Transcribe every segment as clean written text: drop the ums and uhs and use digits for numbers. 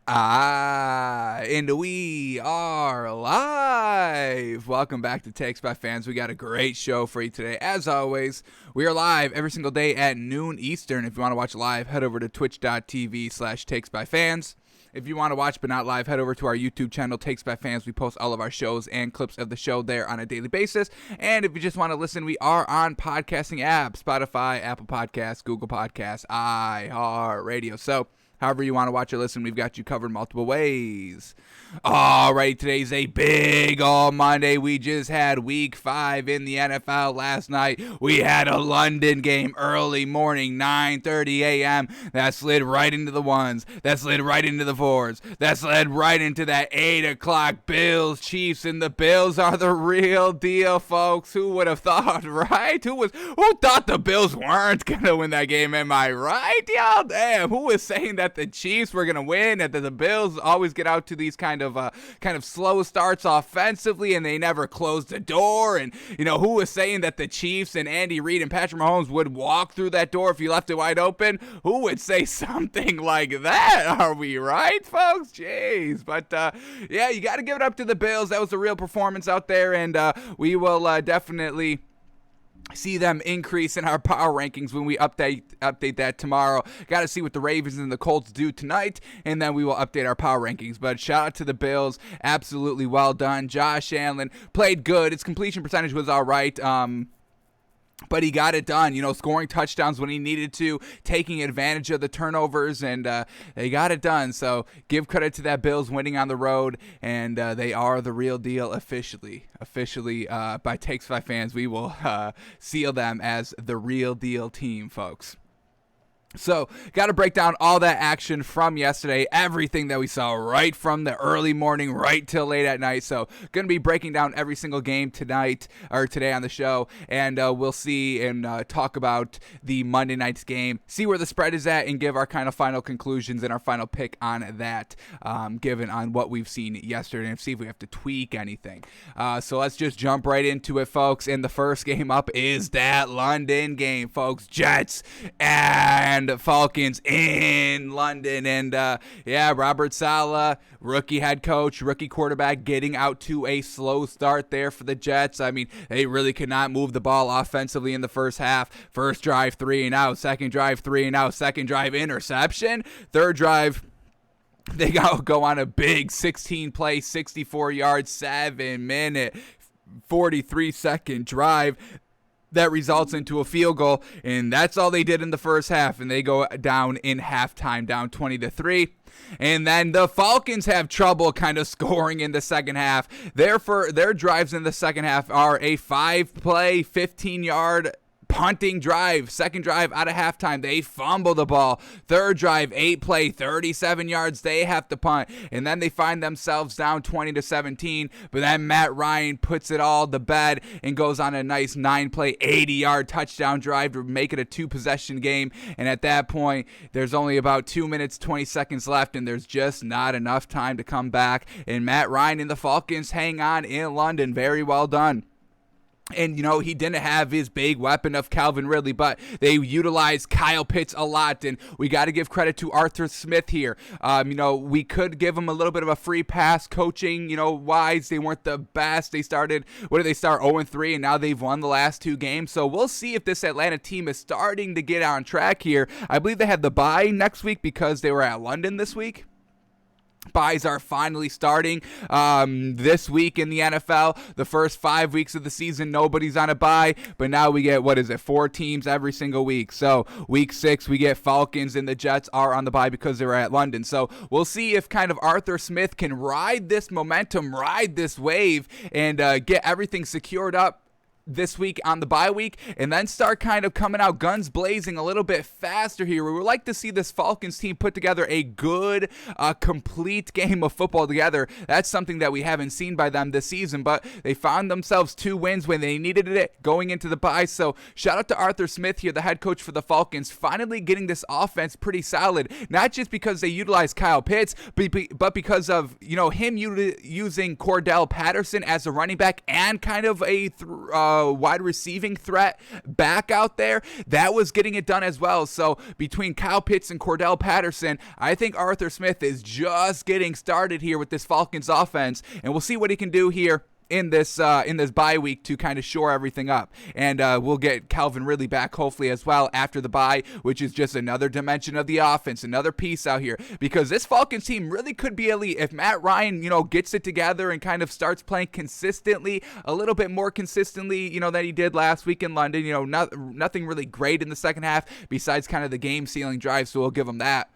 And we are live. Welcome back to Takes by Fans. We got a great show for you today. As always, we are live every single day at noon Eastern. If you want to watch live, head over to twitch.tv/takesbyfans. If you want to watch but not live, head over to our YouTube channel, Takes by Fans. We post all of our shows and clips of the show there on a daily basis. And if you just want to listen, we are on podcasting apps, Spotify, Apple Podcasts, Google Podcasts, iHeartRadio. So however you want to watch or listen, we've got you covered multiple ways. All right, today's a big Monday. We just had week 5 in the NFL last night. We had a London game early morning, 9:30 a.m. That slid right into the ones. That slid right into the fours. That slid right into that 8 o'clock Bills Chiefs. And the Bills are the real deal, folks. Who would have thought, right? Who thought the Bills weren't going to win that game? Am I right, y'all? Damn, who was saying that the Chiefs were going to win, and that the Bills always get out to these kind of slow starts offensively, and they never close the door? And who was saying that the Chiefs and Andy Reid and Patrick Mahomes would walk through that door if you left it wide open? Who would say something like that? Are we right, folks? Jeez. But yeah, you got to give it up to the Bills. That was a real performance out there, and we will definitely see them increase in our power rankings when we update that tomorrow. Got to see what the Ravens and the Colts do tonight, and then we will update our power rankings. But shout out to the Bills. Absolutely well done. Josh Allen played good. His completion percentage was all right. But he got it done, scoring touchdowns when he needed to, taking advantage of the turnovers, and they got it done. So give credit to that Bills winning on the road, and they are the real deal officially. By Takes by Fans, we will seal them as the real deal team, folks. So, got to break down all that action from yesterday, everything that we saw right from the early morning right till late at night. So, going to be breaking down every single game today on the show, and we'll see and talk about the Monday night's game, see where the spread is at, and give our kind of final conclusions and our final pick on that, given on what we've seen yesterday, and see if we have to tweak anything. So, let's just jump right into it, folks. And the first game up is that London game, folks. Jets and Falcons in London, and Robert Saleh, rookie head coach, rookie quarterback, getting out to a slow start there for the Jets. I mean, they really could not move the ball offensively in the first half. First drive 3 and out, second drive 3 and out, second drive interception, third drive they go on a big 16-play, 64-yard, 7-minute, 43-second drive that results into a field goal, and that's all they did in the first half, and they go down in halftime, down 20-3. And then the Falcons have trouble kind of scoring in the second half. Their drives in the second half are a 5-play, 15-yard punting drive. Second drive out of halftime, they fumble the ball. Third drive, 8-play, 37 yards, they have to punt. And then they find themselves down 20-17. But then Matt Ryan puts it all to bed and goes on a nice 9-play, 80-yard touchdown drive to make it a 2-possession game. And at that point, there's only about 2 minutes, 20 seconds left, and there's just not enough time to come back. And Matt Ryan and the Falcons hang on in London. Very well done. And, he didn't have his big weapon of Calvin Ridley, but they utilized Kyle Pitts a lot, and we got to give credit to Arthur Smith here. We could give him a little bit of a free pass coaching, wise. They weren't the best. They started, 0-3, and now they've won the last 2 games. So we'll see if this Atlanta team is starting to get on track here. I believe they had the bye next week because they were at London this week. Buys are finally starting this week in the NFL. The first 5 weeks of the season, nobody's on a bye, but now we get, 4 teams every single week. So week 6, we get Falcons, and the Jets are on the bye because they were at London. So we'll see if kind of Arthur Smith can ride this momentum, ride this wave, and get everything secured up this week on the bye week, and then start kind of coming out guns blazing a little bit faster here. We would like to see this Falcons team put together a good, complete game of football together. That's something that we haven't seen by them this season, but they found themselves 2 wins when they needed it going into the bye. So shout out to Arthur Smith here, the head coach for the Falcons, finally getting this offense pretty solid, not just because they utilized Kyle Pitts, but because of him using Cordell Patterson as a running back and kind of a wide receiving threat back out there, that was getting it done as well. So between Kyle Pitts and Cordell Patterson, I think Arthur Smith is just getting started here with this Falcons offense, and we'll see what he can do here in this bye week to kind of shore everything up. And we'll get Calvin Ridley back hopefully as well after the bye, which is just another dimension of the offense, another piece out here, because this Falcons team really could be elite if Matt Ryan, gets it together and kind of starts playing consistently, a little bit more consistently, than he did last week in London. Nothing really great in the second half besides kind of the game sealing drive, so we'll give him that.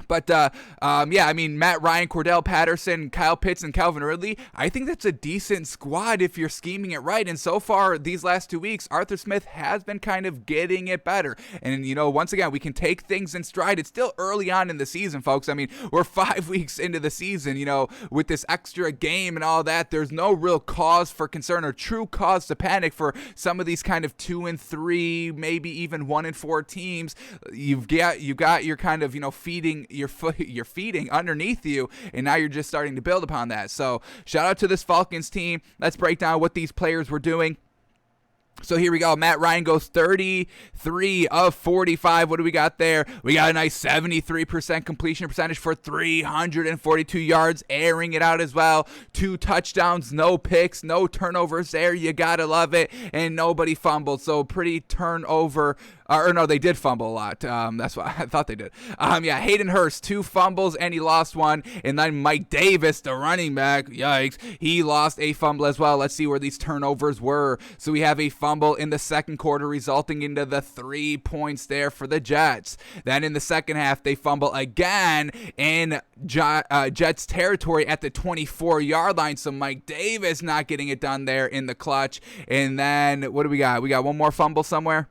But, Matt Ryan, Cordell Patterson, Kyle Pitts, and Calvin Ridley, I think that's a decent squad if you're scheming it right. And so far, these last 2 weeks, Arthur Smith has been kind of getting it better. And, once again, we can take things in stride. It's still early on in the season, folks. I mean, we're 5 weeks into the season, with this extra game and all that. There's no real cause for concern or true cause to panic for some of these kind of 2-3, maybe even 1-4 teams. You've got your kind of, feeding you're feeding underneath you, and now you're just starting to build upon that. So shout out to this Falcons team. Let's break down what these players were doing. So here we go. Matt Ryan goes 33 of 45. What do we got there? We got a nice 73% completion percentage for 342 yards, airing it out as well. 2 touchdowns, no picks, no turnovers there. You got to love it. And nobody fumbled. So pretty turnover. Or no, they did fumble a lot. That's what I thought they did. Hayden Hurst, 2 fumbles, and he lost 1. And then Mike Davis, the running back, yikes, he lost a fumble as well. Let's see where these turnovers were. So we have a fumble in the second quarter, resulting into the 3 points there for the Jets. Then in the second half, they fumble again in Jets territory at the 24-yard line. So Mike Davis not getting it done there in the clutch. And then what do we got? We got one more fumble somewhere.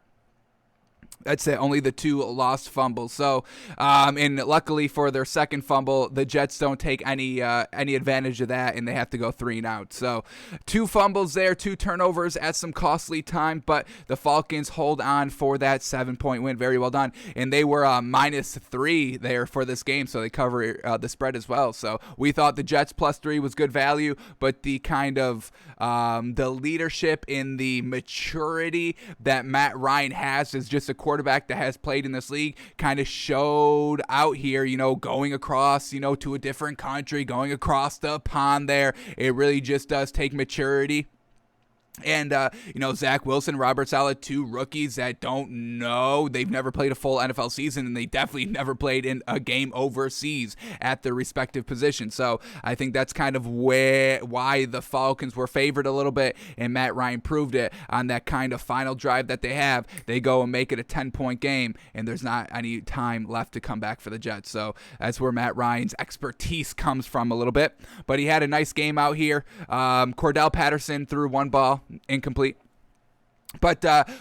That's it. Only the 2 lost fumbles. So, and luckily for their second fumble, the Jets don't take any advantage of that, and they have to go 3 and out. So, 2 fumbles there, 2 turnovers at some costly time, but the Falcons hold on for that 7-point win. Very well done. And they were -3 there for this game, so they cover the spread as well. So, we thought the Jets +3 was good value, but the kind of the leadership in the maturity that Matt Ryan has is just a quarterback that has played in this league kind of showed out here, going across, to a different country, going across the pond there. It really just does take maturity. And, Zack Wilson, Robert Saleh, 2 rookies that don't know. They've never played a full NFL season, and they definitely never played in a game overseas at their respective positions. So I think that's kind of why the Falcons were favored a little bit, and Matt Ryan proved it on that kind of final drive that they have. They go and make it a 10-point game, and there's not any time left to come back for the Jets. So that's where Matt Ryan's expertise comes from a little bit. But he had a nice game out here. Cordell Patterson threw 1 ball. Incomplete. But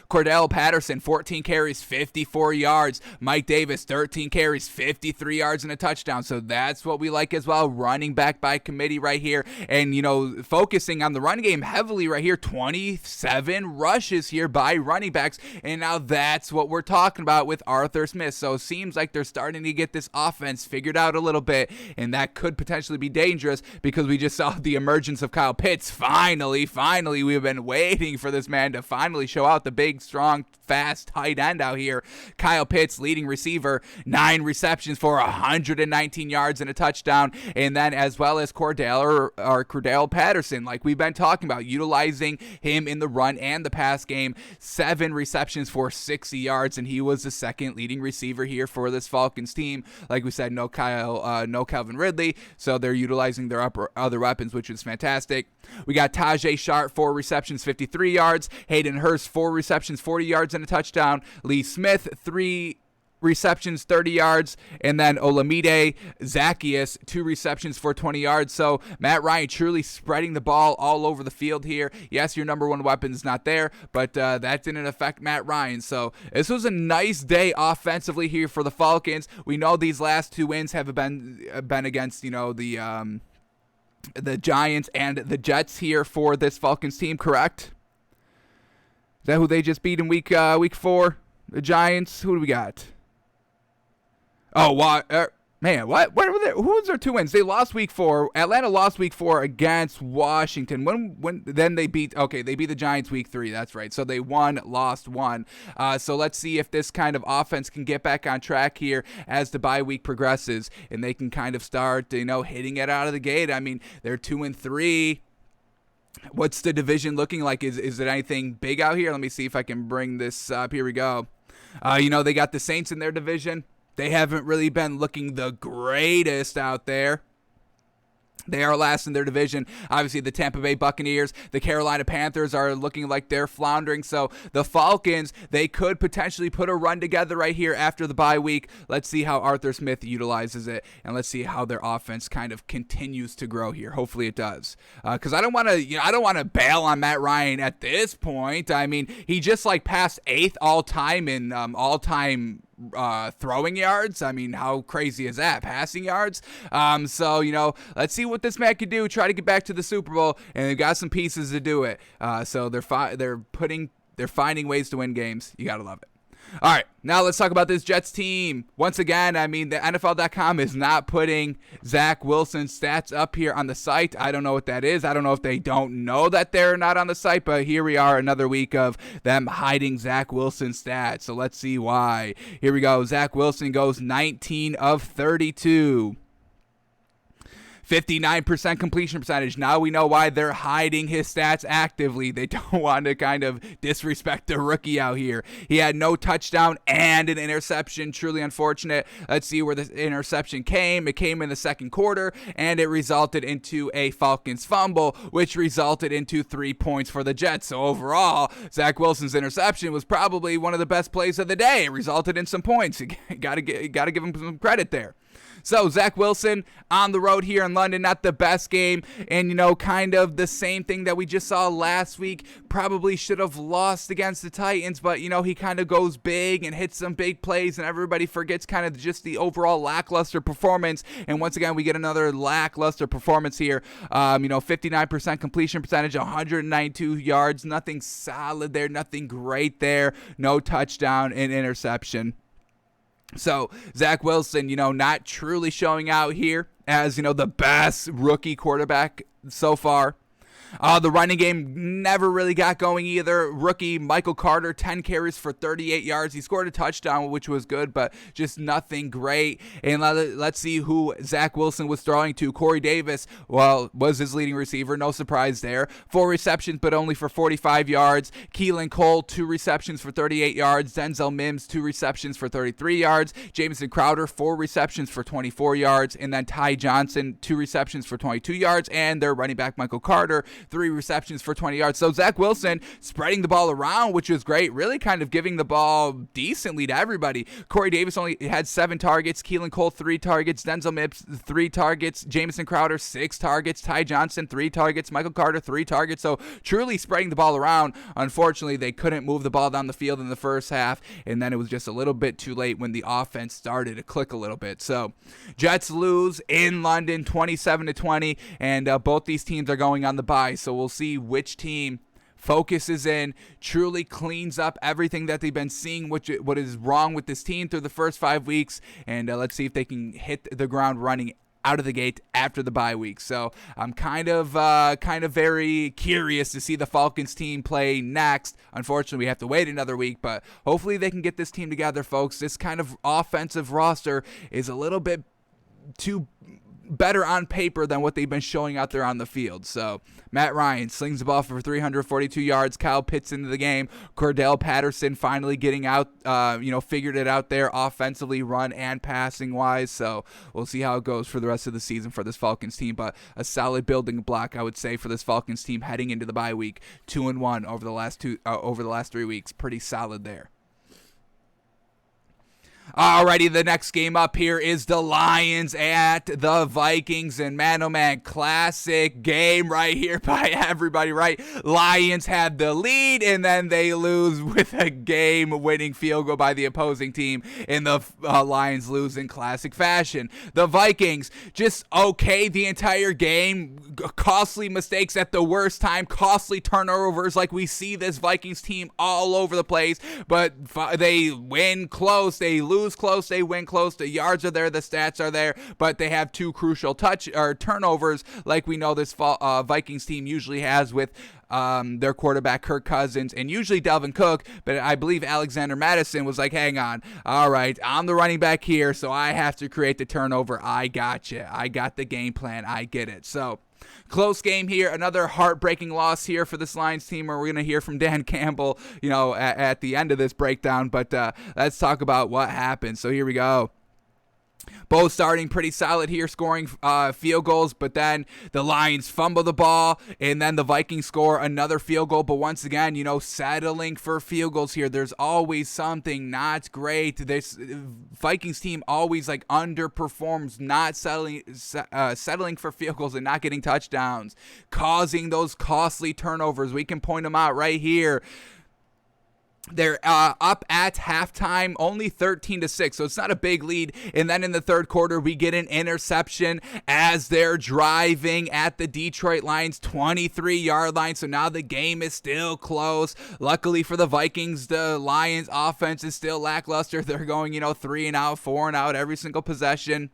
Cordell Patterson, 14 carries, 54 yards. Mike Davis, 13 carries, 53 yards and a touchdown. So that's what we like as well. Running back by committee right here. And, focusing on the run game heavily right here. 27 rushes here by running backs. And now that's what we're talking about with Arthur Smith. So it seems like they're starting to get this offense figured out a little bit. And that could potentially be dangerous because we just saw the emergence of Kyle Pitts. Finally, we've been waiting for this man to finally show out, the big, strong, fast tight end out here. Kyle Pitts, leading receiver, 9 receptions for 119 yards and a touchdown. And then as well as Cordell Patterson, like we've been talking about, utilizing him in the run and the pass game. 7 receptions for 60 yards, and he was the second leading receiver here for this Falcons team. Like we said, no Calvin Ridley, so they're utilizing their other weapons, which is fantastic. We got Tajay Sharp, 4 receptions, 53 yards. Hayden Hurst, 4 receptions, 40 yards and a touchdown. Lee Smith, 3 receptions, 30 yards. And then Olamide Zaccheaus, 2 receptions for 20 yards. So Matt Ryan truly spreading the ball all over the field here. Yes, your number 1 weapon is not there, but that didn't affect Matt Ryan. So this was a nice day offensively here for the Falcons. We know these last 2 wins have been against, the Giants and the Jets here for this Falcons team, correct? Is that who they just beat in week 4? The Giants? Who do we got? Oh, Man, what were they, who was their 2 wins? They lost week 4. Atlanta lost week 4 against Washington. When then they beat the Giants week 3. That's right. So they won, lost, won. So let's see if this kind of offense can get back on track here as the bye week progresses, and they can kind of start, hitting it out of the gate. I mean, they're 2-3. What's the division looking like? Is it anything big out here? Let me see if I can bring this up. Here we go. They got the Saints in their division. They haven't really been looking the greatest out there. They are last in their division. Obviously, the Tampa Bay Buccaneers, the Carolina Panthers are looking like they're floundering. So the Falcons, they could potentially put a run together right here after the bye week. Let's see how Arthur Smith utilizes it, and let's see how their offense kind of continues to grow here. Hopefully, it does. Because I don't want to bail on Matt Ryan at this point. I mean, he just passed 8th all time in all-time throwing yards. I mean, how crazy is that? Passing yards. So let's see what this man can do. Try to get back to the Super Bowl, and they've got some pieces to do it. So they're finding ways to win games. You gotta love it. All right, now let's talk about this Jets team. Once again, I mean, the NFL.com is not putting Zack Wilson's stats up here on the site. I don't know what that is. I don't know if they don't know that they're not on the site, but here we are, another week of them hiding Zack Wilson's stats. So let's see why. Here we go. Zack Wilson goes 19 of 32. 59% completion percentage. Now we know why they're hiding his stats actively. They don't want to kind of disrespect the rookie out here. He had no touchdown and an interception. Truly unfortunate. Let's see where this interception came. It came in the second quarter, and it resulted into a Falcons fumble, which resulted into 3 points for the Jets. So overall, Zack Wilson's interception was probably one of the best plays of the day. It resulted in some points. Gotta give him some credit there. So Zack Wilson on the road here in London, not the best game, and kind of the same thing that we just saw last week. Probably should have lost against the Titans, but he kind of goes big and hits some big plays, and everybody forgets kind of just the overall lackluster performance. And once again, we get another lackluster performance here. 59% completion percentage, 192 yards, nothing solid there, nothing great there, no touchdown and interception. So Zack Wilson, not truly showing out here as, the best rookie quarterback so far. The running game never really got going either. Rookie Michael Carter, 10 carries for 38 yards. He scored a touchdown, which was good, but just nothing great. And let's see who Zack Wilson was throwing to. Corey Davis, was his leading receiver. No surprise there. 4 receptions, but only for 45 yards. Keelan Cole, 2 receptions for 38 yards. Denzel Mims, 2 receptions for 33 yards. Jamison Crowder, 4 receptions for 24 yards. And then Ty Johnson, 2 receptions for 22 yards. And their running back, Michael Carter, 3 receptions for 20 yards. So Zack Wilson spreading the ball around, which was great, really kind of giving the ball decently to everybody. Corey Davis only had 7 targets, Keelan Cole 3 targets, Denzel Mims 3 targets, Jamison Crowder 6 targets, Ty Johnson 3 targets, Michael Carter 3 targets. So truly spreading the ball around. Unfortunately, they couldn't move the ball down the field in the first half, and then it was just a little bit too late when the offense started to click a little bit. So Jets lose in London 27-20, and both these teams are going on the bye. So we'll see which team focuses in, truly cleans up everything that they've been seeing, what is wrong with this team through the first 5 weeks, and let's see if they can hit the ground running out of the gate after the bye week. So I'm kind of very curious to see the Falcons team play next. Unfortunately, we have to wait another week, but hopefully they can get this team together, folks. This kind of offensive roster is a little bit too better on paper than what they've been showing out there on the field. So Matt Ryan slings the ball for 342 yards. Kyle Pitts into the game. Cordell Patterson finally getting out, figured it out there offensively, run and passing wise. So we'll see how it goes for the rest of the season for this Falcons team. But a solid building block, I would say, for this Falcons team heading into the bye week. 2-1 over the last 3 weeks. Pretty solid there. Alrighty, the next game up here is the Lions at the Vikings, and man, oh man, classic game right here by everybody, right? Lions had the lead, and then they lose with a game-winning field goal by the opposing team, and the Lions lose in classic fashion. The Vikings just okay the entire game, costly mistakes at the worst time, costly turnovers like we see this Vikings team all over the place, but they win close, they lose lose close, they win close. The yards are there, the stats are there, but they have two crucial turnovers like we know this Vikings team usually has with their quarterback Kirk Cousins and usually Dalvin Cook, but I believe Alexander Madison was like, hang on, all right, I'm the running back here, so I have to create the turnover. I got you. I got the game plan. I get it. So close game here. Another heartbreaking loss here for this Lions team, where we're going to hear from Dan Campbell, at the end of this breakdown, but let's talk about what happened. So here we go. Both starting pretty solid here, scoring field goals, but then the Lions fumble the ball, and then the Vikings score another field goal. But once again, settling for field goals here. There's always something not great. This Vikings team always underperforms, not settling for field goals and not getting touchdowns, causing those costly turnovers. We can point them out right here. They're up at halftime, only 13-6, so it's not a big lead. And then in the third quarter, we get an interception as they're driving at the Detroit Lions 23-yard line. So now the game is still close. Luckily for the Vikings, the Lions offense is still lackluster. They're going, 3 and out, 4 and out every single possession.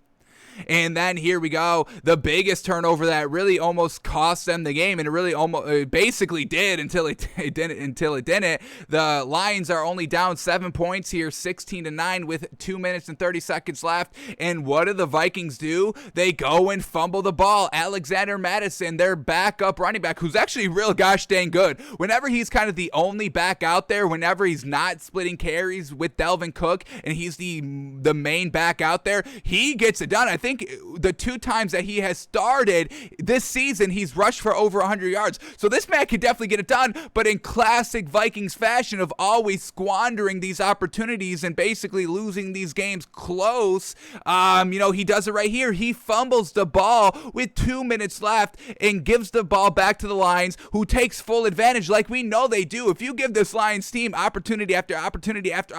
And then here we go, the biggest turnover that really almost cost them the game, and it basically did until it didn't. The Lions are only down 7 points here, 16-9 with 2 minutes and 30 seconds left. And what do the Vikings do? They go and fumble the ball. Alexander Madison, their backup running back, who's actually real gosh dang good. Whenever he's kind of the only back out there, whenever he's not splitting carries with Dalvin Cook and he's the main back out there, he gets it done. I think the 2 times that he has started this season, he's rushed for over 100 yards. So this man could definitely get it done, but in classic Vikings fashion of always squandering these opportunities and basically losing these games close, he does it right here. He fumbles the ball with 2 minutes left and gives the ball back to the Lions, who takes full advantage like we know they do. If you give this Lions team opportunity after opportunity after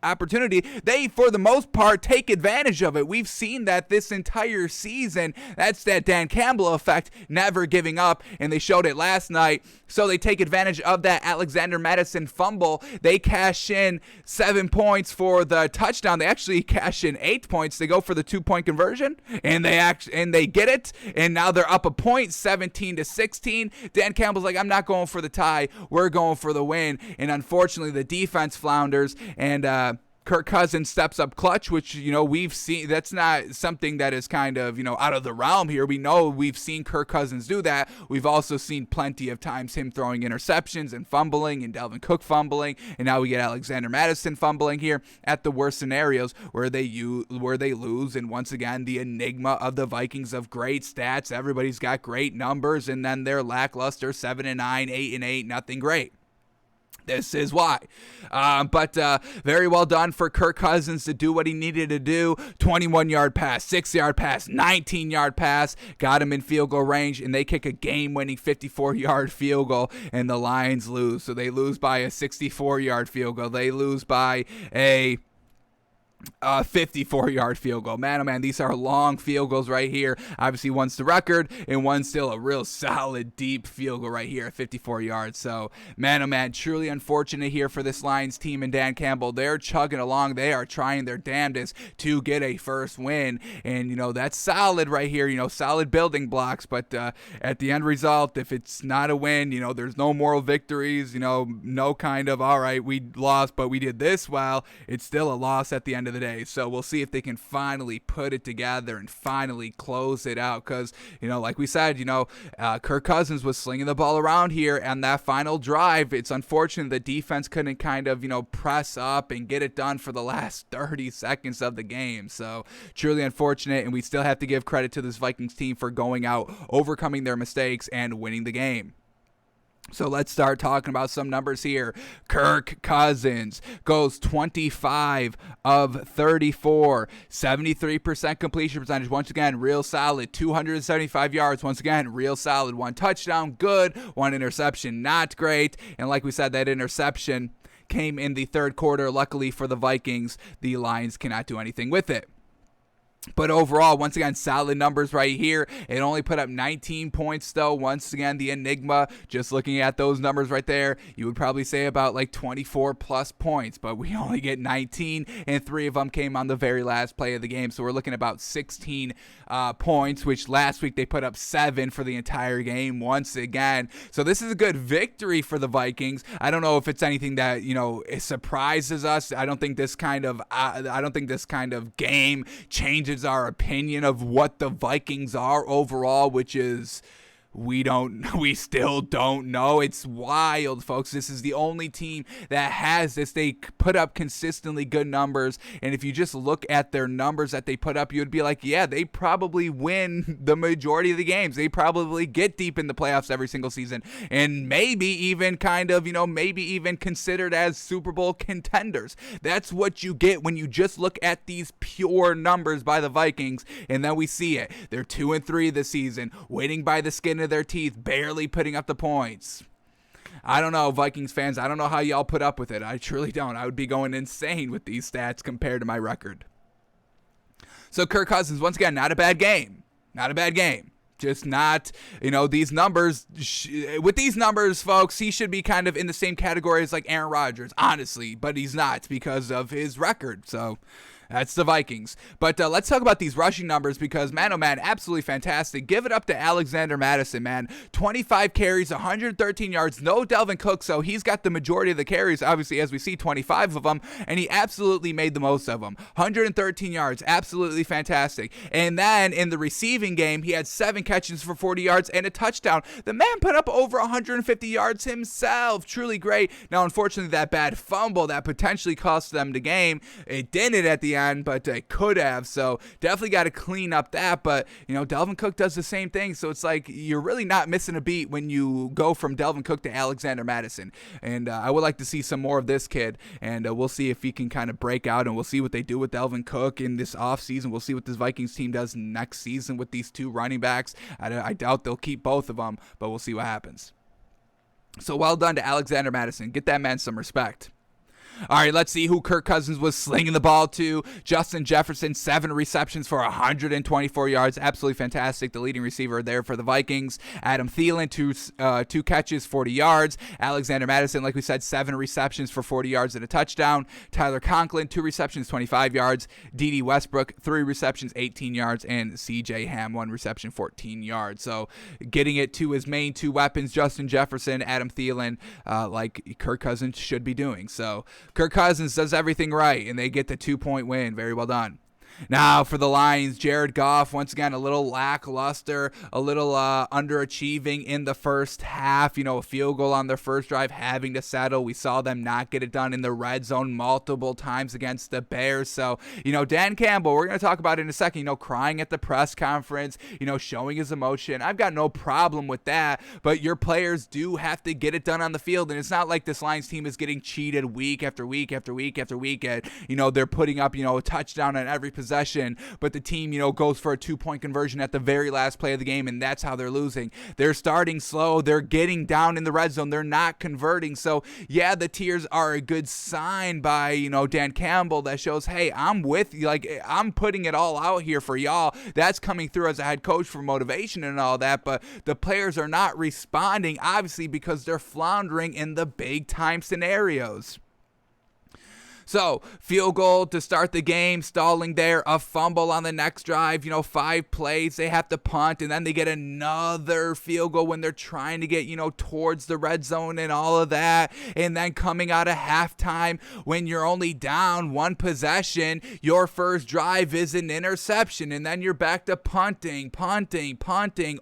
opportunity, they, for the most part, take advantage of it. We've seen that this entire season. That's that Dan Campbell effect, never giving up, and they showed it last night. So they take advantage of that Alexander Madison fumble. They cash in 7 points for the touchdown. They actually cash in 8 points. They go for the 2-point conversion, and they get it, and now they're up a point, 17-16. Dan Campbell's like, I'm not going for the tie. We're going for the win. And unfortunately, the defense flounders, and Kirk Cousins steps up clutch, which, we've seen. That's not something that is kind of, out of the realm here. We know we've seen Kirk Cousins do that. We've also seen plenty of times him throwing interceptions and fumbling, and Dalvin Cook fumbling, and now we get Alexander Madison fumbling here at the worst scenarios where they lose. And once again, the enigma of the Vikings of great stats. Everybody's got great numbers, and then they're lackluster, 7-9, 8-8, nothing great. This is why. But very well done for Kirk Cousins to do what he needed to do. 21-yard pass, 6-yard pass, 19-yard pass. Got him in field goal range, and they kick a game-winning 54-yard field goal, and the Lions lose. So they lose by a 64-yard field goal. They lose by a 54-yard field goal. Man, oh man, these are long field goals right here. Obviously, one's the record, and one's still a real solid, deep field goal right here at 54 yards. So, man, oh man, truly unfortunate here for this Lions team and Dan Campbell. They're chugging along. They are trying their damnedest to get a first win, and, that's solid right here, solid building blocks. But at the end result, if it's not a win, there's no moral victories, no kind of, all right, we lost, but we did this well. It's still a loss at the end of the day. So we'll see if they can finally put it together and finally close it out, because like we said, Kirk Cousins was slinging the ball around here on that final drive. It's unfortunate the defense couldn't kind of press up and get it done for the last 30 seconds of the game. So truly unfortunate, and we still have to give credit to this Vikings team for going out, overcoming their mistakes, and winning the game. So let's start talking about some numbers here. Kirk Cousins goes 25 of 34, 73% completion percentage. Once again, real solid. 275 yards. Once again, real solid. 1 touchdown, good. 1 interception, not great. And like we said, that interception came in the third quarter. Luckily for the Vikings, the Lions cannot do anything with it. But overall, once again, solid numbers right here. It only put up 19 points, though. Once again, the enigma, just looking at those numbers right there, you would probably say about like 24 plus points. But we only get 19, and 3 of them came on the very last play of the game. So we're looking at about 16 points, which last week they put up 7 for the entire game once again. So this is a good victory for the Vikings. I don't know if it's anything that, it surprises us. I don't think this kind of game changes our opinion of what the Vikings are overall, which is we still don't know. It's wild, folks. This is the only team that has this. They put up consistently good numbers, and if you just look at their numbers that they put up, you would be like, yeah, they probably win the majority of the games. They probably get deep in the playoffs every single season, and maybe even considered as Super Bowl contenders. That's what you get when you just look at these pure numbers by the Vikings, and then we see it. They're 2-3 this season, winning by the skin of their teeth, barely putting up the points. I don't know, Vikings fans. I don't know how y'all put up with it. I truly don't. I would be going insane with these stats compared to my record. So Kirk Cousins, once again, not a bad game. Not a bad game. Just not, these numbers. With these numbers, folks, he should be kind of in the same category as like Aaron Rodgers, honestly. But he's not because of his record. So that's the Vikings. But let's talk about these rushing numbers because, man, oh, man, absolutely fantastic. Give it up to Alexander Madison, man. 25 carries, 113 yards, no Dalvin Cook, so he's got the majority of the carries, obviously, as we see, 25 of them, and he absolutely made the most of them. 113 yards, absolutely fantastic. And then in the receiving game, he had 7 catches for 40 yards and a touchdown. The man put up over 150 yards himself. Truly great. Now, unfortunately, that bad fumble that potentially cost them the game, it didn't at the end, but it could have, so definitely got to clean up that. But Dalvin Cook does the same thing, so it's like you're really not missing a beat when you go from Dalvin Cook to Alexander Madison. And I would like to see some more of this kid, and we'll see if he can kind of break out, and we'll see what they do with Dalvin Cook in this offseason. We'll see what this Vikings team does next season with these 2 running backs. I doubt they'll keep both of them, but we'll see what happens. So well done to Alexander Madison. Get that man some respect. All right, let's see who Kirk Cousins was slinging the ball to. Justin Jefferson, 7 receptions for 124 yards. Absolutely fantastic. The leading receiver there for the Vikings. Adam Thielen, 2 catches, 40 yards. Alexander Madison, like we said, 7 receptions for 40 yards and a touchdown. Tyler Conklin, 2 receptions, 25 yards. D.D. Westbrook, 3 receptions, 18 yards. And C.J. Ham, 1 reception, 14 yards. So getting it to his main 2 weapons, Justin Jefferson, Adam Thielen, like Kirk Cousins should be doing. So Kirk Cousins does everything right, and they get the 2-point win. Very well done. Now for the Lions, Jared Goff, once again, a little lackluster, a little underachieving in the first half. A field goal on their first drive, having to settle. We saw them not get it done in the red zone multiple times against the Bears. So, Dan Campbell, we're going to talk about it in a second, crying at the press conference, showing his emotion. I've got no problem with that, but your players do have to get it done on the field, and it's not like this Lions team is getting cheated week after week after week after week. They're putting up, a touchdown on every possession, but the team, goes for a 2-point conversion at the very last play of the game, and that's how they're losing. They're starting slow. They're getting down in the red zone. They're not converting. So, yeah, the tears are a good sign by, Dan Campbell that shows, hey, I'm with you. Like, I'm putting it all out here for y'all. That's coming through as a head coach for motivation and all that, but the players are not responding, obviously, because they're floundering in the big-time scenarios. So, field goal to start the game, stalling there, a fumble on the next drive, 5 plays, they have to punt, and then they get another field goal when they're trying to get, towards the red zone and all of that, and then coming out of halftime, when you're only down 1 possession, your first drive is an interception, and then you're back to punting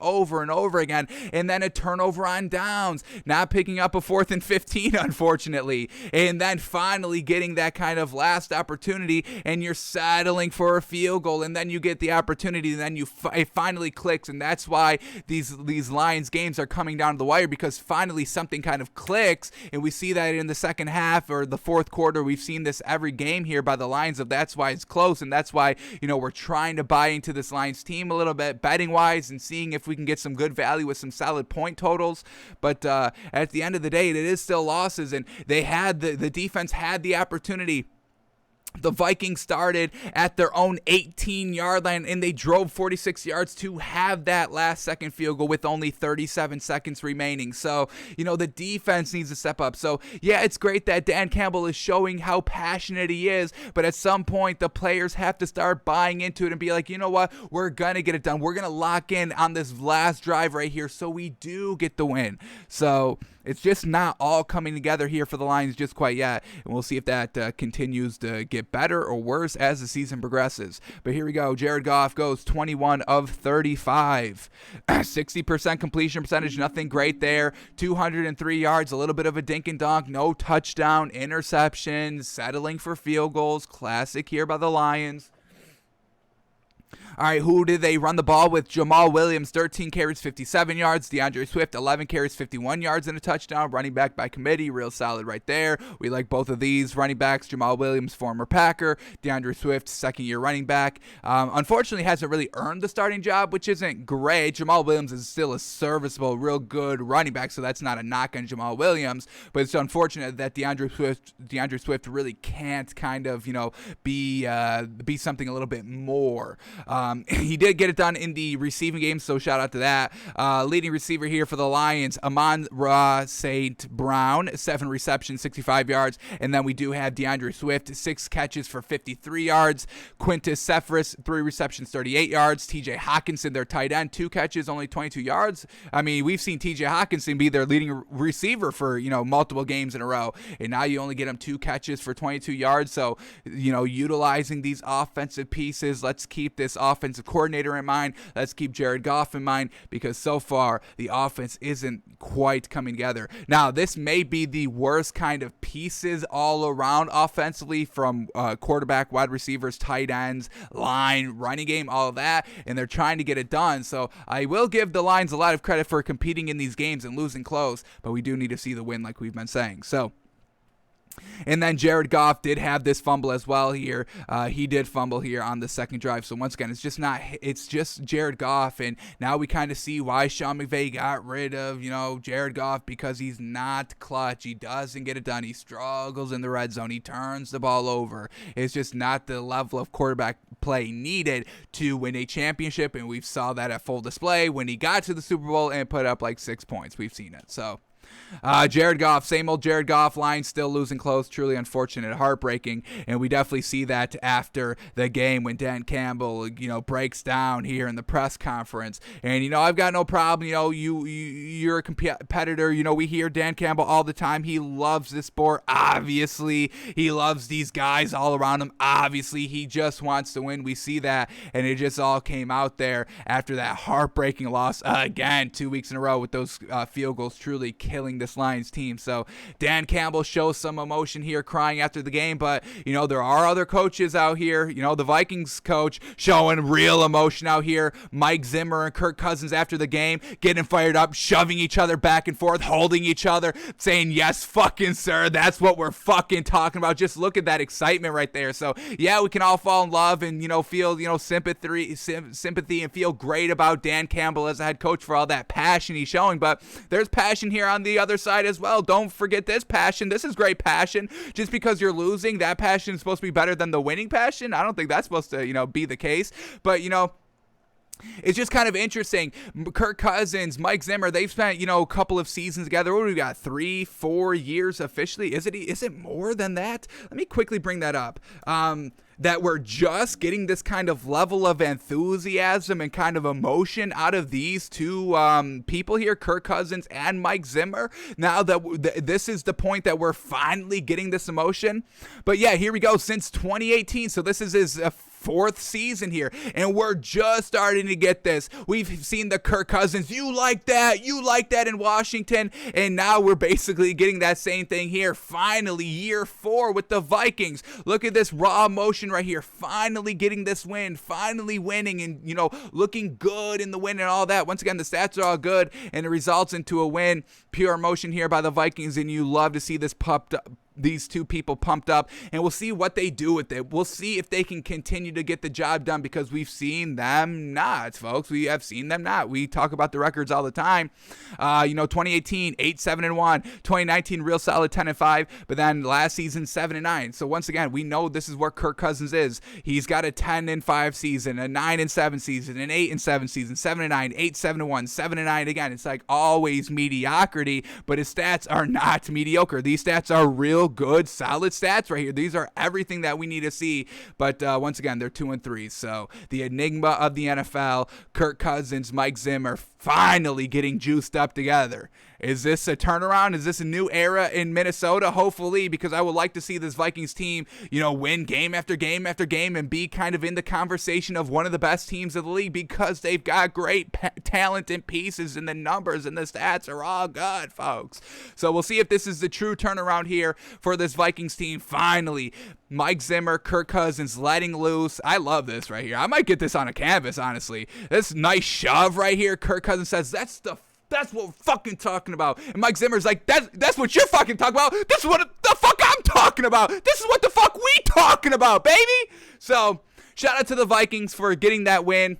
over and over again, and then a turnover on downs, not picking up a 4th and 15, unfortunately, and then finally getting that kind of last opportunity, and you're settling for a field goal, and then you get the opportunity, and then it finally clicks, and that's why these Lions games are coming down to the wire, because finally something kind of clicks, and we see that in the second half or the fourth quarter. We've seen this every game here by the Lions, of that's why it's close, and that's why we're trying to buy into this Lions team a little bit betting wise and seeing if we can get some good value with some solid point totals. But at the end of the day, it is still losses, and they had the defense had the opportunity The Vikings started at their own 18-yard line, and they drove 46 yards to have that last-second field goal with only 37 seconds remaining. So, the defense needs to step up. So, yeah, it's great that Dan Campbell is showing how passionate he is, but at some point, the players have to start buying into it and be like, you know what, we're going to get it done. We're going to lock in on this last drive right here so we do get the win. So, it's just not all coming together here for the Lions just quite yet, and we'll see if that continues to get better or worse as the season progresses. But here we go. Jared Goff goes 21 of 35. 60% completion percentage, nothing great there. 203 yards, a little bit of a dink and dunk, no touchdown, interception, settling for field goals. Classic here by the Lions. All right, who did they run the ball with? Jamal Williams, 13 carries, 57 yards. DeAndre Swift, 11 carries, 51 yards and a touchdown. Running back by committee, real solid right there. We like both of these running backs. Jamal Williams, former Packer. DeAndre Swift, second-year running back. Unfortunately, hasn't really earned the starting job, which isn't great. Jamal Williams is still a serviceable, real good running back, so that's not a knock on Jamal Williams. But it's unfortunate that DeAndre Swift really can't kind of, be something a little bit more. He did get it done in the receiving game, so shout out to that. Leading receiver here for the Lions, Amon-Ra St. Brown, 7 receptions, 65 yards. And then we do have DeAndre Swift, 6 catches for 53 yards. Quintus Cephas, 3 receptions, 38 yards. TJ Hockenson, their tight end, 2 catches, only 22 yards. I mean, we've seen TJ Hockenson be their leading receiver for, multiple games in a row. And now you only get him 2 catches for 22 yards. So, utilizing these offensive pieces, let's keep this offensive coordinator in mind. Let's keep Jared Goff in mind, because so far the offense isn't quite coming together. Now, this may be the worst kind of pieces all around offensively, from quarterback, wide receivers, tight ends, line, running game, all of that, and they're trying to get it done. So I will give the Lions a lot of credit for competing in these games and losing close, but we do need to see the win like we've been saying. So, and then Jared Goff did have this fumble as well here. He did fumble here on the second drive. So once again, it's just Jared Goff. And now we kind of see why Sean McVay got rid of, Jared Goff, because he's not clutch. He doesn't get it done. He struggles in the red zone. He turns the ball over. It's just not the level of quarterback play needed to win a championship. And we saw that at full display when he got to the Super Bowl and put up like 6 points. We've seen it. So, Jared Goff, same old Jared Goff. Lions still losing close. Truly unfortunate, heartbreaking, and we definitely see that after the game when Dan Campbell, breaks down here in the press conference. And I've got no problem. You're a competitor. We hear Dan Campbell all the time. He loves this sport. Obviously, he loves these guys all around him. Obviously, he just wants to win. We see that, and it just all came out there after that heartbreaking loss again 2 weeks in a row with those field goals, truly killing this Lions team. So Dan Campbell shows some emotion here, crying after the game, but there are other coaches out here. The Vikings coach showing real emotion out here. Mike Zimmer and Kirk Cousins after the game getting fired up, shoving each other back and forth, holding each other, saying, yes, fucking sir, that's what we're fucking talking about. Just look at that excitement right there. So yeah, we can all fall in love and feel sympathy and feel great about Dan Campbell as a head coach for all that passion he's showing, but there's passion here on the other side as well. Don't forget this passion. This is great passion. Just because you're losing, that passion is supposed to be better than the winning passion. I don't think that's supposed to, be the case. But, it's just kind of interesting. Kirk Cousins, Mike Zimmer, they've spent, a couple of seasons together. What do we got? 3-4 years officially? Is it more than that? Let me quickly bring that up. That we're just getting this kind of level of enthusiasm and kind of emotion out of these two people here, Kirk Cousins and Mike Zimmer. Now that this is the point that we're finally getting this emotion. But yeah, here we go. Since 2018, so this is his 4th season here, and we're just starting to get this. We've seen the Kirk Cousins, you like that in Washington, and now we're basically getting that same thing here. Finally, year 4 with the Vikings. Look at this raw emotion right here. Finally getting this win, finally winning, and looking good in the win and all that. Once again, the stats are all good, and it results into a win. Pure emotion here by the Vikings, and you love to see this pumped these two people pumped up, and we'll see what they do with it. We'll see if they can continue to get the job done, because we've seen them not, folks. We have seen them not. We talk about the records all the time. 2018, 8-7-1, 2019, real solid 10-5, but then last season 7-9. So once again, we know this is where Kirk Cousins is. He's got a 10-5 season, a 9-7 season, an 8-7 season, 7-9, 8-7-1, 7-9 again. It's like always mediocrity, but his stats are not mediocre. These stats are real good, solid stats right here. These are everything that we need to see. But once again, they're 2-3. So the enigma of the NFL, Kirk Cousins, Mike Zimmer, finally getting juiced up together. Is this a turnaround? Is this a new era in Minnesota? Hopefully, because I would like to see this Vikings team, win game after game after game and be kind of in the conversation of one of the best teams of the league, because they've got great talent and pieces, and the numbers and the stats are all good, folks. So we'll see if this is the true turnaround here for this Vikings team. Finally, Mike Zimmer, Kirk Cousins letting loose. I love this right here. I might get this on a canvas, honestly. This nice shove right here. Kirk Cousins says, that's what we're fucking talking about. And Mike Zimmer's like, that's what you're fucking talking about. This is what the fuck I'm talking about. This is what the fuck we talking about, baby. So shout out to the Vikings for getting that win.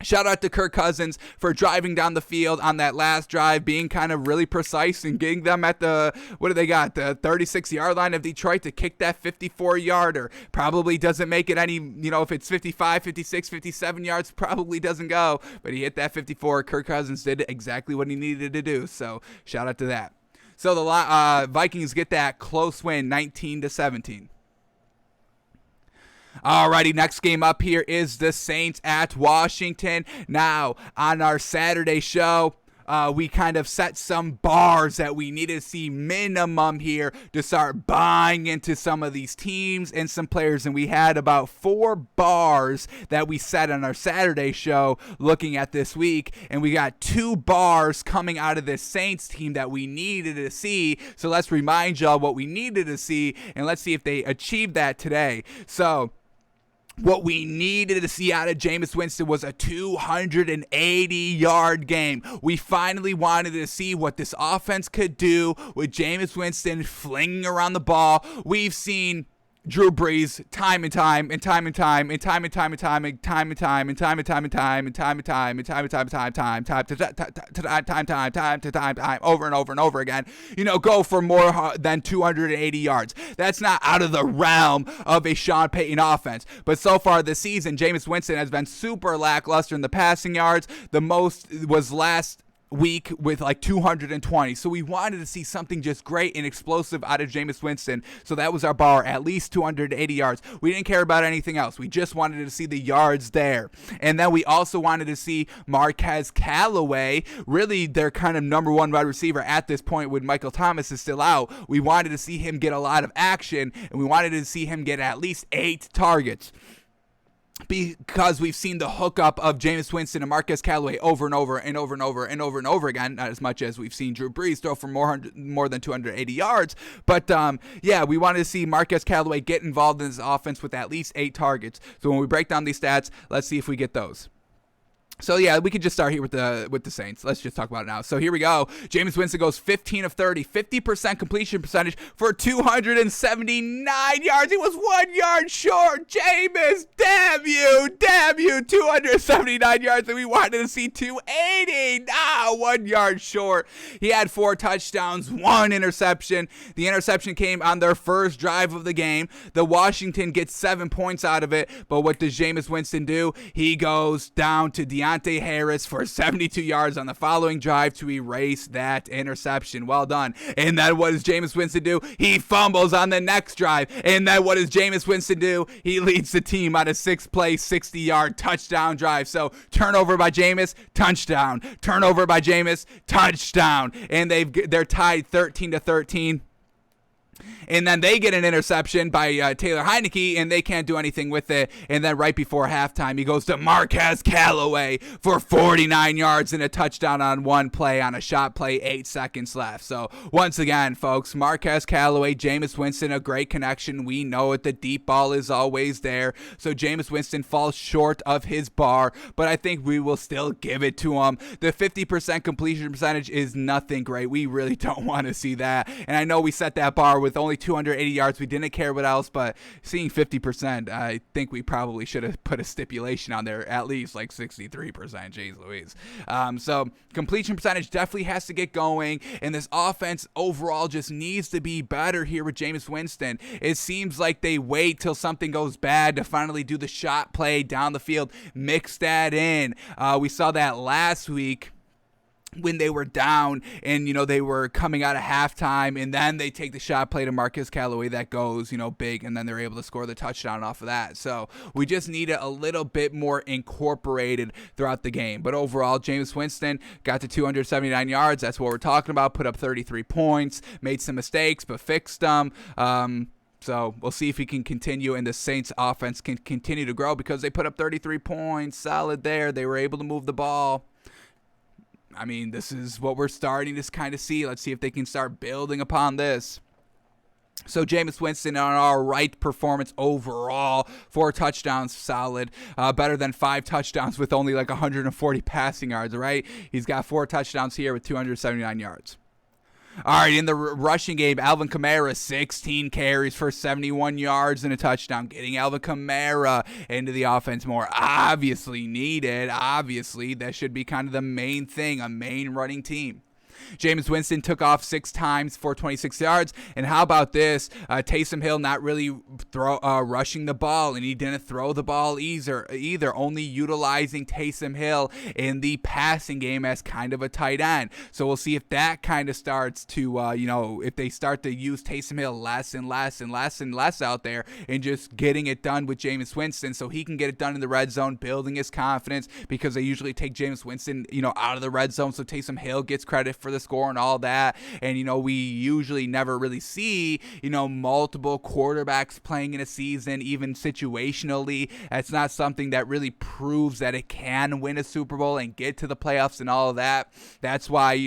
Shout out to Kirk Cousins for driving down the field on that last drive, being kind of really precise and getting them at the 36-yard line of Detroit to kick that 54-yarder. Probably doesn't make it any, if it's 55, 56, 57 yards, probably doesn't go. But he hit that 54. Kirk Cousins did exactly what he needed to do. So shout out to that. So the Vikings get that close win, 19-17. Alrighty, next game up here is the Saints at Washington. Now, on our Saturday show, we kind of set some bars that we need to see minimum here to start buying into some of these teams and some players. And we had about 4 bars that we set on our Saturday show looking at this week. And we got 2 bars coming out of this Saints team that we needed to see. So let's remind y'all what we needed to see, and let's see if they achieved that today. So what we needed to see out of Jameis Winston was a 280-yard game. We finally wanted to see what this offense could do with Jameis Winston flinging around the ball. We've seen Drew Brees time and time and time and time and time and time and time and time and time and time and time and time and time and time and time and time and time over and over and over again, go for more than 280 yards. That's not out of the realm of a Sean Payton offense. But so far this season, Jameis Winston has been super lackluster in the passing yards. The most was last week with like 220. So we wanted to see something just great and explosive out of Jameis Winston. So that was our bar, at least 280 yards. We didn't care about anything else. We just wanted to see the yards there. And then we also wanted to see Marquez Calloway, really their kind of number one wide receiver at this point when Michael Thomas is still out. We wanted to see him get a lot of action, and we wanted to see him get at least 8 targets, because we've seen the hookup of Jameis Winston and Marquez Calloway over and over and over and over and over and over again. Not as much as we've seen Drew Brees throw for more than 280 yards. But, we wanted to see Marquez Calloway get involved in this offense with at least 8 targets. So when we break down these stats, let's see if we get those. So, we could just start here with the Saints. Let's just talk about it now. So, here we go. Jameis Winston goes 15 of 30, 50% completion percentage for 279 yards. He was 1 yard short. Jameis, damn you, 279 yards. And we wanted to see 280. 1 yard short. He had 4 touchdowns, 1 interception. The interception came on their first drive of the game. The Washington gets 7 points out of it. But what does Jameis Winston do? He goes down to Deontay Harris for 72 yards on the following drive to erase that interception. Well done. And then what does Jameis Winston do? He fumbles on the next drive. And then what does Jameis Winston do? He leads the team on a 6-play, 60-yard touchdown drive. So turnover by Jameis, touchdown. Turnover by Jameis, touchdown. And they're tied 13-13. And then they get an interception by Taylor Heineke, and they can't do anything with it. And then right before halftime, he goes to Marquez Calloway for 49 yards and a touchdown on one play on a shot play, 8 seconds left. So once again, folks, Marquez Calloway, Jameis Winston, a great connection. We know it. The deep ball is always there. So Jameis Winston falls short of his bar, but I think we will still give it to him. The 50% completion percentage is nothing great. We really don't want to see that. And I know we set that bar with with only 280 yards, we didn't care what else, but seeing 50%, I think we probably should have put a stipulation on there, at least like 63%. Jeez Louise. So completion percentage definitely has to get going, and this offense overall just needs to be better here with Jameis Winston. It seems like they wait till something goes bad to finally do the shot play down the field, mix that in. We saw that last week when they were down and, they were coming out of halftime, and then they take the shot play to Marquez Calloway that goes, big, and then they're able to score the touchdown off of that. So we just need it a little bit more incorporated throughout the game. But overall, Jameis Winston got to 279 yards. That's what we're talking about. Put up 33 points, made some mistakes, but fixed them. So we'll see if he can continue, and the Saints offense can continue to grow because they put up 33 points, solid there. They were able to move the ball. I mean, this is what we're starting to kind of see. Let's see if they can start building upon this. So Jameis Winston on our right performance overall, 4 touchdowns, solid, better than 5 touchdowns with only like 140 passing yards, right? He's got 4 touchdowns here with 279 yards. All right, in the rushing game, Alvin Kamara, 16 carries for 71 yards and a touchdown. Getting Alvin Kamara into the offense more obviously needed. Obviously, that should be kind of the main thing, a main running team. Jameis Winston took off 6 times for 26 yards. And how about this? Taysom Hill not really rushing the ball, and he didn't throw the ball either, only utilizing Taysom Hill in the passing game as kind of a tight end. So we'll see if that kind of starts to, if they start to use Taysom Hill less and less out there and just getting it done with Jameis Winston so he can get it done in the red zone, building his confidence, because they usually take Jameis Winston, out of the red zone so Taysom Hill gets credit for the score and all that. And we usually never really see multiple quarterbacks playing in a season, even situationally. That's not something that really proves that it can win a Super Bowl and get to the playoffs and all of that. That's why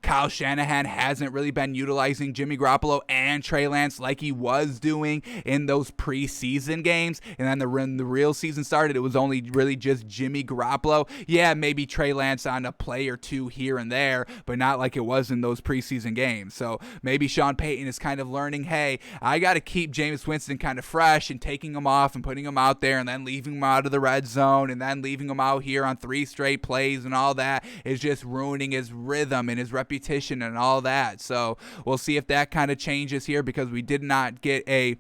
Kyle Shanahan hasn't really been utilizing Jimmy Garoppolo and Trey Lance like he was doing in those preseason games. And then when the real season started, it was only really just Jimmy Garoppolo. Yeah, maybe Trey Lance on a play or two here and there, but not like it was in those preseason games. So maybe Sean Payton is kind of learning, hey, I got to keep Jameis Winston kind of fresh, and taking him off and putting him out there and then leaving him out of the red zone and then leaving him out here on 3 straight plays and all that is just ruining his rhythm and his reputation and all that. So we'll see if that kind of changes here, because we did not get a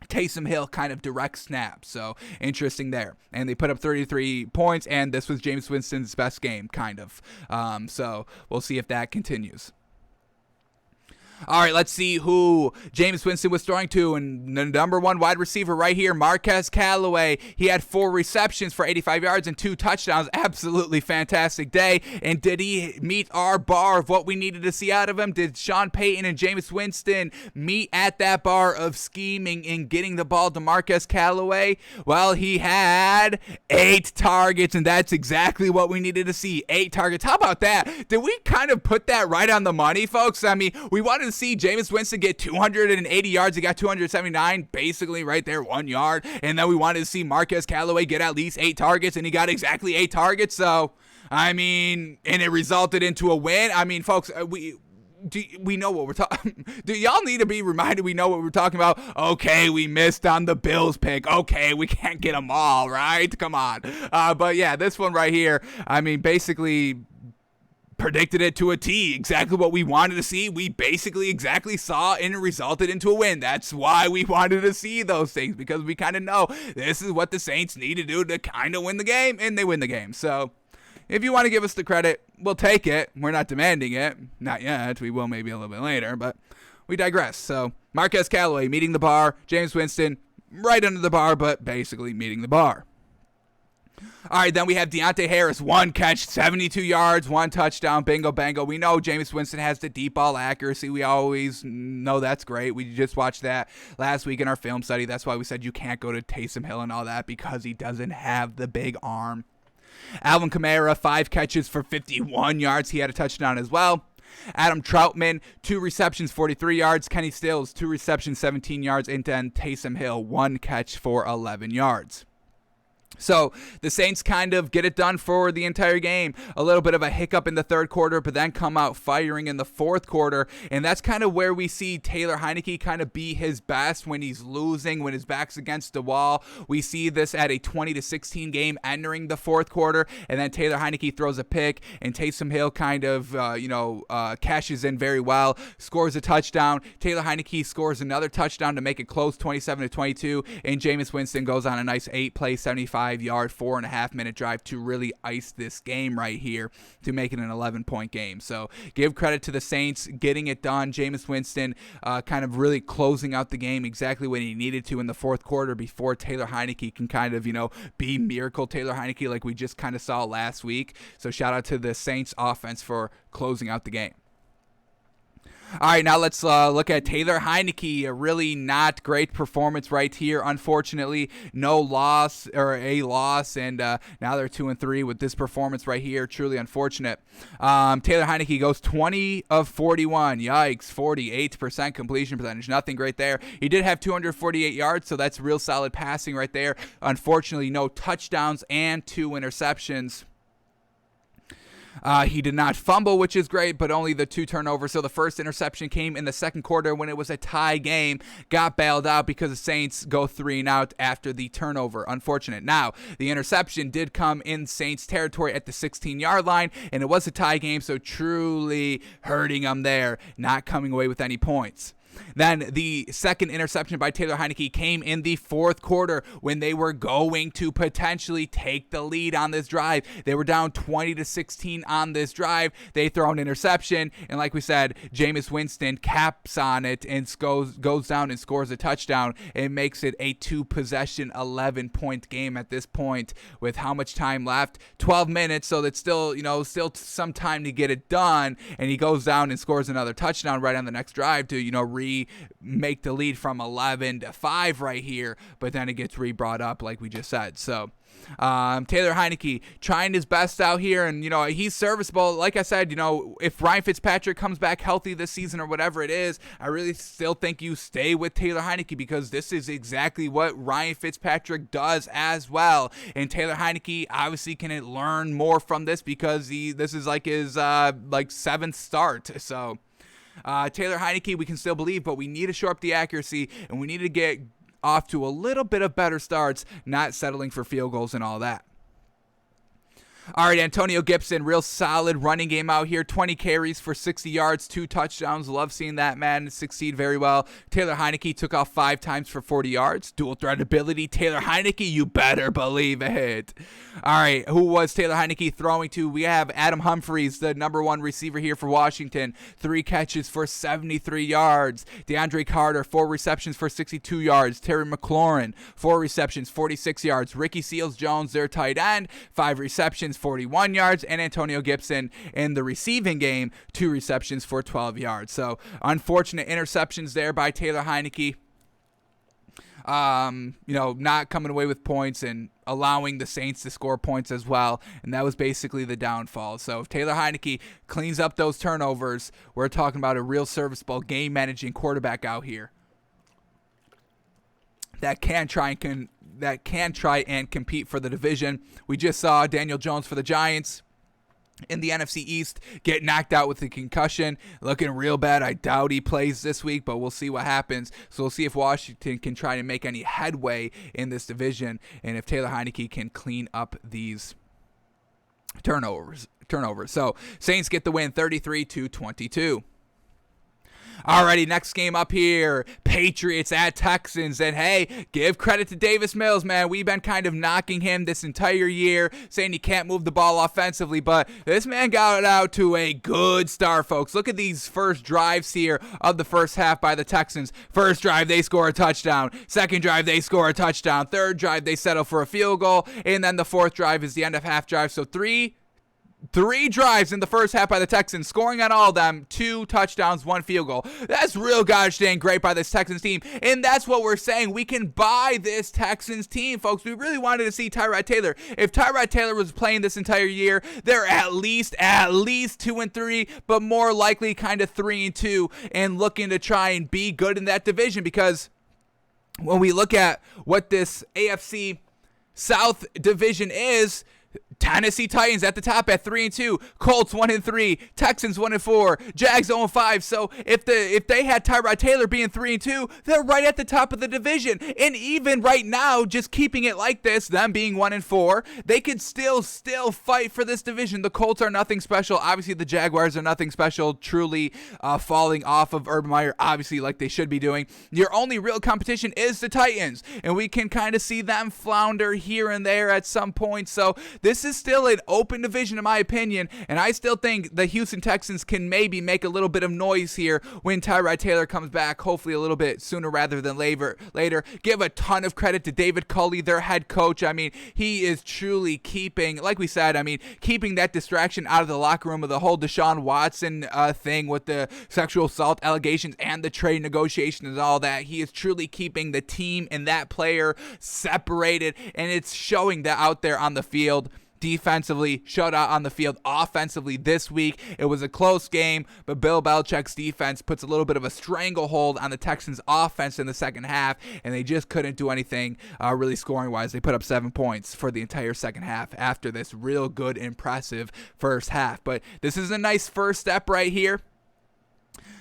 Taysom Hill kind of direct snap. So interesting there. And they put up 33 points, and this was Jameis Winston's best game, kind of. So we'll see if that continues. All right, let's see who Jameis Winston was throwing to. And the number 1 wide receiver right here, Marquez Calloway. He had 4 receptions for 85 yards and 2 touchdowns. Absolutely fantastic day. And did he meet our bar of what we needed to see out of him? Did Sean Payton and Jameis Winston meet at that bar of scheming and getting the ball to Marquez Calloway? Well, he had 8 targets, and that's exactly what we needed to see. 8 targets. How about that? Did we kind of put that right on the money, folks? I mean, we wanted to see Jameis Winston get 280 yards. He got 279, basically right there, 1 yard. And then we wanted to see Marquez Calloway get at least 8 targets, and he got exactly 8 targets. So, I mean, and it resulted into a win. I mean, folks, we know what we're talking. Do y'all need to be reminded we know what we're talking about? Okay, we missed on the Bills pick. Okay, we can't get them all, right? Come on. But yeah, this one right here, I mean, basically predicted it to a T. Exactly what we wanted to see. We basically exactly saw, and it resulted into a win. That's why we wanted to see those things, because we kind of know this is what the Saints need to do to kind of win the game, and they win the game. So if you want to give us the credit, we'll take it. We're not demanding it. Not yet. We will maybe a little bit later, but we digress. So Marquez Calloway meeting the bar. Jameis Winston right under the bar, but basically meeting the bar. All right, then we have Deontay Harris, 1 catch, 72 yards, 1 touchdown, bingo, bango. We know Jameis Winston has the deep ball accuracy. We always know that's great. We just watched that last week in our film study. That's why we said you can't go to Taysom Hill and all that, because he doesn't have the big arm. Alvin Kamara, 5 catches for 51 yards. He had a touchdown as well. Adam Troutman, 2 receptions, 43 yards. Kenny Stills, 2 receptions, 17 yards. And then Taysom Hill, 1 catch for 11 yards. So the Saints kind of get it done for the entire game. A little bit of a hiccup in the third quarter, but then come out firing in the fourth quarter. And that's kind of where we see Taylor Heineke kind of be his best when he's losing, when his back's against the wall. We see this at a 20-16 game entering the fourth quarter. And then Taylor Heineke throws a pick, and Taysom Hill kind of, cashes in very well, scores a touchdown. Taylor Heineke scores another touchdown to make it close, 27-22. And Jameis Winston goes on a nice 8-play, 75-yard, 4.5-minute drive to really ice this game right here to make it an 11-point game. So give credit to the Saints getting it done. Jameis Winston kind of really closing out the game exactly when he needed to in the fourth quarter before Taylor Heineke can kind of, be miracle Taylor Heineke like we just kind of saw last week. So shout out to the Saints offense for closing out the game. All right, now let's look at Taylor Heineke. A really not great performance right here. Unfortunately, no loss or a loss, and now they're 2-3 with this performance right here. Truly unfortunate. Taylor Heineke goes 20 of 41. Yikes, 48% completion percentage. Nothing great there. He did have 248 yards, so that's real solid passing right there. Unfortunately, no touchdowns and 2 interceptions. He did not fumble, which is great, but only the 2 turnovers. So the first interception came in the second quarter when it was a tie game. Got bailed out because the Saints go 3-and-out after the turnover. Unfortunate. Now, the interception did come in Saints territory at the 16-yard line, and it was a tie game, so truly hurting them there, not coming away with any points. Then the second interception by Taylor Heineke came in the fourth quarter when they were going to potentially take the lead on this drive. They were down 20-16 on this drive. They throw an interception, and like we said, Jameis Winston caps on it and goes down and scores a touchdown. It makes it a 2-possession, 11-point game at this point with how much time left? 12 minutes, so that's still some time to get it done, and he goes down and scores another touchdown right on the next drive to, make the lead from 11-5 right here, but then it gets brought up like we just said. So Taylor Heineke trying his best out here, and he's serviceable. Like I said, if Ryan Fitzpatrick comes back healthy this season or whatever it is, I really still think you stay with Taylor Heineke because this is exactly what Ryan Fitzpatrick does as well. And Taylor Heineke obviously can learn more from this because this is like his 7th start. So Taylor Heineke, we can still believe, but we need to shore up the accuracy, and we need to get off to a little bit of better starts, not settling for field goals and all that. All right, Antonio Gibson, real solid running game out here. 20 carries for 60 yards, 2 touchdowns. Love seeing that man succeed very well. Taylor Heineke took off 5 times for 40 yards. Dual threat ability. Taylor Heineke, you better believe it. All right, who was Taylor Heineke throwing to? We have Adam Humphries, the number 1 receiver here for Washington. 3 catches for 73 yards. DeAndre Carter, 4 receptions for 62 yards. Terry McLaurin, 4 receptions, 46 yards. Ricky Seals-Jones, their tight end, 5 receptions, 41 yards, and Antonio Gibson in the receiving game, 2 receptions for 12 yards. So unfortunate interceptions there by Taylor Heineke. Not coming away with points and allowing the Saints to score points as well, and that was basically the downfall. So if Taylor Heineke cleans up those turnovers, we're talking about a real serviceable game-managing quarterback out here that can try and compete for the division. We just saw Daniel Jones for the Giants in the NFC East get knocked out with a concussion, looking real bad. I doubt he plays this week, but we'll see what happens. So we'll see if Washington can try to make any headway in this division, and if Taylor Heineke can clean up these turnovers. So Saints get the win 33-22. Alrighty, next game up here, Patriots at Texans. And hey, give credit to Davis Mills, man. We've been kind of knocking him this entire year, saying he can't move the ball offensively, but this man got out to a good start, folks. Look at these first drives here of the first half by the Texans. First drive, they score a touchdown. Second drive, they score a touchdown. Third drive, they settle for a field goal. And then the fourth drive is the end of half drive. So three drives in the first half by the Texans, scoring on all of them, 2 touchdowns, 1 field goal. That's real gosh dang great by this Texans team, and that's what we're saying. We can buy this Texans team, folks. We really wanted to see Tyrod Taylor. If Tyrod Taylor was playing this entire year, they're at least 2-3, but more likely kind of 3-2, and looking to try and be good in that division, because when we look at what this AFC South Division is Tennessee Titans at the top at 3-2, Colts 1-3, Texans 1-4, Jags 0-5. So if they had Tyrod Taylor being 3-2, they're right at the top of the division. And even right now, just keeping it like this, them being 1-4, they could still fight for this division. The Colts are nothing special. Obviously, the Jaguars are nothing special. Truly falling off of Urban Meyer, obviously, like they should be doing. Your only real competition is the Titans, and we can kind of see them flounder here and there at some point. So this is still an open division in my opinion, and I still think the Houston Texans can maybe make a little bit of noise here when Tyrod Taylor comes back, hopefully a little bit sooner rather than later. Give a ton of credit to David Culley, their head coach. I mean, he is truly keeping, like we said, keeping that distraction out of the locker room of the whole Deshaun Watson thing with the sexual assault allegations and the trade negotiations and all that. He is truly keeping the team and that player separated, and it's showing that out there on the field. Defensively, showed out on the field. Offensively this week, it was a close game, but Bill Belichick's defense puts a little bit of a stranglehold on the Texans' offense in the second half, and they just couldn't do anything really scoring-wise. They put up 7 points for the entire second half after this real good, impressive first half. But this is a nice first step right here.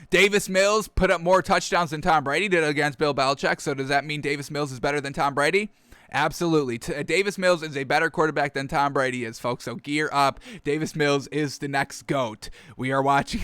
Davis Mills put up more touchdowns than Tom Brady did against Bill Belichick, so does that mean Davis Mills is better than Tom Brady? Absolutely. Davis Mills is a better quarterback than Tom Brady is, folks, so gear up. Davis Mills is the next GOAT. We are watching...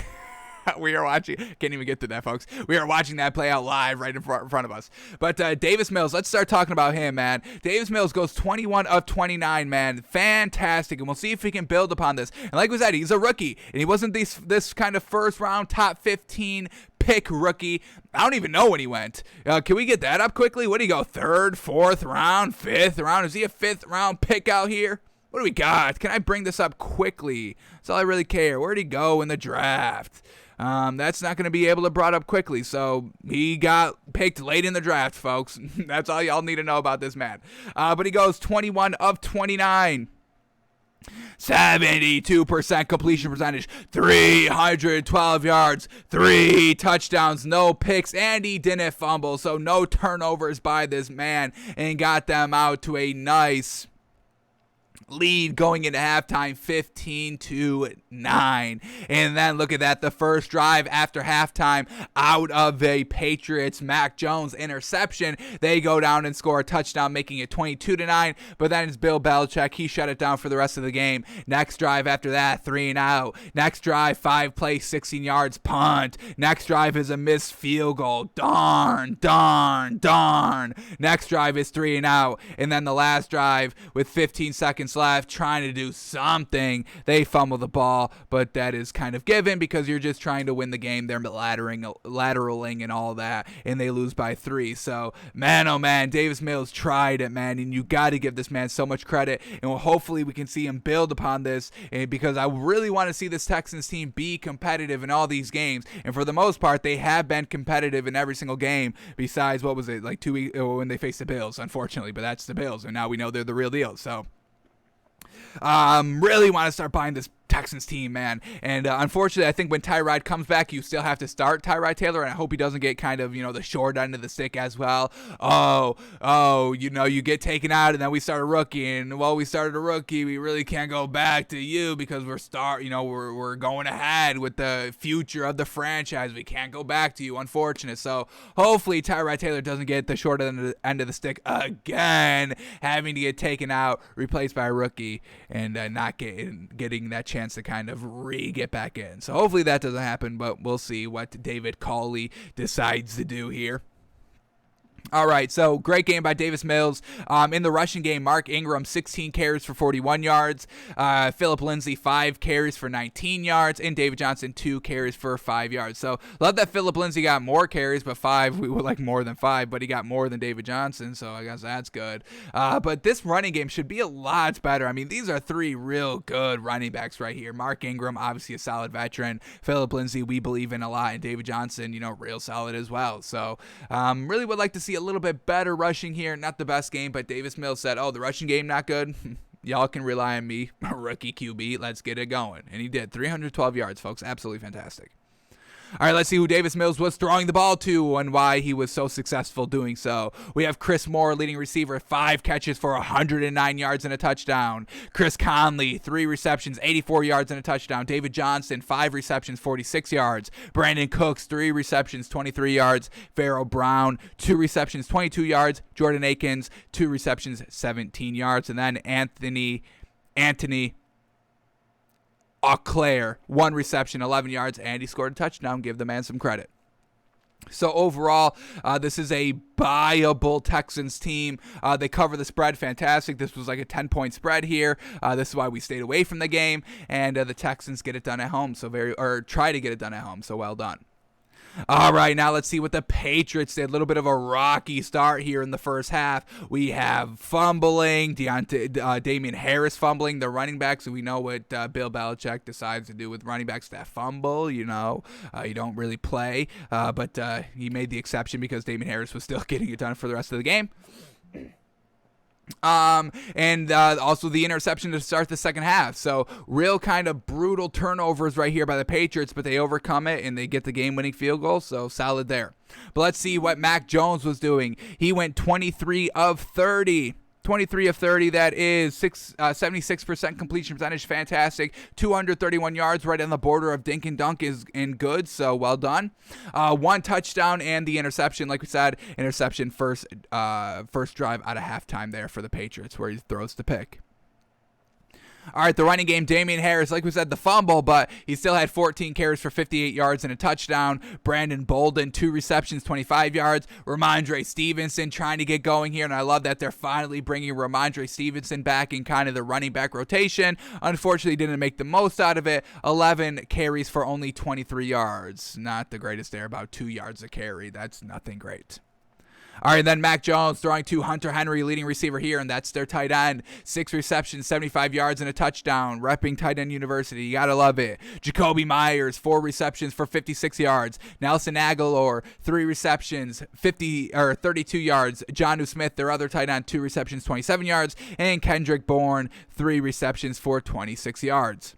Can't even get to that, folks. We are watching that play out live right in front of us. But Davis Mills, let's start talking about him, man. Davis Mills goes 21 of 29, man. Fantastic. And we'll see if we can build upon this. And like we said, he's a rookie. And he wasn't this kind of first round, top 15 pick rookie. I don't even know when he went. Can we get that up quickly? What do you go? Third, fourth round, fifth round? Is he a fifth round pick out here? What do we got? Can I bring this up quickly? That's all I really care. Where'd he go in the draft? That's not going to be able to brought up quickly. So he got picked late in the draft, folks. That's all y'all need to know about this man. But he goes 21 of 29. 72% completion percentage, 312 yards, 3 touchdowns, no picks, and he didn't fumble. So no turnovers by this man, and got them out to a nice lead going into halftime, 15-9. And then look at that, the first drive after halftime, out of a Patriots Mac Jones interception, they go down and score a touchdown, making it 22-9. But then it's Bill Belichick, he shut it down for the rest of the game. Next drive after that, 3-and-out. Next drive, 5 plays, 16 yards, punt. Next drive is a missed field goal. Darn. Next drive is 3-and-out. And then the last drive with 15 seconds left, trying to do something, they fumble the ball, but that is kind of given because you're just trying to win the game. They're lateraling and all that, and they lose by 3. So, man, oh man, Davis Mills tried it, man, and you got to give this man so much credit, and hopefully we can see him build upon this, because I really want to see this Texans team be competitive in all these games, and for the most part, they have been competitive in every single game, besides, what was it, like 2 weeks when they faced the Bills, unfortunately, but that's the Bills, and now we know they're the real deal, so really want to start buying this Texans team, man. And unfortunately, I think when Tyrod comes back, you still have to start Tyrod Taylor, and I hope he doesn't get kind of, the short end of the stick as well. You get taken out, and then we start a rookie, and we started a rookie, we really can't go back to you because we're going ahead with the future of the franchise. We can't go back to you, unfortunate. So hopefully Tyrod Taylor doesn't get the short end of the stick again, having to get taken out, replaced by a rookie, and not getting that chance to kind of get back in. So hopefully that doesn't happen, but we'll see what David Culley decides to do here. All right, so great game by Davis Mills. In the rushing game, Mark Ingram, 16 carries for 41 yards. Phillip Lindsay, 5 carries for 19 yards. And David Johnson, 2 carries for 5 yards. So love that Phillip Lindsay got more carries, but 5, we would like more than 5, but he got more than David Johnson, so I guess that's good. But this running game should be a lot better. I mean, these are 3 real good running backs right here. Mark Ingram, obviously a solid veteran. Phillip Lindsay, we believe in a lot. And David Johnson, real solid as well. So really would like to see a little bit better rushing here. Not the best game, but Davis Mills said, the rushing game not good. Y'all can rely on me, rookie QB. Let's get it going. And he did. 312 yards, folks. Absolutely fantastic. All right, let's see who Davis Mills was throwing the ball to and why he was so successful doing so. We have Chris Moore, leading receiver, 5 catches for 109 yards and a touchdown. Chris Conley, 3 receptions, 84 yards and a touchdown. David Johnson, 5 receptions, 46 yards. Brandon Cooks, 3 receptions, 23 yards. Pharaoh Brown, 2 receptions, 22 yards. Jordan Akins, 2 receptions, 17 yards. And then Anthony Auclair, 1 reception, 11 yards, and he scored a touchdown. Give the man some credit. So overall, this is a buyable Texans team. They cover the spread fantastic. This was like a 10-point spread here. This is why we stayed away from the game, and the Texans get it done at home. Try to get it done at home. So well done. All right, now let's see what the Patriots did. A little bit of a rocky start here in the first half. We have fumbling, Damian Harris fumbling, the running backs. So we know what Bill Belichick decides to do with running backs that fumble. You don't really play. But he made the exception because Damian Harris was still getting it done for the rest of the game. And also the interception to start the second half. So real kind of brutal turnovers right here by the Patriots, but they overcome it and they get the game-winning field goal. So solid there. But let's see what Mac Jones was doing. He went 23 of 30. 23 of 30, that is 76% completion percentage, fantastic. 231 yards, right on the border of dink and dunk is in good, so well done. 1 touchdown and the interception, like we said, interception first drive out of halftime there for the Patriots where he throws the pick. All right, the running game, Damian Harris, like we said, the fumble, but he still had 14 carries for 58 yards and a touchdown. Brandon Bolden, 2 receptions, 25 yards. Ramondre Stevenson trying to get going here, and I love that they're finally bringing Ramondre Stevenson back in kind of the running back rotation. Unfortunately, didn't make the most out of it. 11 carries for only 23 yards. Not the greatest there, about 2 yards a carry. That's nothing great. All right, then Mac Jones throwing to Hunter Henry, leading receiver here, and that's their tight end. 6 receptions, 75 yards, and a touchdown. Repping Tight End University. You got to love it. Jacoby Myers, 4 receptions for 56 yards. Nelson Aguilar, 3 receptions, 32 yards. Jonnu Smith, their other tight end, 2 receptions, 27 yards. And Kendrick Bourne, 3 receptions for 26 yards.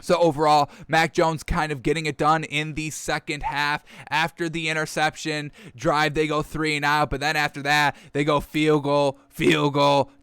So overall, Mac Jones kind of getting it done in the second half. After the interception drive, they go 3 and out, but then after that, they go field goal,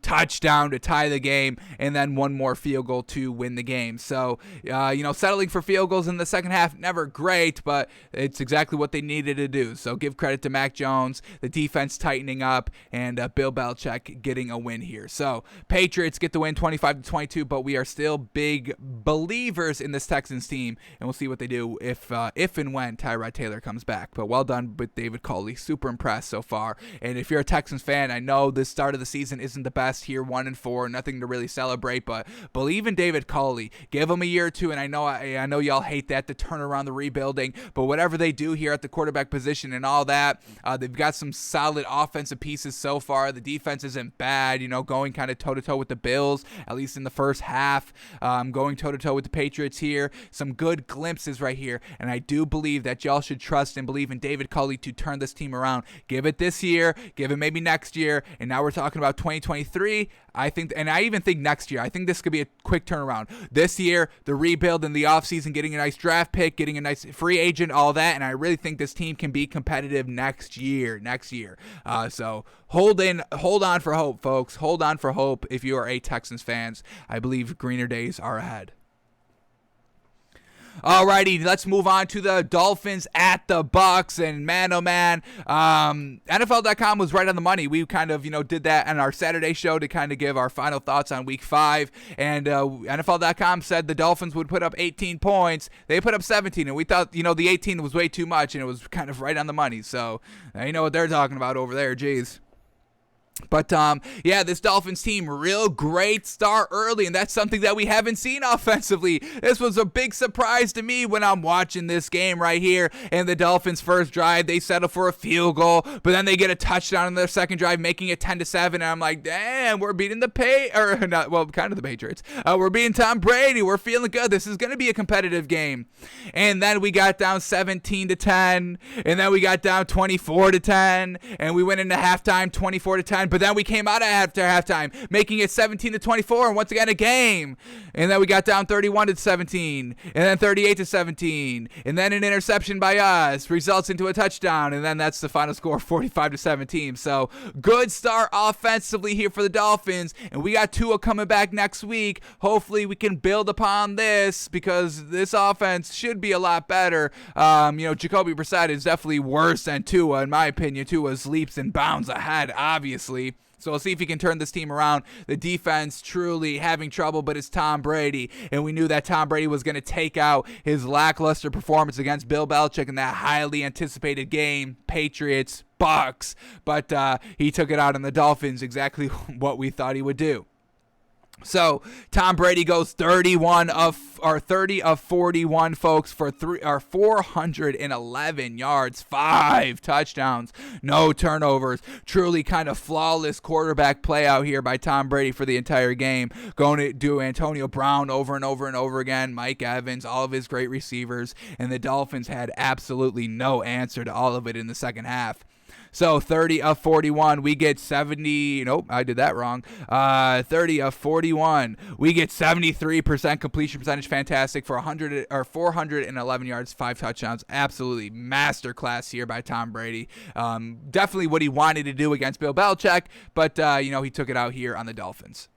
touchdown to tie the game, and then 1 more field goal to win the game. So, settling for field goals in the second half, never great, but it's exactly what they needed to do. So give credit to Mac Jones, the defense tightening up, and Bill Belichick getting a win here. So Patriots get the win 25-22, but we are still big believers in this Texans team, and we'll see what they do if and when Tyrod Taylor comes back. But well done with David Culley. Super impressed so far. And if you're a Texans fan, I know this start of the season isn't the best here, 1-4, nothing to really celebrate, but believe in David Culley. Give him a year or two, and I know y'all hate that, to turn around the rebuilding, but whatever they do here at the quarterback position and all that, they've got some solid offensive pieces so far. The defense isn't bad, going kind of toe-to-toe with the Bills, at least in the first half, going toe-to-toe with the Patriots here. Some good glimpses right here, and I do believe that y'all should trust and believe in David Culley to turn this team around. Give it this year, give it maybe next year, and now we're talking about 2023. I think, and I even think next year, I think this could be a quick turnaround. This year, the rebuild in the offseason, getting a nice draft pick, getting a nice free agent, all that, and I really think this team can be competitive next year. So hold on for hope, folks. Hold on for hope if you are a Texans fans. I believe greener days are ahead. Alrighty, let's move on to the Dolphins at the Bucs, and man, oh man, NFL.com was right on the money. We kind of, did that on our Saturday show to kind of give our final thoughts on Week 5, and NFL.com said the Dolphins would put up 18 points. They put up 17, and we thought, the 18 was way too much, and it was kind of right on the money. So you know what they're talking about over there, geez. But, this Dolphins team, real great start early, and that's something that we haven't seen offensively. This was a big surprise to me when I'm watching this game right here. And the Dolphins' first drive, they settle for a field goal, but then they get a touchdown in their second drive, making it 10-7. And I'm like, damn, we're beating the Patriots. We're beating Tom Brady. We're feeling good. This is going to be a competitive game. And then we got down 17-10, and then we got down 24-10, and we went into halftime 24-10. but then we came out after halftime, making it 17-24, and once again a game. And then we got down 31-17, and then 38-17, and then an interception by us results into a touchdown, and then that's the final score, 45-17. So good start offensively here for the Dolphins, and we got Tua coming back next week. Hopefully we can build upon this because this offense should be a lot better. Jacoby Brissett is definitely worse than Tua, in my opinion. Tua's leaps and bounds ahead, obviously. So we'll see if he can turn this team around. The defense truly having trouble, but it's Tom Brady. And we knew that Tom Brady was going to take out his lackluster performance against Bill Belichick in that highly anticipated game, Patriots, Bucks. But he took it out on the Dolphins, exactly what we thought he would do. So Tom Brady goes 30 of 41, folks, for 411 yards, 5 touchdowns, no turnovers. Truly kind of flawless quarterback play out here by Tom Brady for the entire game. Going to do Antonio Brown over and over and over again, Mike Evans, all of his great receivers, and the Dolphins had absolutely no answer to all of it in the second half. So 30 of 41, we get 70. Nope, I did that wrong. 30 of 41, we get 73% completion percentage. Fantastic for 411 yards, 5 touchdowns. Absolutely masterclass here by Tom Brady. Definitely what he wanted to do against Bill Belichick, but he took it out here on the Dolphins.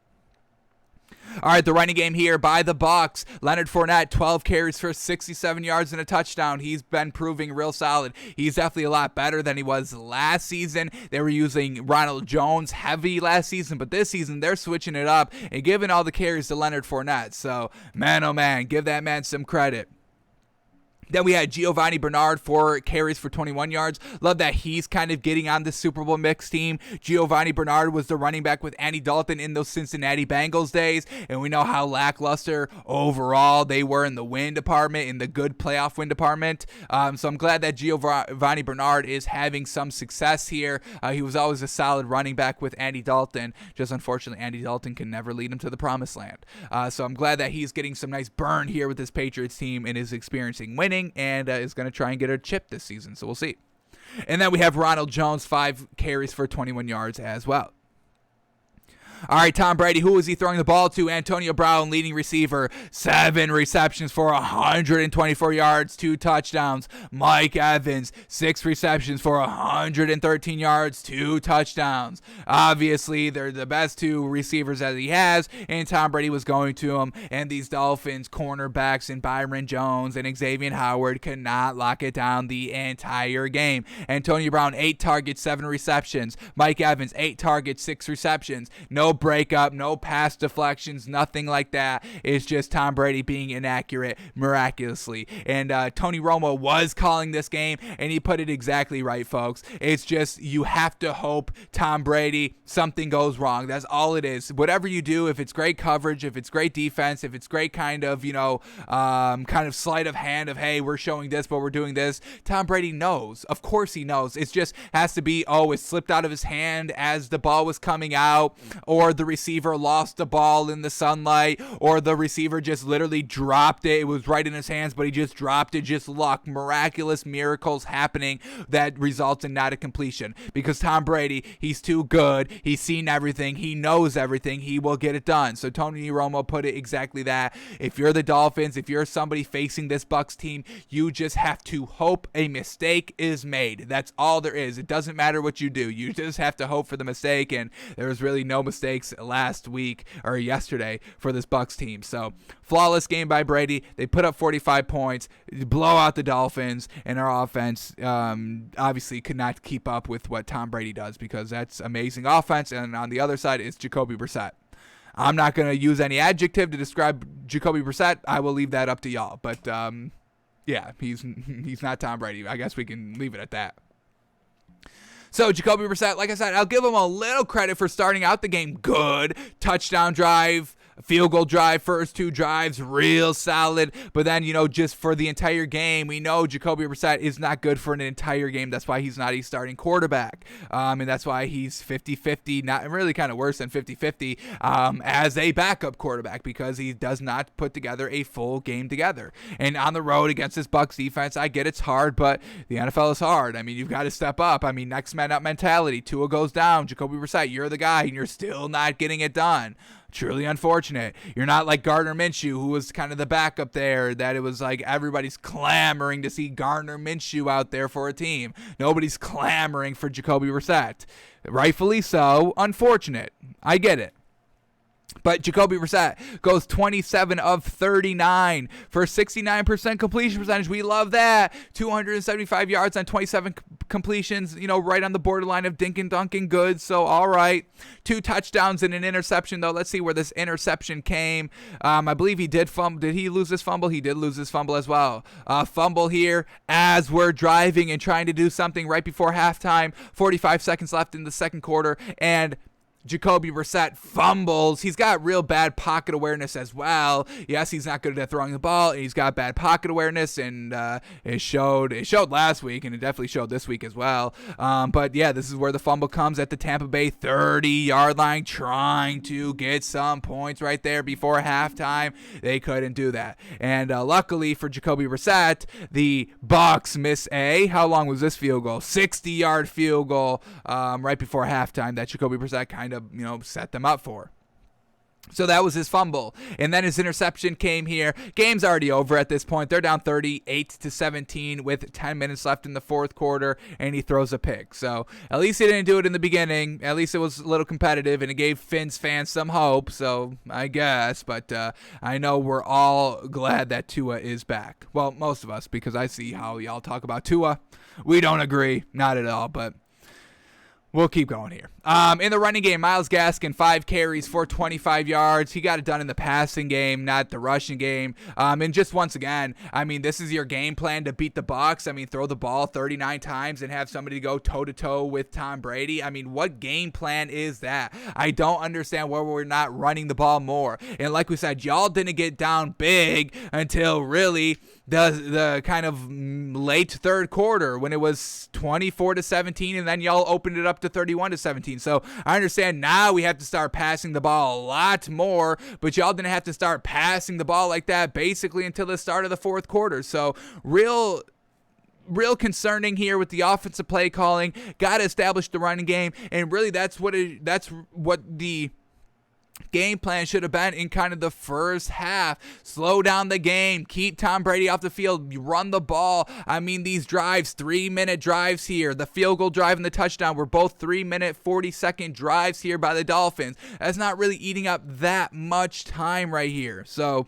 All right, the running game here by the Bucs. Leonard Fournette, 12 carries for 67 yards and a touchdown. He's been proving real solid. He's definitely a lot better than he was last season. They were using Ronald Jones heavy last season, but this season they're switching it up and giving all the carries to Leonard Fournette. So, man, oh man, give that man some credit. Then we had Giovanni Bernard, 4 carries for 21 yards. Love that he's kind of getting on the Super Bowl mix team. Giovanni Bernard was the running back with Andy Dalton in those Cincinnati Bengals days, and we know how lackluster overall they were in the win department, in the good playoff win department. So I'm glad that Giovanni Bernard is having some success here. He was always a solid running back with Andy Dalton. Just unfortunately, Andy Dalton can never lead him to the promised land. So I'm glad that he's getting some nice burn here with this Patriots team and is experiencing winning. And is going to try and get a chip this season, so we'll see. And then we have Ronald Jones, 5 carries for 21 yards as well. All right, Tom Brady, who is he throwing the ball to? Antonio Brown, leading receiver, 7 receptions for 124 yards, 2 touchdowns. Mike Evans, 6 receptions for 113 yards, 2 touchdowns. Obviously, they're the best 2 receivers that he has, and Tom Brady was going to him, and these Dolphins cornerbacks and Byron Jones and Xavier Howard could not lock it down the entire game. Antonio Brown, 8 targets, 7 receptions. Mike Evans, 8 targets, 6 receptions. No breakup, no pass deflections, nothing like that. It's just Tom Brady being inaccurate miraculously. And Tony Romo was calling this game, and he put it exactly right, folks. It's just you have to hope Tom Brady, something goes wrong. That's all it is. Whatever you do, if it's great coverage, if it's great defense, if it's great kind of sleight of hand of, hey, we're showing this, but we're doing this, Tom Brady knows. Of course he knows. It just has to be, it slipped out of his hand as the ball was coming out, or the receiver lost the ball in the sunlight, or the receiver just literally dropped it. It was right in his hands, but he just dropped it. Just luck, miraculous miracles happening that results in not a completion. Because Tom Brady, he's too good. He's seen everything. He knows everything. He will get it done. So Tony Romo put it exactly that. If you're the Dolphins, if you're somebody facing this Bucs team, you just have to hope a mistake is made. That's all there is. It doesn't matter what you do. You just have to hope for the mistake, and there was really no mistakes last week or yesterday for this Bucs team. So flawless game by Brady. They put up 45 points, blow out the Dolphins, and our offense obviously could not keep up with what Tom Brady does, because that's amazing offense. And on the other side is Jacoby Brissett. I'm not going to use any adjective to describe Jacoby Brissett. I will leave that up to y'all. But yeah, he's not Tom Brady. I guess we can leave it at that. So Jacoby Brissett, like I said, I'll give him a little credit for starting out the game good. Touchdown drive, Field goal drive, first 2 drives, real solid. But then, just for the entire game, we know Jacoby Brissett is not good for an entire game. That's why he's not a starting quarterback. And that's why he's 50-50, not really kind of worse than 50-50 as a backup quarterback, because he does not put together a full game together. And on the road against this Bucs defense, I get it's hard, but the NFL is hard. I mean, you've got to step up. I mean, next man up mentality. Tua goes down. Jacoby Brissett, you're the guy, and you're still not getting it done. Truly unfortunate. You're not like Gardner Minshew, who was kind of the backup there, that it was like everybody's clamoring to see Gardner Minshew out there for a team. Nobody's clamoring for Jacoby Brissett. Rightfully so. Unfortunate. I get it. But Jacoby Brissett goes 27 of 39 for 69% completion percentage. We love that. 275 yards on 27 completions, right on the borderline of dink and dunking good. So, all right. 2 touchdowns and an interception, though. Let's see where this interception came. I believe he did fumble. Did he lose his fumble? He did lose his fumble as well. Fumble here as we're driving and trying to do something right before halftime. 45 seconds left in the second quarter, and Jacoby Brissett fumbles. He's got real bad pocket awareness as well. Yes, he's not good at throwing the ball. He's got bad pocket awareness, and it showed last week, and it definitely showed this week as well. But yeah, this is where the fumble comes at the Tampa Bay 30-yard line, trying to get some points right there before halftime. They couldn't do that. And luckily for Jacoby Brissett, the Bucs miss how long was this field goal? 60-yard field goal right before halftime that Jacoby Brissett kind of set them up for. So that was his fumble. And then his interception came here. Game's already over at this point. They're down 38-17 with 10 minutes left in the fourth quarter, and he throws a pick. So at least he didn't do it in the beginning. At least it was a little competitive, and it gave Finns fans some hope, so I guess. But I know we're all glad that Tua is back. Well, most of us, because I see how y'all talk about Tua. We don't agree. Not at all, but we'll keep going here. In the running game, Myles Gaskin, 5 carries for 25 yards. He got it done in the passing game, not the rushing game. And just once again, I mean, this is your game plan to beat the Bucs. I mean, throw the ball 39 times and have somebody go toe-to-toe with Tom Brady. I mean, what game plan is that? I don't understand why we're not running the ball more. And like we said, y'all didn't get down big until really the kind of late third quarter when it was 24-17, and then y'all opened it up to 31-17. So I understand now we have to start passing the ball a lot more, but y'all didn't have to start passing the ball like that basically until the start of the fourth quarter. So real concerning here with the offensive play calling. Got to establish the running game, and really that's what the game plan should have been in kind of the first half. Slow down the game. Keep Tom Brady off the field. You run the ball. I mean, these drives, 3-minute drives here. The field goal drive and the touchdown were both 3-minute, 40-second drives here by the Dolphins. That's not really eating up that much time right here. So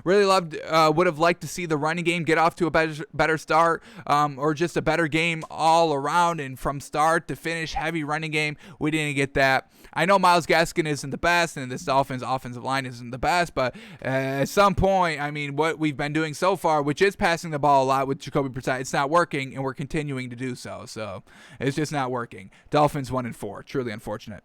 really would have liked to see the running game get off to a better start, or just a better game all around, and from start to finish, heavy running game. We didn't get that. I know Myles Gaskin isn't the best, and this Dolphins offensive line isn't the best, but at some point, I mean, what we've been doing so far, which is passing the ball a lot with Jacoby Brissett, it's not working, and we're continuing to do so. So it's just not working. Dolphins 1-4. Truly unfortunate.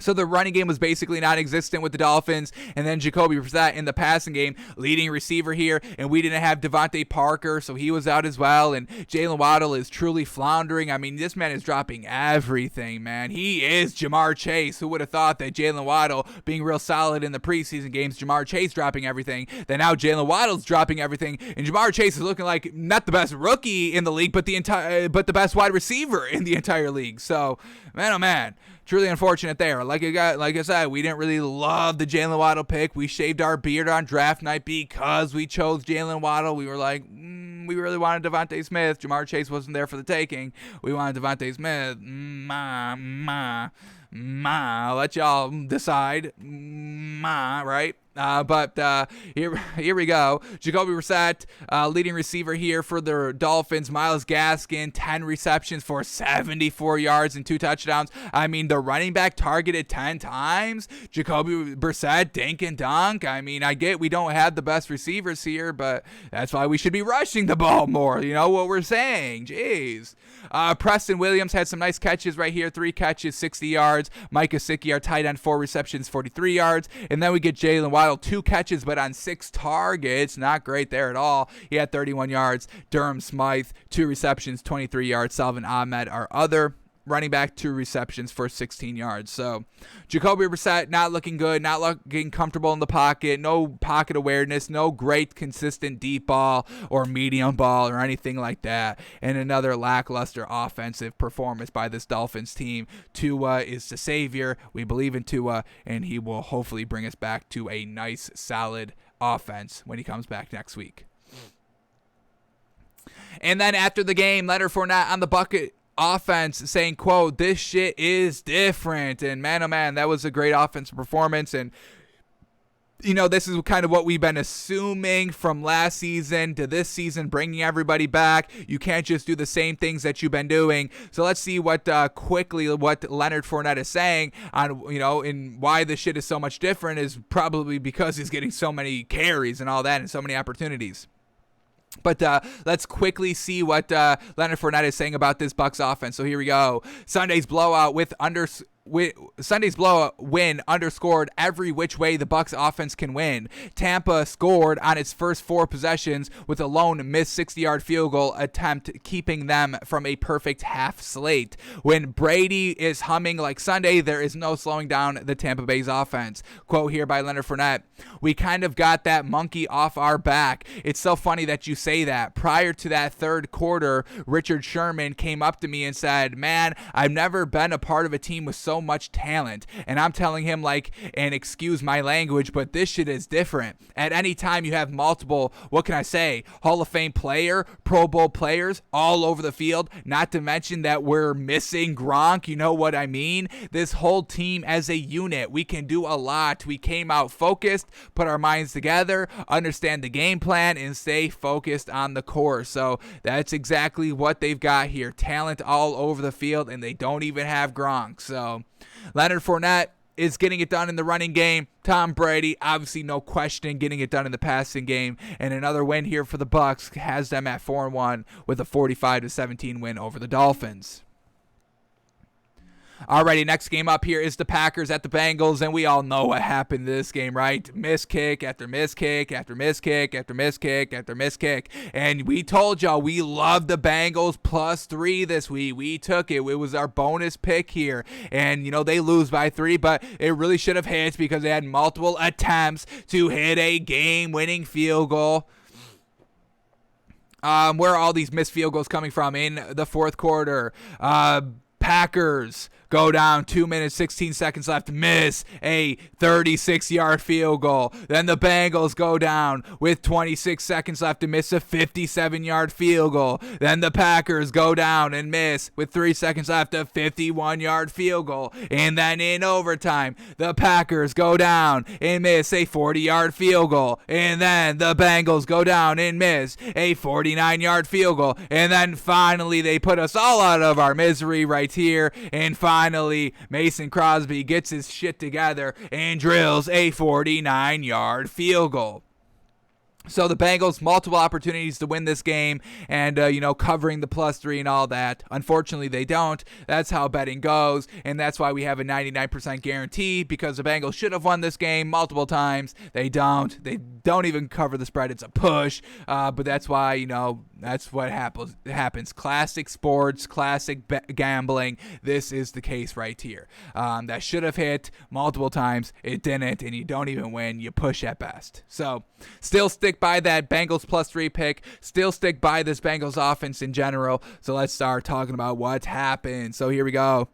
So the running game was basically non-existent with the Dolphins, and then Jacoby Brissett in the passing game, leading receiver here, and we didn't have Devontae Parker, so he was out as well, and Jalen Waddle is truly floundering. I mean, this man is dropping everything, man. He is Jamar Chase. Who would have thought that Jalen Waddle being real solid in the preseason games, Jamar Chase dropping everything, then now Jalen Waddle's dropping everything, and Jamar Chase is looking like not the best rookie in the league, but the best wide receiver in the entire league. So, man, oh man. Truly unfortunate there. Like I said, we didn't really love the Jalen Waddle pick. We shaved our beard on draft night because we chose Jalen Waddle. We were like, we really wanted Devonte Smith. Jamar Chase wasn't there for the taking. We wanted Devonte Smith. I'll let y'all decide. Right? But here we go. Jacoby Brissett, leading receiver here for the Dolphins. Myles Gaskin, 10 receptions for 74 yards and 2 touchdowns. I mean, the running back targeted 10 times. Jacoby Brissett, dink and dunk. I mean, I get we don't have the best receivers here, but that's why we should be rushing the ball more. You know what we're saying? Jeez. Preston Williams had some nice catches right here. 3 catches, 60 yards. Mike Gesicki, our tight end, 4 receptions, 43 yards. And then we get Jalen Waddle, 2 catches, but on 6 targets. Not great there at all. He had 31 yards. Durham Smythe, 2 receptions, 23 yards. Salvin Ahmed, our other running back, 2 receptions for 16 yards. So Jacoby Brissett not looking good, not looking comfortable in the pocket, no pocket awareness, no great consistent deep ball or medium ball or anything like that. And another lackluster offensive performance by this Dolphins team. Tua is the savior. We believe in Tua, and he will hopefully bring us back to a nice, solid offense when he comes back next week. And then after the game, Leonard Fournette on the bucket offense saying, quote, "This shit is different." And man, oh man, that was a great offensive performance. And you know, this is kind of what we've been assuming from last season to this season, bringing everybody back. You can't just do the same things that you've been doing. So let's see what what Leonard Fournette is saying on, you know, and why this shit is so much different is probably because he's getting so many carries and all that and so many opportunities. But let's quickly see what Leonard Fournette is saying about this Bucs offense. So here we go. Sunday's blowout Sunday's blowout win underscored every which way the Bucs offense can win. Tampa scored on its first 4 possessions with a lone missed 60-yard field goal attempt, keeping them from a perfect half slate. When Brady is humming like Sunday, there is no slowing down the Tampa Bay's offense. Quote here by Leonard Fournette, "We kind of got that monkey off our back." It's so funny that you say that. Prior to that third quarter, Richard Sherman came up to me and said, "Man, I've never been a part of a team with so much talent." And I'm telling him, like, and excuse my language, but this shit is different. At any time you have multiple, what can I say, Hall of Fame player, Pro Bowl players all over the field, not to mention that we're missing Gronk, you know what I mean? This whole team as a unit, we can do a lot. We came out focused, put our minds together, understand the game plan, and stay focused on the course. So that's exactly what they've got here. Talent all over the field, and they don't even have Gronk. So Leonard Fournette is getting it done in the running game. Tom Brady, obviously no question, getting it done in the passing game. And another win here for the Bucs has them at 4-1 with a 45-17 win over the Dolphins. Alrighty, next game up here is the Packers at the Bengals, and we all know what happened to this game, right? Miss kick after miss kick after miss kick after miss kick after miss kick. And we told y'all we love the Bengals +3 this week. We took it. It was our bonus pick here. And, you know, they lose by 3, but it really should have hit because they had multiple attempts to hit a game-winning field goal. Where are all these missed field goals coming from in the fourth quarter? Packers go down, 2 minutes, 16 seconds left, miss a 36-yard field goal. Then the Bengals go down with 26 seconds left to miss a 57-yard field goal. Then the Packers go down and miss with 3 seconds left a 51-yard field goal. And then in overtime, the Packers go down and miss a 40-yard field goal. And then the Bengals go down and miss a 49-yard field goal. And then finally, they put us all out of our misery right here. And finally, Mason Crosby gets his shit together and drills a 49-yard field goal. So the Bengals, multiple opportunities to win this game and, covering the +3 and all that. Unfortunately, they don't. That's how betting goes, and that's why we have a 99% guarantee because the Bengals should have won this game multiple times. They don't. They don't even cover the spread. It's a push, but that's why, that's what happens. Classic sports, classic gambling. This is the case right here. That should have hit multiple times. It didn't, and you don't even win. You push at best. So still stick by that Bengals +3 pick. Still stick by this Bengals offense in general. So let's start talking about what happened. So here we go.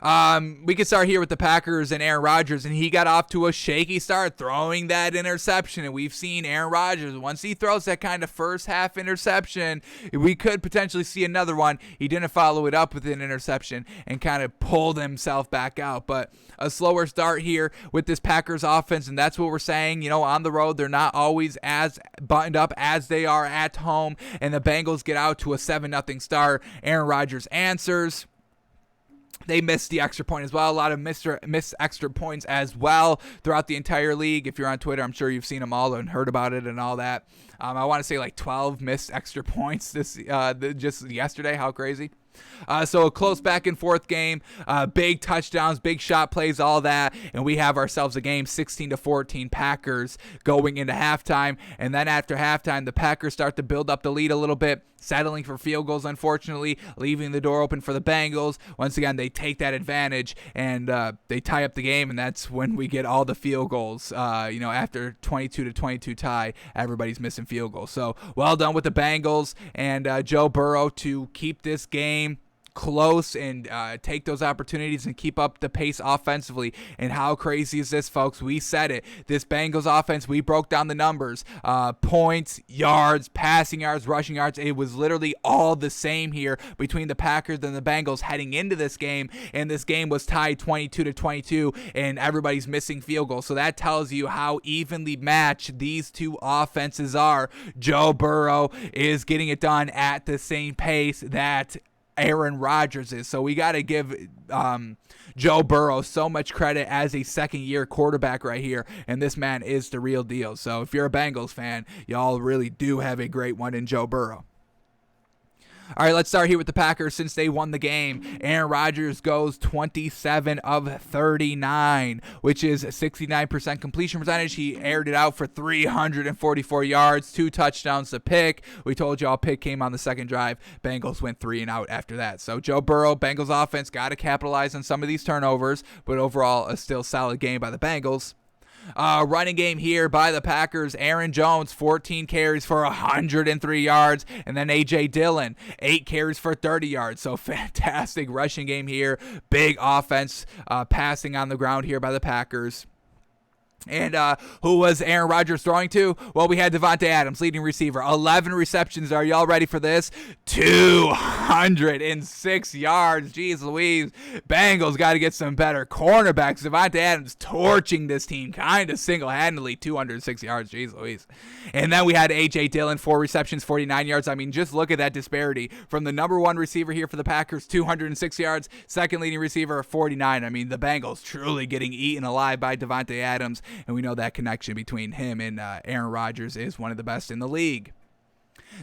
We can start here with the Packers and Aaron Rodgers, and he got off to a shaky start throwing that interception, and we've seen Aaron Rodgers, once he throws that kind of first half interception, we could potentially see another one. He didn't follow it up with an interception and kind of pulled himself back out, but a slower start here with this Packers offense, and that's what we're saying. You know, on the road, they're not always as buttoned up as they are at home, and the Bengals get out to a 7-0 start. Aaron Rodgers answers. They missed the extra point as well. A lot of missed extra points as well throughout the entire league. If you're on Twitter, I'm sure you've seen them all and heard about it and all that. I want to say like 12 missed extra points just yesterday. How crazy. So a close back and forth game, big touchdowns, big shot plays, all that, and we have ourselves a game 16-14 Packers going into halftime. And then after halftime, the Packers start to build up the lead a little bit, settling for field goals, unfortunately, leaving the door open for the Bengals. Once again, they take that advantage and they tie up the game, and that's when we get all the field goals. After 22-22 tie, everybody's missing field goals. So well done with the Bengals and Joe Burrow to keep this game close and take those opportunities and keep up the pace offensively. And how crazy is this, folks? We said it. This Bengals offense, we broke down the numbers. Points, yards, passing yards, rushing yards. It was literally all the same here between the Packers and the Bengals heading into this game. And this game was tied 22-22, and everybody's missing field goals. So that tells you how evenly matched these two offenses are. Joe Burrow is getting it done at the same pace that Aaron Rodgers is. So we got to give Joe Burrow so much credit as a second-year quarterback right here, and this man is the real deal. So if you're a Bengals fan, y'all really do have a great one in Joe Burrow. All right, let's start here with the Packers since they won the game. Aaron Rodgers goes 27 of 39, which is 69% completion percentage. He aired it out for 344 yards, 2 touchdowns to pick. We told you all pick came on the second drive. Bengals went 3 and out after that. So Joe Burrow, Bengals offense, got to capitalize on some of these turnovers, but overall a still solid game by the Bengals. Running game here by the Packers. Aaron Jones, 14 carries for 103 yards. And then A.J. Dillon, 8 carries for 30 yards. So fantastic rushing game here. Big offense passing on the ground here by the Packers. And who was Aaron Rodgers throwing to? Well, we had Devonte Adams, leading receiver. 11 receptions. Are y'all ready for this? 206 yards. Jeez Louise. Bengals got to get some better cornerbacks. Devonte Adams torching this team kind of single-handedly. 206 yards. Jeez Louise. And then we had A.J. Dillon, 4 receptions, 49 yards. I mean, just look at that disparity. From the number one receiver here for the Packers, 206 yards. Second leading receiver, 49. I mean, the Bengals truly getting eaten alive by Devonte Adams. And we know that connection between him and Aaron Rodgers is one of the best in the league.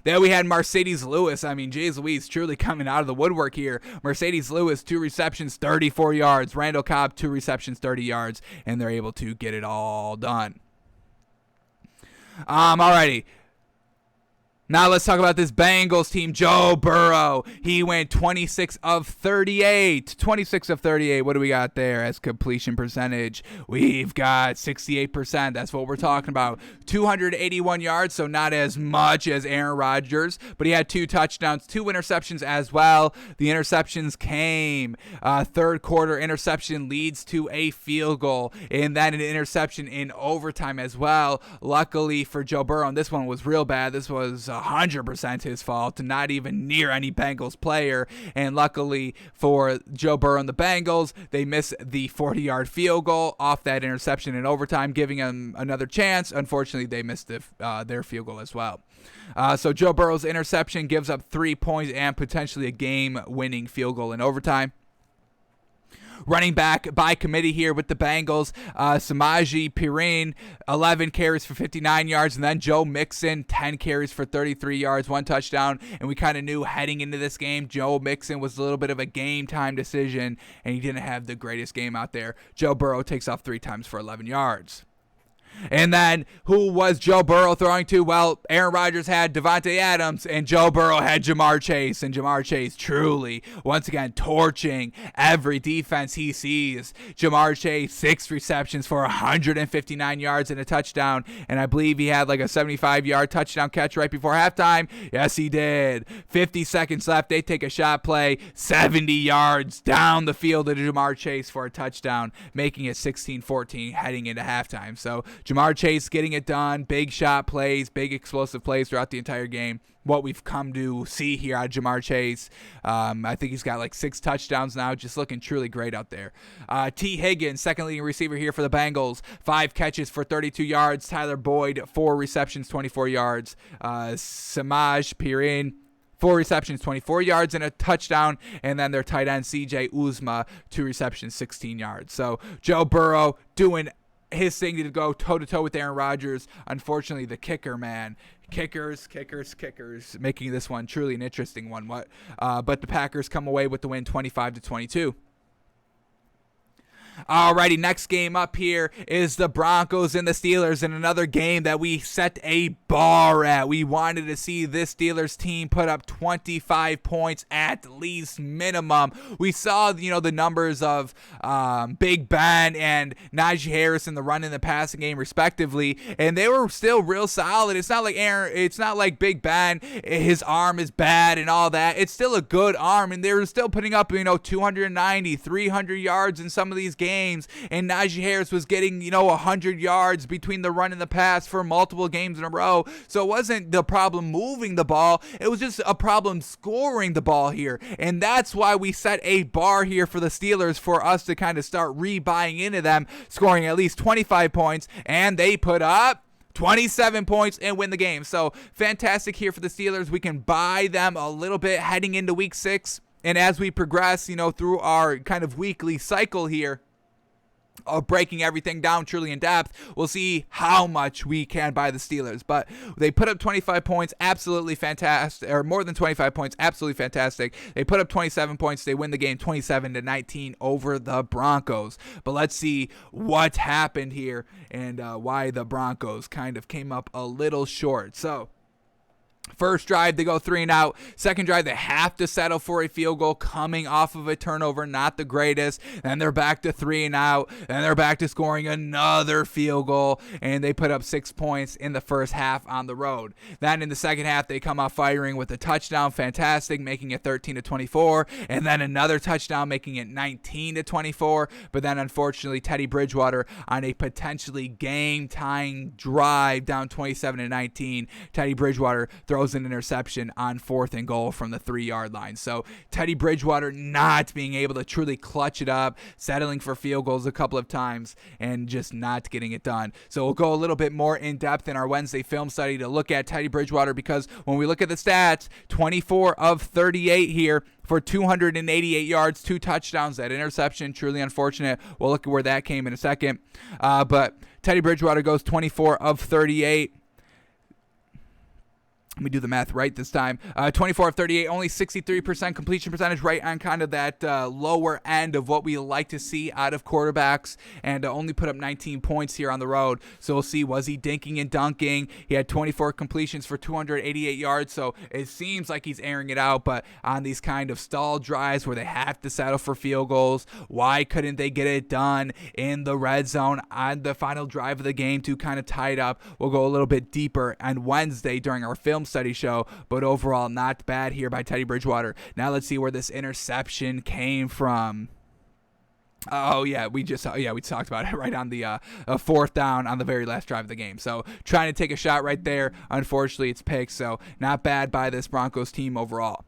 Then we had Mercedes Lewis. I mean, Jeez Louise truly coming out of the woodwork here. Mercedes Lewis, 2 receptions, 34 yards. Randall Cobb, 2 receptions, 30 yards. And they're able to get it all done. Alrighty. Now let's talk about this Bengals team. Joe Burrow, he went 26 of 38. 26 of 38. What do we got there as completion percentage? We've got 68%. That's what we're talking about. 281 yards, so not as much as Aaron Rodgers, but he had 2 touchdowns, 2 interceptions as well. The interceptions came. Third quarter interception leads to a field goal, and then an interception in overtime as well. Luckily for Joe Burrow, and this one was real bad. This was 100% his fault, not even near any Bengals player. And luckily for Joe Burrow and the Bengals, they missed the 40-yard field goal off that interception in overtime, giving them another chance. Unfortunately, they missed their field goal as well. So Joe Burrow's interception gives up 3 points and potentially a game-winning field goal in overtime. Running back by committee here with the Bengals, Samaje Perine, 11 carries for 59 yards, and then Joe Mixon, 10 carries for 33 yards, 1 touchdown. And we kind of knew heading into this game, Joe Mixon was a little bit of a game-time decision, and he didn't have the greatest game out there. Joe Burrow takes off 3 times for 11 yards. And then who was Joe Burrow throwing to? Well, Aaron Rodgers had Devonte Adams, and Joe Burrow had Jamar Chase. And Jamar Chase truly, once again, torching every defense he sees. Jamar Chase, 6 receptions for 159 yards and a touchdown. And I believe he had like a 75-yard touchdown catch right before halftime. Yes, he did. 50 seconds left. They take a shot play, 70 yards down the field to Jamar Chase for a touchdown, making it 16-14 heading into halftime. So Jamar Chase getting it done, big shot plays, big explosive plays throughout the entire game. What we've come to see here out of Jamar Chase. I think he's got like 6 touchdowns now, just looking truly great out there. T. Higgins, second leading receiver here for the Bengals, 5 catches for 32 yards. Tyler Boyd, 4 receptions, 24 yards. Samaj Pirin, 4 receptions, 24 yards, and a touchdown. And then their tight end, C.J. Uzma, 2 receptions, 16 yards. So Joe Burrow doing his thing to go toe-to-toe with Aaron Rodgers. Unfortunately, the kicker, man. Kickers, making this one truly an interesting one. But the Packers come away with the win 25-22. Alrighty, next game up here is the Broncos and the Steelers in another game that we set a bar at. We wanted to see this Steelers team put up 25 points at least minimum. We saw, the numbers of Big Ben and Najee Harris in the run and the passing game respectively, and they were still real solid. It's not like Big Ben, his arm is bad and all that. It's still a good arm, and they were still putting up, 290, 300 yards in some of these games, and Najee Harris was getting 100 yards between the run and the pass for multiple games in a row. So it wasn't the problem moving the ball, it was just a problem scoring the ball here, and that's why we set a bar here for the Steelers for us to kind of start rebuying into them, scoring at least 25 points, and they put up 27 points and win the game. So fantastic here for the Steelers. We can buy them a little bit heading into week 6, and as we progress through our kind of weekly cycle here of breaking everything down truly in depth, we'll see how much we can buy the Steelers. But they put up 25 points, absolutely fantastic, or more than 25 points, absolutely fantastic. They put up 27 points, they win the game 27-19 over the Broncos. But let's see what happened here and why the Broncos kind of came up a little short. So first drive, they go 3 and out. Second drive, they have to settle for a field goal coming off of a turnover, not the greatest. Then they're back to 3 and out. Then they're back to scoring another field goal, and they put up 6 points in the first half on the road. Then in the second half, they come out firing with a touchdown, fantastic, making it 13-24, and then another touchdown, making it 19-24. But then unfortunately, Teddy Bridgewater on a potentially game-tying drive down 27-19. Teddy Bridgewater throws an interception on 4th and goal from the 3-yard line. So Teddy Bridgewater not being able to truly clutch it up, settling for field goals a couple of times, and just not getting it done. So we'll go a little bit more in depth in our Wednesday film study to look at Teddy Bridgewater, because when we look at the stats, 24 of 38 here for 288 yards, 2 touchdowns. That interception, truly unfortunate. We'll look at where that came in a second. But Teddy Bridgewater goes 24 of 38. Let me do the math right this time. 24 of 38, only 63% completion percentage, right on kind of that lower end of what we like to see out of quarterbacks, and only put up 19 points here on the road. So we'll see, was he dinking and dunking? He had 24 completions for 288 yards, so it seems like he's airing it out, but on these kind of stall drives where they have to settle for field goals, why couldn't they get it done in the red zone on the final drive of the game to kind of tie it up? We'll go a little bit deeper on Wednesday during our film study show, but overall not bad here by Teddy Bridgewater. Now let's see where this interception came from. We talked about it right on the 4th down on the very last drive of the game. So trying to take a shot right there. Unfortunately, it's picked, so not bad by this Broncos team overall.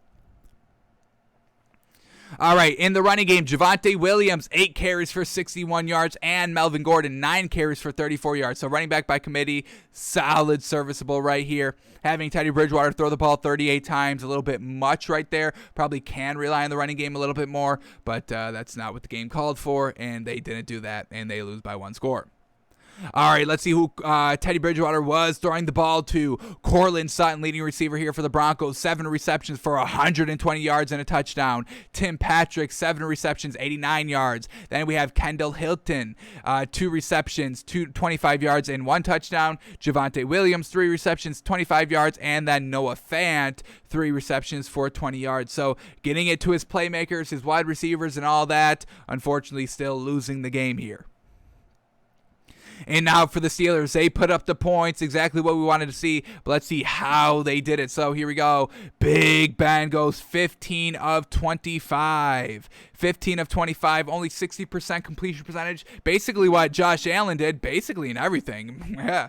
All right, in the running game, Javonte Williams, 8 carries for 61 yards, and Melvin Gordon, 9 carries for 34 yards. So running back by committee, solid, serviceable right here. Having Teddy Bridgewater throw the ball 38 times, a little bit much right there. Probably can rely on the running game a little bit more, but that's not what the game called for, and they didn't do that, and they lose by 1 score. All right, let's see who Teddy Bridgewater was throwing the ball to. Cortland Sutton, leading receiver here for the Broncos, 7 receptions for 120 yards and a touchdown. Tim Patrick, 7 receptions, 89 yards. Then we have Kendall Hilton, 2 receptions, 25 yards and 1 touchdown. Javonte Williams, 3 receptions, 25 yards. And then Noah Fant, 3 receptions for 20 yards. So getting it to his playmakers, his wide receivers, and all that. Unfortunately, still losing the game here. And now for the Steelers, they put up the points, exactly what we wanted to see, but let's see how they did it. So here we go. Big Ben goes 15 of 25. 15 of 25, only 60% completion percentage. Basically what Josh Allen did, basically in everything. Yeah.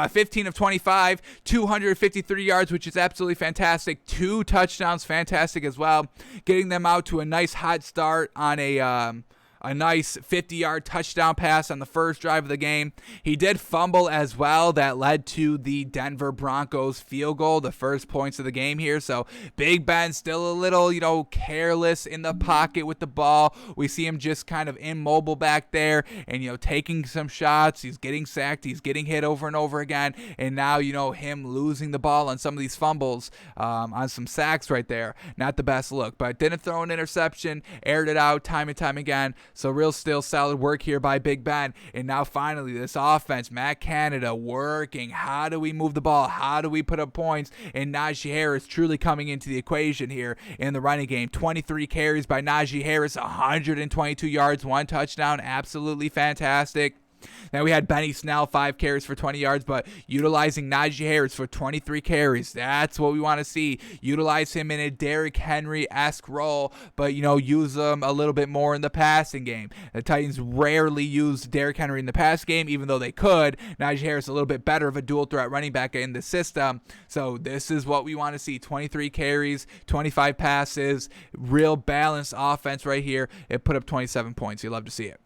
15 of 25, 253 yards, which is absolutely fantastic. 2 touchdowns, fantastic as well. Getting them out to a nice hot start on a nice 50-yard touchdown pass on the first drive of the game. He did fumble as well. That led to the Denver Broncos field goal, the first points of the game here. So Big Ben still a little, careless in the pocket with the ball. We see him just kind of immobile back there and, taking some shots. He's getting sacked. He's getting hit over and over again. And now, him losing the ball on some of these fumbles, on some sacks right there. Not the best look, but didn't throw an interception, aired it out time and time again. So real still solid work here by Big Ben. And now finally this offense, Matt Canada working. How do we move the ball? How do we put up points? And Najee Harris truly coming into the equation here in the running game. 23 carries by Najee Harris, 122 yards, 1 touchdown. Absolutely fantastic. Now we had Benny Snell, 5 carries for 20 yards, but utilizing Najee Harris for 23 carries. That's what we want to see. Utilize him in a Derrick Henry-esque role, but, use him a little bit more in the passing game. The Titans rarely use Derrick Henry in the pass game, even though they could. Najee Harris a little bit better of a dual threat running back in the system. So this is what we want to see. 23 carries, 25 passes, real balanced offense right here. It put up 27 points. You love to see it.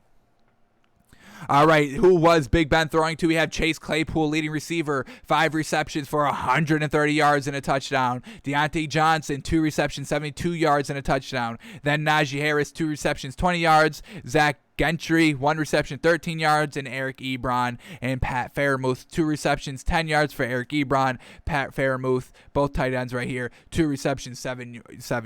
All right, who was Big Ben throwing to? We have Chase Claypool, leading receiver, 5 receptions for 130 yards and a touchdown. Deontay Johnson, 2 receptions, 72 yards and a touchdown. Then Najee Harris, 2 receptions, 20 yards. Zach Gentry, 1 reception, 13 yards, and Eric Ebron and Pat Fairmouth, 2 receptions, 10 yards for Eric Ebron. Pat Fairmouth, both tight ends right here, 2 receptions, 7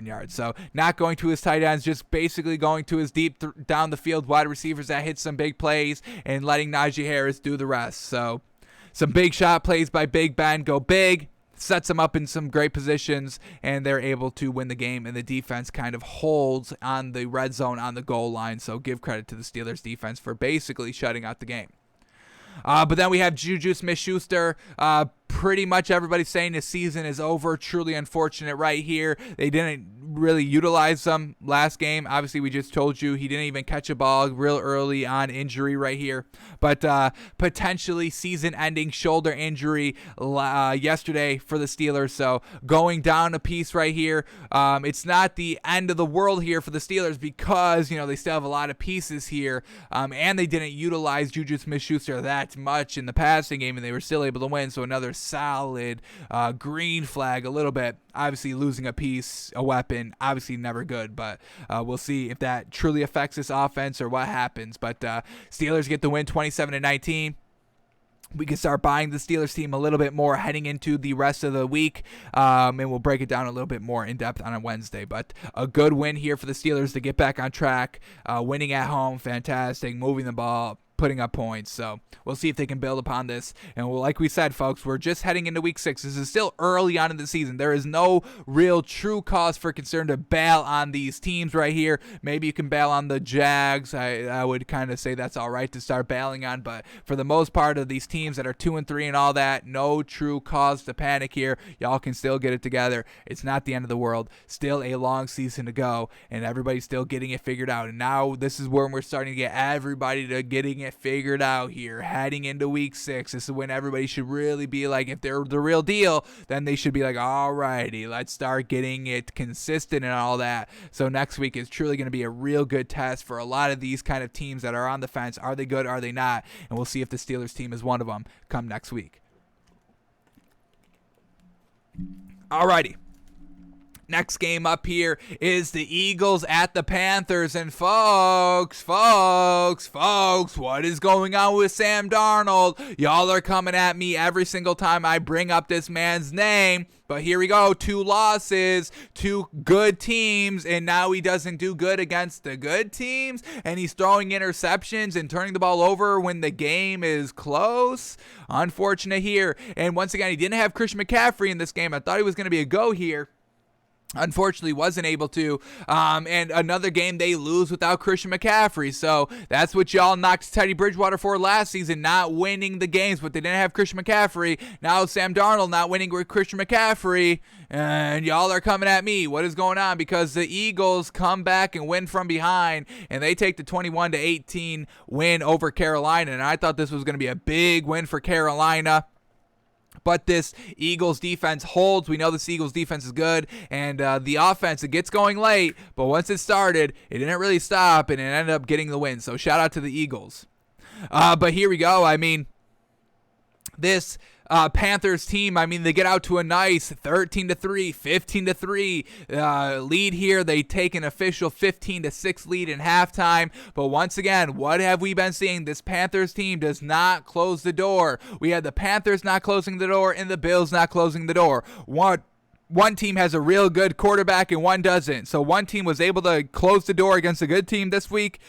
yards. So not going to his tight ends, just basically going to his deep down the field wide receivers that hit some big plays and letting Najee Harris do the rest. So some big shot plays by Big Ben, go big. Sets them up in some great positions, and they're able to win the game, and the defense kind of holds on the red zone on the goal line. So give credit to the Steelers defense for basically shutting out the game. But then we have Juju Smith-Schuster. Pretty much everybody's saying the season is over. Truly unfortunate right here. They didn't really utilize them last game. Obviously, we just told you he didn't even catch a ball real early on injury right here. But potentially season-ending shoulder injury yesterday for the Steelers. So going down a piece right here. It's not the end of the world here for the Steelers because, they still have a lot of pieces here. And they didn't utilize Juju Smith-Schuster that much in the passing game, and they were still able to win. So another solid green flag a little bit. Obviously losing a piece, a weapon, obviously never good, but we'll see if that truly affects this offense or what happens. But Steelers get the win 27-19. We can start buying the Steelers team a little bit more heading into the rest of the week, and we'll break it down a little bit more in depth on a Wednesday. But a good win here for the Steelers to get back on track, winning at home, fantastic, moving the ball, putting up points. So we'll see if they can build upon this. And like we said, folks, we're just heading into week 6. This is still early on in the season. There is no real true cause for concern to bail on these teams right here. Maybe you can bail on the Jags. I would kind of say that's all right to start bailing on. But for the most part of these teams that are 2-3 and all that, no true cause to panic here. Y'all can still get it together. It's not the end of the world. Still a long season to go, and everybody's still getting it figured out. And now this is where we're starting to get everybody to getting it figured out here, heading into week 6. This is when everybody should really be like, if they're the real deal, then they should be like, alrighty, let's start getting it consistent and all that. So next week is truly going to be a real good test for a lot of these kind of teams that are on the fence. Are they good? Are they not? And we'll see if the Steelers team is one of them come next week. Alrighty. Next game up here is the Eagles at the Panthers. And folks, what is going on with Sam Darnold? Y'all are coming at me every single time I bring up this man's name. But here we go, 2 losses, 2 good teams, and now he doesn't do good against the good teams, and he's throwing interceptions and turning the ball over when the game is close. Unfortunate here. And once again, he didn't have Christian McCaffrey in this game. I thought he was going to be a go here. Unfortunately, wasn't able to. And another game they lose without Christian McCaffrey. So that's what y'all knocked Teddy Bridgewater for last season, not winning the games, but they didn't have Christian McCaffrey. Now Sam Darnold not winning with Christian McCaffrey. And y'all are coming at me. What is going on? Because the Eagles come back and win from behind, and they take the 21-18 win over Carolina. And I thought this was going to be a big win for Carolina. But this Eagles defense holds. We know this Eagles defense is good. And the offense, it gets going late. But once it started, it didn't really stop. And it ended up getting the win. So shout out to the Eagles. But here we go. I mean, this Panthers team, I mean, they get out to a nice 13-3, 15-3 lead here. They take an official 15-6 lead in halftime. But once again, what have we been seeing? This Panthers team does not close the door. We had the Panthers not closing the door and the Bills not closing the door. One team has a real good quarterback and one doesn't. So one team was able to close the door against a good team this week,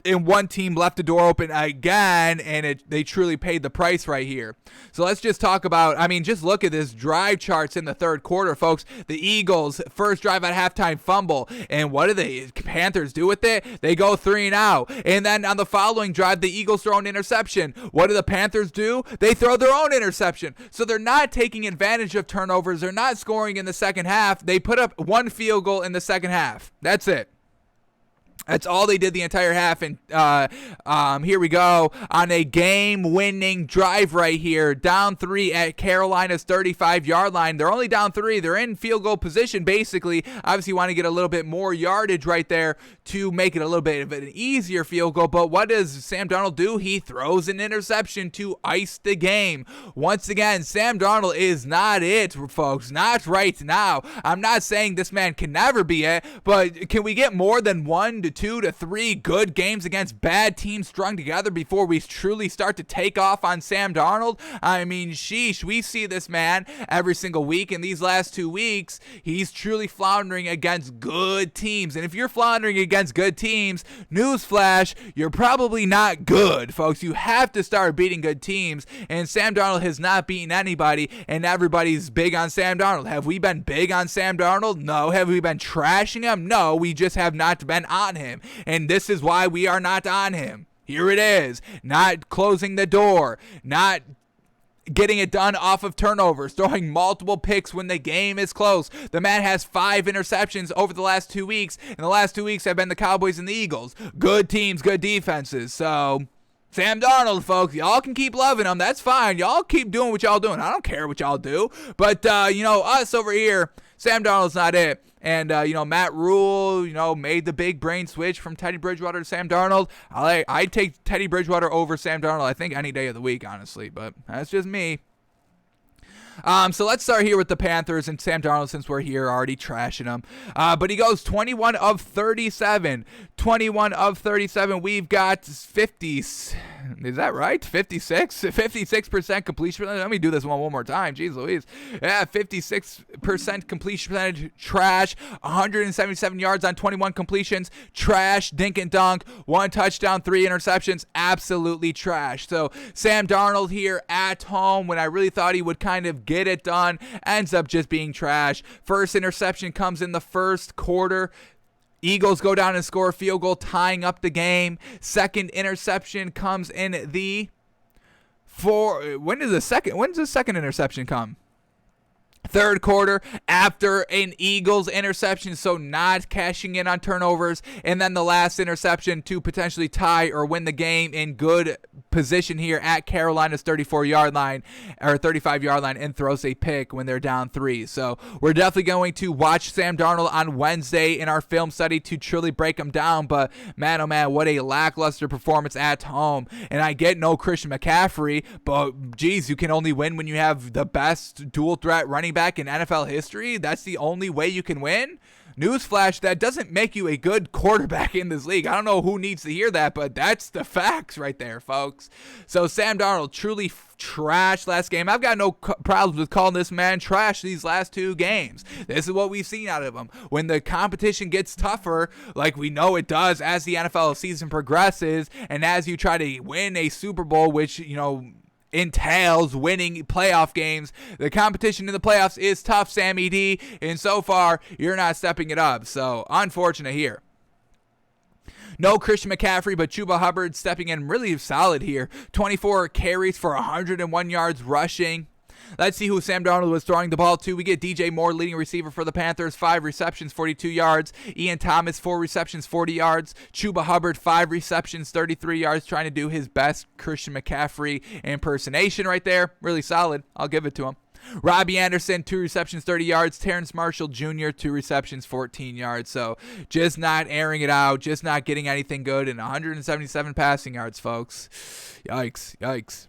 and one team left the door open again, and they truly paid the price right here. So let's just talk about, I mean, just look at this drive charts in the third quarter, folks. The Eagles, first drive at halftime, fumble. And what do the Panthers do with it? They go 3-and-out. And then on the following drive, the Eagles throw an interception. What do the Panthers do? They throw their own interception. So they're not taking advantage of turnovers. They're not scoring in the second half. They put up 1 field goal in the second half. That's it. That's all they did the entire half, and here we go on a game-winning drive right here. Down 3 at Carolina's 35-yard line. They're only down 3. They're in field goal position, basically. Obviously, you want to get a little bit more yardage right there to make it a little bit of an easier field goal. But what does Sam Darnold do? He throws an interception to ice the game. Once again, Sam Darnold is not it, folks. Not right now. I'm not saying this man can never be it, but can we get more than 1 to 2 to 3 good games against bad teams strung together before we truly start to take off on Sam Darnold? I mean, sheesh, we see this man every single week. In these last 2 weeks, he's truly floundering against good teams. And if you're floundering against good teams, newsflash, you're probably not good, folks. You have to start beating good teams. And Sam Darnold has not beaten anybody, and everybody's big on Sam Darnold. Have we been big on Sam Darnold? No. Have we been trashing him? No. We just have not been on him. And this is why we are not on him. Here it is. Not closing the door. Not getting it done off of turnovers. Throwing multiple picks when the game is close. The man has 5 interceptions over the last 2 weeks. And the last 2 weeks have been the Cowboys and the Eagles. Good teams, good defenses. So Sam Darnold, folks, y'all can keep loving him. That's fine. Y'all keep doing what y'all doing. I don't care what y'all do. But, us over here, Sam Darnold's not it. And, Matt Rule, made the big brain switch from Teddy Bridgewater to Sam Darnold. I'd take Teddy Bridgewater over Sam Darnold, I think, any day of the week, honestly. But that's just me. So let's start here with the Panthers and Sam Darnold, since we're here already trashing him. But he goes 21 of 37. 21 of 37. We've got 50. Is that right? 56% completion percentage. Let me do this one more time. Jeez Louise. Yeah, 56% completion percentage. Trash. 177 yards on 21 completions. Trash. Dink and dunk. 1 touchdown, 3 interceptions. Absolutely trash. So Sam Darnold here at home, when I really thought he would kind of get it done, ends up just being trash. First interception comes in the first quarter. Eagles go down and score a field goal, tying up the game. Second interception comes in when does the second interception come? Third quarter, after an Eagles interception, so not cashing in on turnovers. And then the last interception to potentially tie or win the game in good position here at Carolina's 34-yard line or 35-yard line and throws a pick when they're down 3. So we're definitely going to watch Sam Darnold on Wednesday in our film study to truly break him down. But man, oh man, what a lackluster performance at home. And I get no Christian McCaffrey, but geez, you can only win when you have the best dual threat running back in NFL history. That's the only way you can win. Newsflash, that doesn't make you a good quarterback in this league. I don't know who needs to hear that, but that's the facts right there, folks. So Sam Darnold truly trash last game. I've got no problems with calling this man trash these last 2 games. This is what we've seen out of him. When the competition gets tougher, like we know it does as the NFL season progresses, and as you try to win a Super Bowl, which, entails winning playoff games. The competition in the playoffs is tough, Sammy D, and so far, you're not stepping it up. So, unfortunate here. No Christian McCaffrey, but Chuba Hubbard stepping in really solid here. 24 carries for 101 yards rushing. Let's see who Sam Darnold was throwing the ball to. We get DJ Moore, leading receiver for the Panthers, 5 receptions, 42 yards. Ian Thomas, 4 receptions, 40 yards. Chuba Hubbard, 5 receptions, 33 yards, trying to do his best Christian McCaffrey impersonation right there. Really solid. I'll give it to him. Robbie Anderson, 2 receptions, 30 yards. Terrence Marshall Jr., 2 receptions, 14 yards. So just not airing it out, just not getting anything good, and 177 passing yards, folks. Yikes.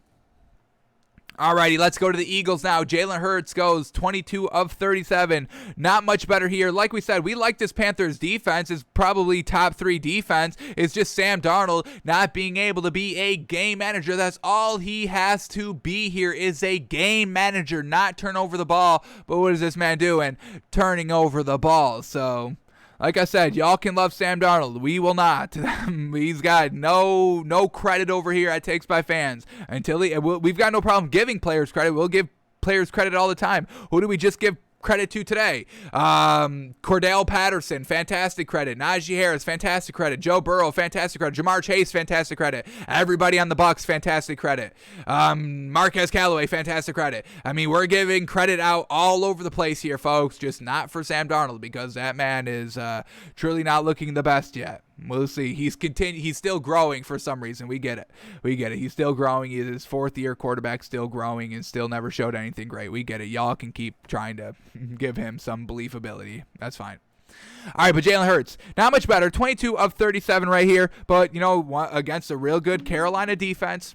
Alrighty, let's go to the Eagles now. Jalen Hurts goes 22 of 37. Not much better here. Like we said, we like this Panthers defense. It's probably top 3 defense. It's just Sam Darnold not being able to be a game manager. That's all he has to be here, is a game manager, not turn over the ball. But what is this man doing? Turning over the ball. So, like I said, y'all can love Sam Darnold. We will not. He's got no credit over here at Takes by Fans. We've got no problem giving players credit. We'll give players credit all the time. Who do we just give credit to today? Cordell Patterson, fantastic credit. Najee Harris, fantastic credit. Joe Burrow, fantastic credit. Jamar Chase, fantastic credit. Everybody on the Bucs, fantastic credit. Marquez Calloway, fantastic credit. I mean, we're giving credit out all over the place here, folks, just not for Sam Darnold, because that man is truly not looking the best yet. We'll see. He's still growing for some reason. We get it. He's still growing. He's his 4th-year quarterback, still growing, and still never showed anything great. We get it. Y'all can keep trying to give him some believability. That's fine. All right, but Jalen Hurts, not much better. 22 of 37 right here, but, against a real good Carolina defense.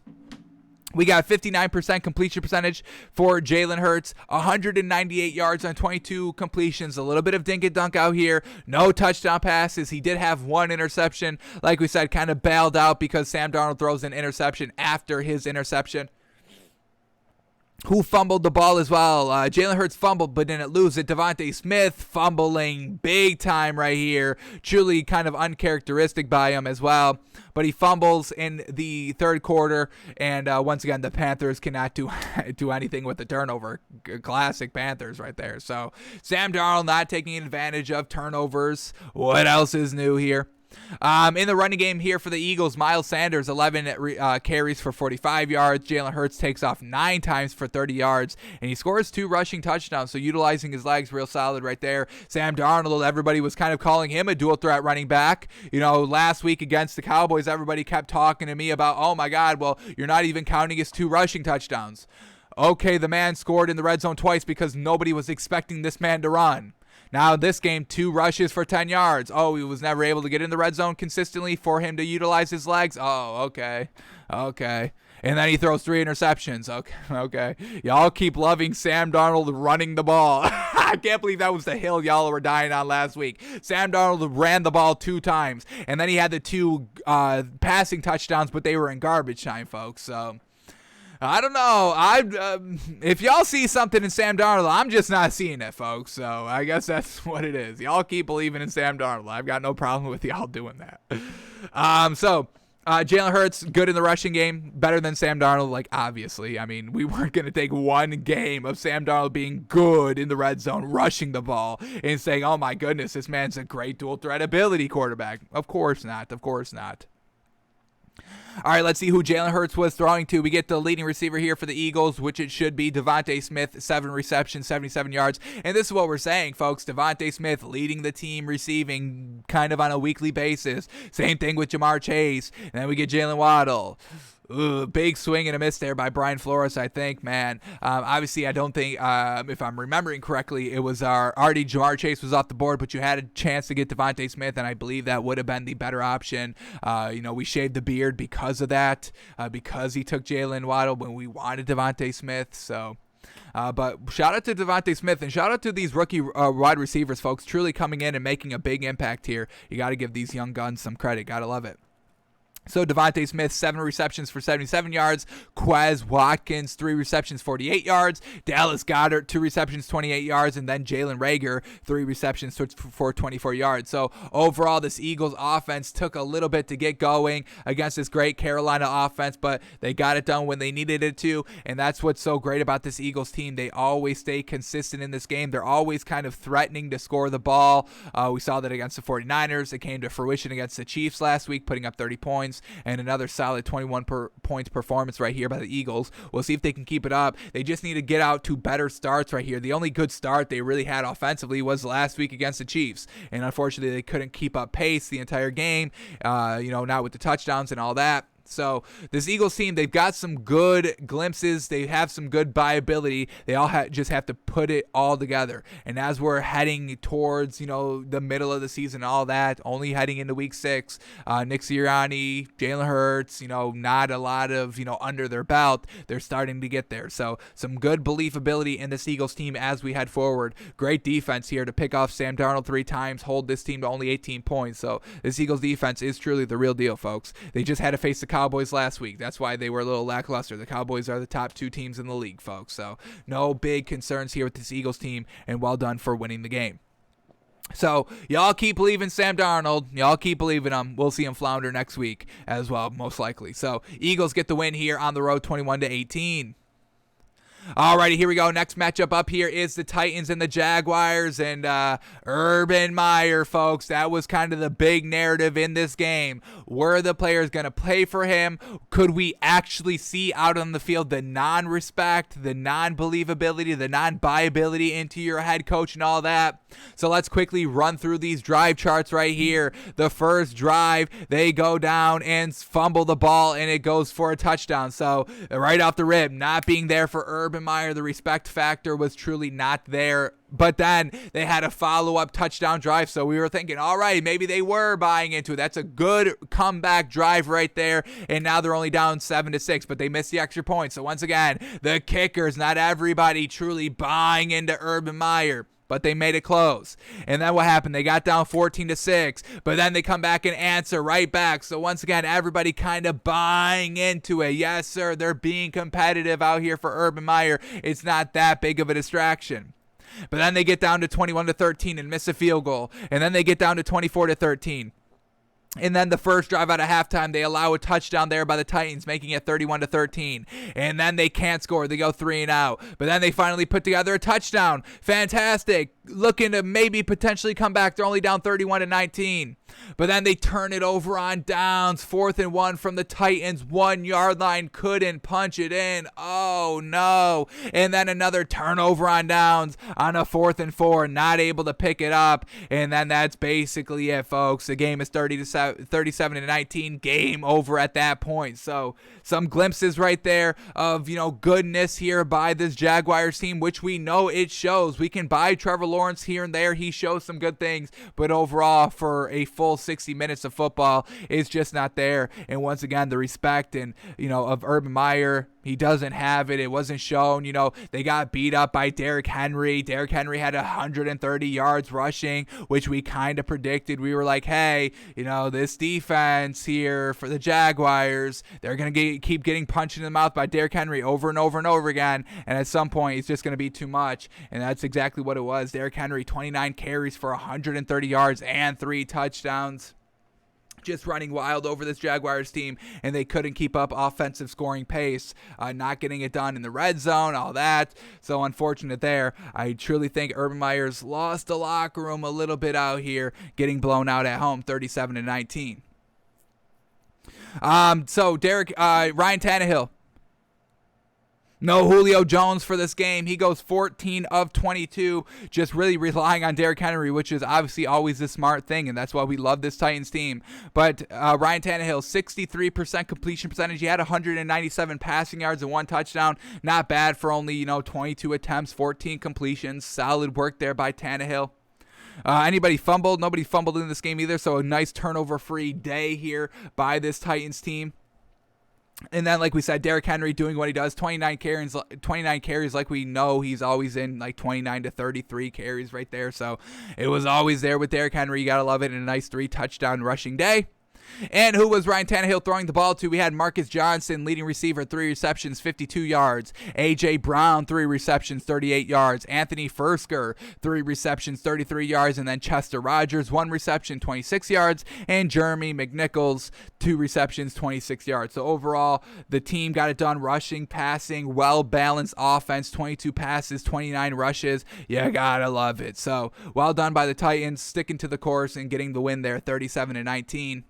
We got 59% completion percentage for Jalen Hurts, 198 yards on 22 completions, a little bit of dink and dunk out here, no touchdown passes. He did have 1 interception, like we said, kind of bailed out because Sam Darnold throws an interception after his interception. Who fumbled the ball as well? Jalen Hurts fumbled, but didn't lose it. Devonte Smith fumbling big time right here. Truly kind of uncharacteristic by him as well. But he fumbles in the 3rd quarter, and once again, the Panthers cannot do anything with the turnover. Classic Panthers right there. So Sam Darnold not taking advantage of turnovers. What else is new here? In the running game here for the Eagles, Miles Sanders, 11 carries for 45 yards. Jalen Hurts takes off 9 times for 30 yards, and he scores 2 rushing touchdowns, so utilizing his legs real solid right there. Sam Darnold, everybody was kind of calling him a dual threat running back. Last week against the Cowboys, everybody kept talking to me about, oh my God, well, you're not even counting his 2 rushing touchdowns. Okay, the man scored in the red zone twice because nobody was expecting this man to run. Now, this game, 2 rushes for 10 yards. Oh, he was never able to get in the red zone consistently for him to utilize his legs. Oh, okay. And then he throws 3 interceptions. Okay. Y'all keep loving Sam Darnold running the ball. I can't believe that was the hill y'all were dying on last week. Sam Darnold ran the ball 2 times, and then he had the 2 passing touchdowns, but they were in garbage time, folks. So I don't know. If y'all see something in Sam Darnold, I'm just not seeing it, folks. So I guess that's what it is. Y'all keep believing in Sam Darnold. I've got no problem with y'all doing that. Jalen Hurts, good in the rushing game, better than Sam Darnold, like, obviously. I mean, we weren't going to take one game of Sam Darnold being good in the red zone, rushing the ball, and saying, oh my goodness, this man's a great dual threat ability quarterback. Of course not. All right, let's see who Jalen Hurts was throwing to. We get the leading receiver here for the Eagles, which it should be Devonte Smith, 7 receptions, 77 yards. And this is what we're saying, folks. Devonte Smith leading the team receiving kind of on a weekly basis. Same thing with Jamar Chase. And then we get Jalen Waddle. big swing and a miss there by Brian Flores, I think, man. Obviously, I don't think, if I'm remembering correctly, it was already Jamar Chase was off the board, but you had a chance to get Devonte Smith, and I believe that would have been the better option. We shaved the beard because of that, because he took Jalen Waddle when we wanted Devonte Smith, so... but shout out to Devonte Smith and shout out to these rookie wide receivers, folks, truly coming in and making a big impact here. You got to give these young guns some credit. Got to love it. So Devonte Smith, 7 receptions for 77 yards. Quez Watkins, 3 receptions, 48 yards. Dallas Goedert, 2 receptions, 28 yards. And then Jalen Reagor, 3 receptions for 24 yards. So overall, this Eagles offense took a little bit to get going against this great Carolina offense, but they got it done when they needed it to. And that's what's so great about this Eagles team. They always stay consistent in this game. They're always kind of threatening to score the ball. We saw that against the 49ers. It came to fruition against the Chiefs last week, putting up 30 points. And another solid 21 points performance right here by the Eagles. We'll see if they can keep it up. They just need to get out to better starts right here. The only good start they really had offensively was last week against the Chiefs. And unfortunately, they couldn't keep up pace the entire game, not with the touchdowns and all that. So this Eagles team, they've got some good glimpses. They have some good viability. They all just have to put it all together. And as we're heading towards, the middle of the season, all that, only heading into week 6, Nick Sirianni, Jalen Hurts, not a lot of, under their belt. They're starting to get there. So some good believability in this Eagles team as we head forward. Great defense here to pick off Sam Darnold 3 times, hold this team to only 18 points. So this Eagles defense is truly the real deal, folks. They just had to face the Cowboys last week. That's why they were a little lackluster. The Cowboys are the top 2 teams in the league, folks. So no big concerns here with this Eagles team, and well done for winning the game. So y'all keep believing Sam Darnold. Y'all keep believing him. We'll see him flounder next week as well, most likely. So Eagles get the win here on the road, 21-18. Alrighty, here we go. Next matchup up here is the Titans and the Jaguars, and Urban Meyer, folks. That was kind of the big narrative in this game. Were the players going to play for him? Could we actually see out on the field the non-respect, the non-believability, the non-buyability into your head coach and all that? So let's quickly run through these drive charts right here. The first drive, they go down and fumble the ball, and it goes for a touchdown. So right off the rip, not being there for Urban Meyer, the respect factor was truly not there. But then they had a follow-up touchdown drive, so we were thinking, all right, maybe they were buying into it. That's a good comeback drive right there, and now they're only down 7-6, but they missed the extra point. So once again, the kickers, not everybody truly buying into Urban Meyer, but they made it close. And then what happened? They got down 14-6, but then they come back and answer right back. So once again, everybody kind of buying into it. Yes, sir, they're being competitive out here for Urban Meyer. It's not that big of a distraction. But then they get down to 21-13 and miss a field goal. And then they get down to 24-13. And then the first drive out of halftime, they allow a touchdown there by the Titans, making it 31-13. And then they can't score. They go 3 and out. But then they finally put together a touchdown. Fantastic. Looking to maybe potentially come back. They're only down 31-19. But then they turn it over on downs. 4th and 1 from the Titans. 1-yard line. Couldn't punch it in. Oh, no. And then another turnover on downs on a 4th and 4. Not able to pick it up. And then that's basically it, folks. The game is 37-19. Game over at that point. So some glimpses right there of, goodness here by this Jaguars team, which we know it shows. We can buy Trevor Lawrence here and there. He shows some good things. But overall, for a full 60 minutes of football, it's just not there. And once again, the respect and of Urban Meyer, he doesn't have it. It wasn't shown. They got beat up by Derrick Henry. Derrick Henry had 130 yards rushing, which we kind of predicted. We were like, hey, this defense here for the Jaguars, they're going to keep getting punched in the mouth by Derrick Henry over and over and over again. And at some point, it's just going to be too much. And that's exactly what it was. Derrick Henry, 29 carries for 130 yards and 3 touchdowns. Just running wild over this Jaguars team, and they couldn't keep up offensive scoring pace, not getting it done in the red zone, all that. So unfortunate there. I truly think Urban Meyer's lost the locker room a little bit out here, getting blown out at home, 37-19. So Ryan Tannehill. No Julio Jones for this game. He goes 14 of 22, just really relying on Derrick Henry, which is obviously always the smart thing, and that's why we love this Titans team. But Ryan Tannehill, 63% completion percentage. He had 197 passing yards and 1 touchdown. Not bad for only, 22 attempts, 14 completions. Solid work there by Tannehill. Anybody fumbled? Nobody fumbled in this game either, so a nice turnover-free day here by this Titans team. And then, like we said, Derrick Henry doing what he does, 29 carries like we know he's always in, like 29 to 33 carries right there. So it was always there with Derrick Henry. You got to love it. And a nice 3-touchdown rushing day. And who was Ryan Tannehill throwing the ball to? We had Marcus Johnson, leading receiver, 3 receptions, 52 yards. A.J. Brown, 3 receptions, 38 yards. Anthony Fursker, 3 receptions, 33 yards. And then Chester Rodgers, 1 reception, 26 yards. And Jeremy McNichols, 2 receptions, 26 yards. So overall, the team got it done rushing, passing, well-balanced offense, 22 passes, 29 rushes. You gotta love it. So well done by the Titans, sticking to the course and getting the win there, 37-19.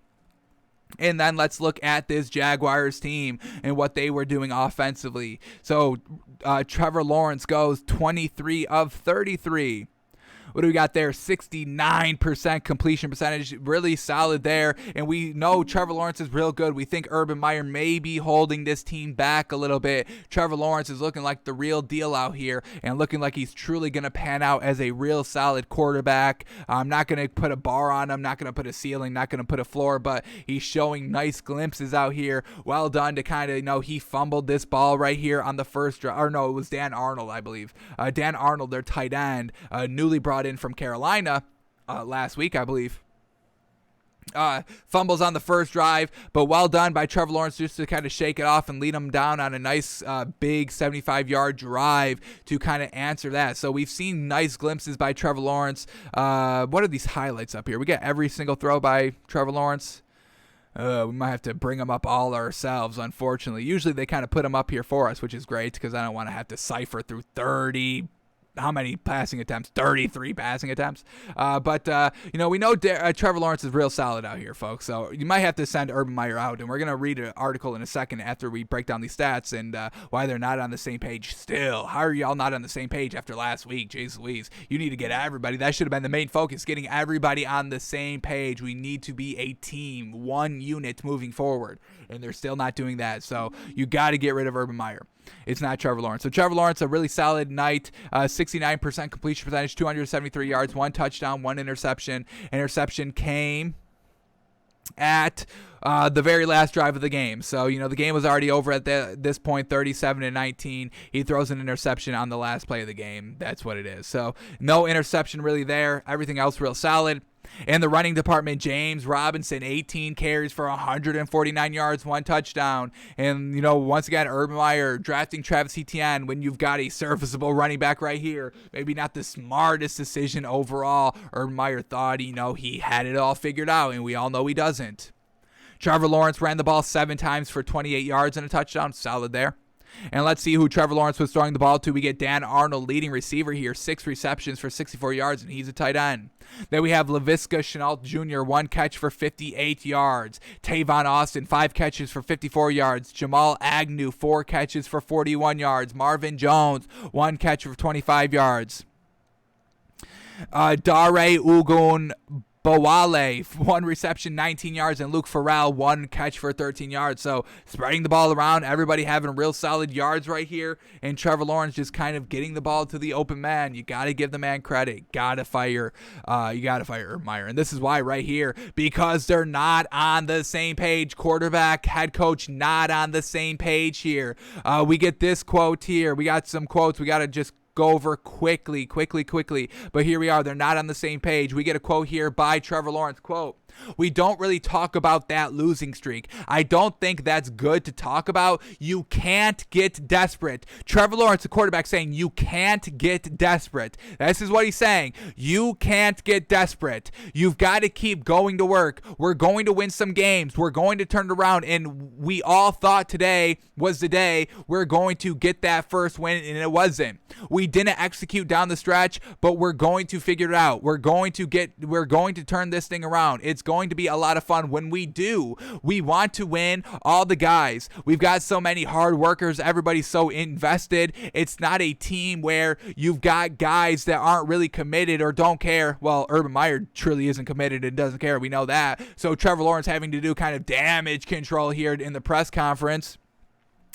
And then let's look at this Jaguars team and what they were doing offensively. So Trevor Lawrence goes 23 of 33. What do we got there? 69% completion percentage. Really solid there. And we know Trevor Lawrence is real good. We think Urban Meyer may be holding this team back a little bit. Trevor Lawrence is looking like the real deal out here and looking like he's truly going to pan out as a real solid quarterback. I'm not going to put a bar on him, not going to put a ceiling, not going to put a floor, but he's showing nice glimpses out here. Well done to kind of, he fumbled this ball right here on the first drive. Or no, it was Dan Arnold, I believe. Dan Arnold, their tight end, newly brought in from Carolina last week, I believe. Fumbles on the first drive, but well done by Trevor Lawrence just to kind of shake it off and lead them down on a nice big 75-yard drive to kind of answer that. So we've seen nice glimpses by Trevor Lawrence. What are these highlights up here? We got every single throw by Trevor Lawrence. We might have to bring them up all ourselves, unfortunately. Usually they kind of put them up here for us, which is great because I don't want to have to cipher through 30 how many passing attempts? 33 passing attempts. But we know Trevor Lawrence is real solid out here, folks. So you might have to send Urban Meyer out. And we're going to read an article in a second after we break down these stats and why they're not on the same page still. How are y'all not on the same page after last week? Jeez Louise. You need to get everybody. That should have been the main focus, getting everybody on the same page. We need to be a team, one unit moving forward. And they're still not doing that. So you got to get rid of Urban Meyer. It's not Trevor Lawrence. So Trevor Lawrence, a really solid night, 69% completion percentage, 273 yards, 1 touchdown, 1 interception. Interception came at the very last drive of the game. So, the game was already over at this point, 37-19. He throws an interception on the last play of the game. That's what it is. So no interception really there. Everything else real solid. In the running department, James Robinson, 18 carries for 149 yards, 1 touchdown. And, once again, Urban Meyer drafting Travis Etienne when you've got a serviceable running back right here. Maybe not the smartest decision overall. Urban Meyer thought, he had it all figured out, and we all know he doesn't. Trevor Lawrence ran the ball 7 times for 28 yards and a touchdown. Solid there. And let's see who Trevor Lawrence was throwing the ball to. We get Dan Arnold, leading receiver here, 6 receptions for 64 yards, and he's a tight end. Then we have Laviska Shenault Jr., 1 catch for 58 yards. Tavon Austin, 5 catches for 54 yards. Jamal Agnew, 4 catches for 41 yards. Marvin Jones, 1 catch for 25 yards. Dare Ugun Bowale, 1 reception, 19 yards, and Luke Farrell, 1 catch for 13 yards. So spreading the ball around, everybody having real solid yards right here, and Trevor Lawrence just kind of getting the ball to the open man. You got to give the man credit. You got to fire Urban Meyer. And this is why right here, because they're not on the same page. Quarterback, head coach, not on the same page here. We get this quote here. We got some quotes. We got to just go over quickly. But here we are. They're not on the same page. We get a quote here by Trevor Lawrence. Quote, "We don't really talk about that losing streak. I don't think that's good to talk about. You can't get desperate." Trevor Lawrence, the quarterback, saying you can't get desperate. This is what he's saying. You can't get desperate. You've got to keep going to work. We're going to win some games. We're going to turn it around. And we all thought today was the day we're going to get that first win, and it wasn't. We didn't execute down the stretch, but we're going to figure it out. We're going to turn this thing around. It's going to be a lot of fun when we do. We want to win, all the guys. We've got so many hard workers. Everybody's so invested. It's not a team where you've got guys that aren't really committed or don't care. Well, Urban Meyer truly isn't committed and doesn't care. We know that. So Trevor Lawrence having to do kind of damage control here in the press conference,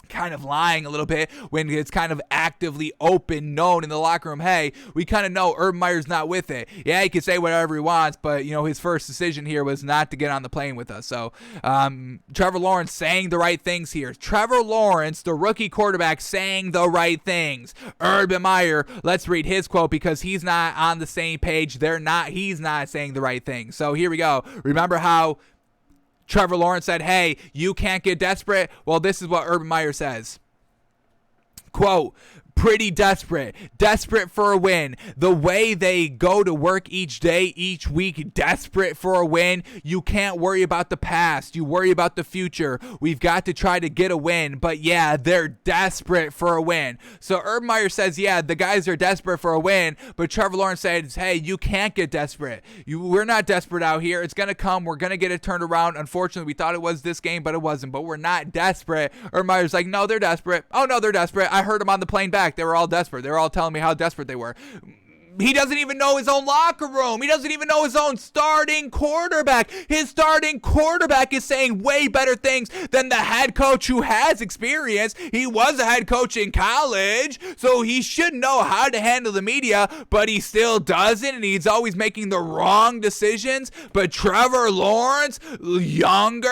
kind of lying a little bit when it's kind of actively open, known in the locker room, hey, we kind of know Urban Meyer's not with it. Yeah, he can say whatever he wants, but, his first decision here was not to get on the plane with us. So Trevor Lawrence saying the right things here. Trevor Lawrence, the rookie quarterback, saying the right things. Urban Meyer, let's read his quote because he's not on the same page. He's not saying the right things. So here we go. Remember how Trevor Lawrence said, hey, you can't get desperate? Well, this is what Urban Meyer says. Quote, pretty desperate for a win. The way they go to work each day, each week, desperate for a win. You can't worry about the past. You worry about the future. We've got to try to get a win. But yeah, they're desperate for a win. So Urban Meyer says, yeah, the guys are desperate for a win. But Trevor Lawrence says, hey, you can't get desperate. We're not desperate out here. It's going to come. We're going to get it turned around. Unfortunately, we thought it was this game, but it wasn't. But we're not desperate. Urban Meyer's like, no, they're desperate. Oh, no, they're desperate. I heard them on the plane back. They were all desperate. They were all telling me how desperate they were. He doesn't even know his own locker room. He doesn't even know his own starting quarterback. His starting quarterback is saying way better things than the head coach who has experience. He was a head coach in college, so he should know how to handle the media, but he still doesn't, and he's always making the wrong decisions. But Trevor Lawrence, young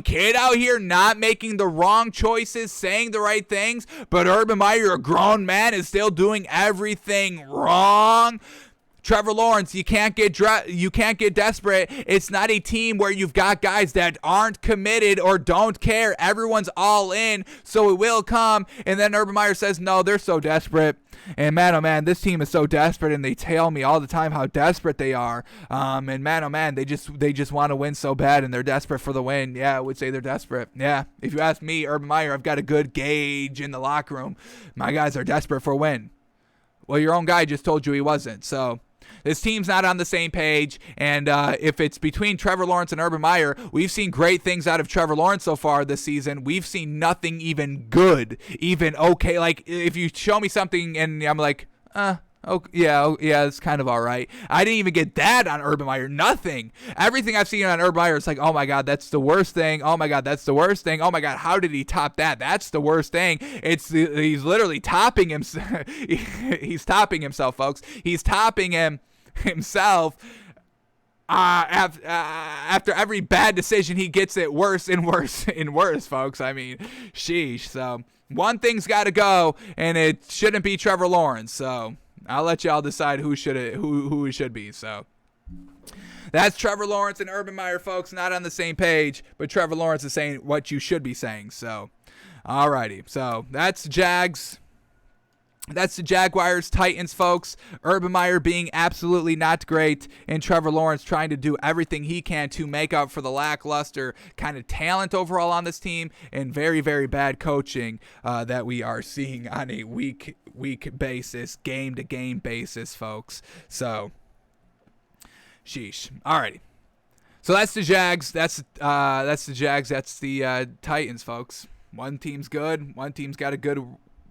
kid out here, not making the wrong choices, saying the right things, but Urban Meyer, a grown man, is still doing everything wrong. Trevor Lawrence, you can't get desperate. It's not a team where you've got guys that aren't committed or don't care. Everyone's all in, so it will come. And then Urban Meyer says, no, they're so desperate. And man, oh man, this team is so desperate, and they tell me all the time how desperate they are. And man, oh man, they just want to win so bad, and they're desperate for the win. Yeah, I would say they're desperate. Yeah, if you ask me, Urban Meyer, I've got a good gauge in the locker room. My guys are desperate for a win. Well, your own guy just told you he wasn't. So this team's not on the same page. And if it's between Trevor Lawrence and Urban Meyer, we've seen great things out of Trevor Lawrence so far this season. We've seen nothing even good, even okay. Like if you show me something and I'm like, yeah, it's kind of all right. I didn't even get that on Urban Meyer. Nothing. Everything I've seen on Urban Meyer is like, oh my God, that's the worst thing. Oh my God, that's the worst thing. Oh my God, how did he top that? That's the worst thing. He's literally topping him. He's topping himself, folks. He's topping himself. After every bad decision, he gets it worse and worse and worse, folks. I mean, sheesh. So one thing's got to go, and it shouldn't be Trevor Lawrence. So I'll let y'all decide who it should be. So that's Trevor Lawrence and Urban Meyer, folks. Not on the same page, but Trevor Lawrence is saying what you should be saying. So, alrighty. So that's Jags. That's the Jaguars, Titans, folks. Urban Meyer being absolutely not great, and Trevor Lawrence trying to do everything he can to make up for the lackluster kind of talent overall on this team and very, very bad coaching that we are seeing on a week basis, game-to-game basis, folks. So, sheesh. Alrighty. So that's the Jags. That's the Jags. That's the Titans, folks. One team's good. One team's got a good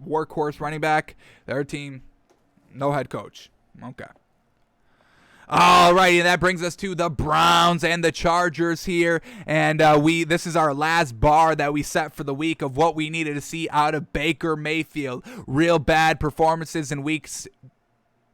workhorse running back. Their team, no head coach. Okay. Alrighty, and that brings us to the Browns and the Chargers here. And this is our last bar that we set for the week of what we needed to see out of Baker Mayfield. Real bad performances in weeks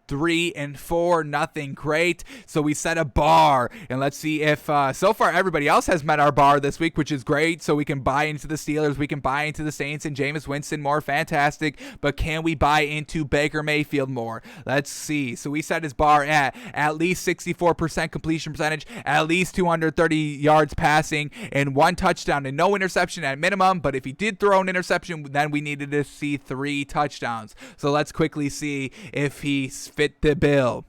3 and 4, nothing great. So we set a bar, and let's see if so far everybody else has met our bar this week, which is great. So we can buy into the Steelers, we can buy into the Saints and Jameis Winston more, fantastic. But can we buy into Baker Mayfield more? Let's see. So we set his bar at least 64% completion percentage, at least 230 yards passing, and 1 touchdown and no interception at minimum. But if he did throw an interception, then we needed to see 3 touchdowns. So let's quickly see if he fit the bill.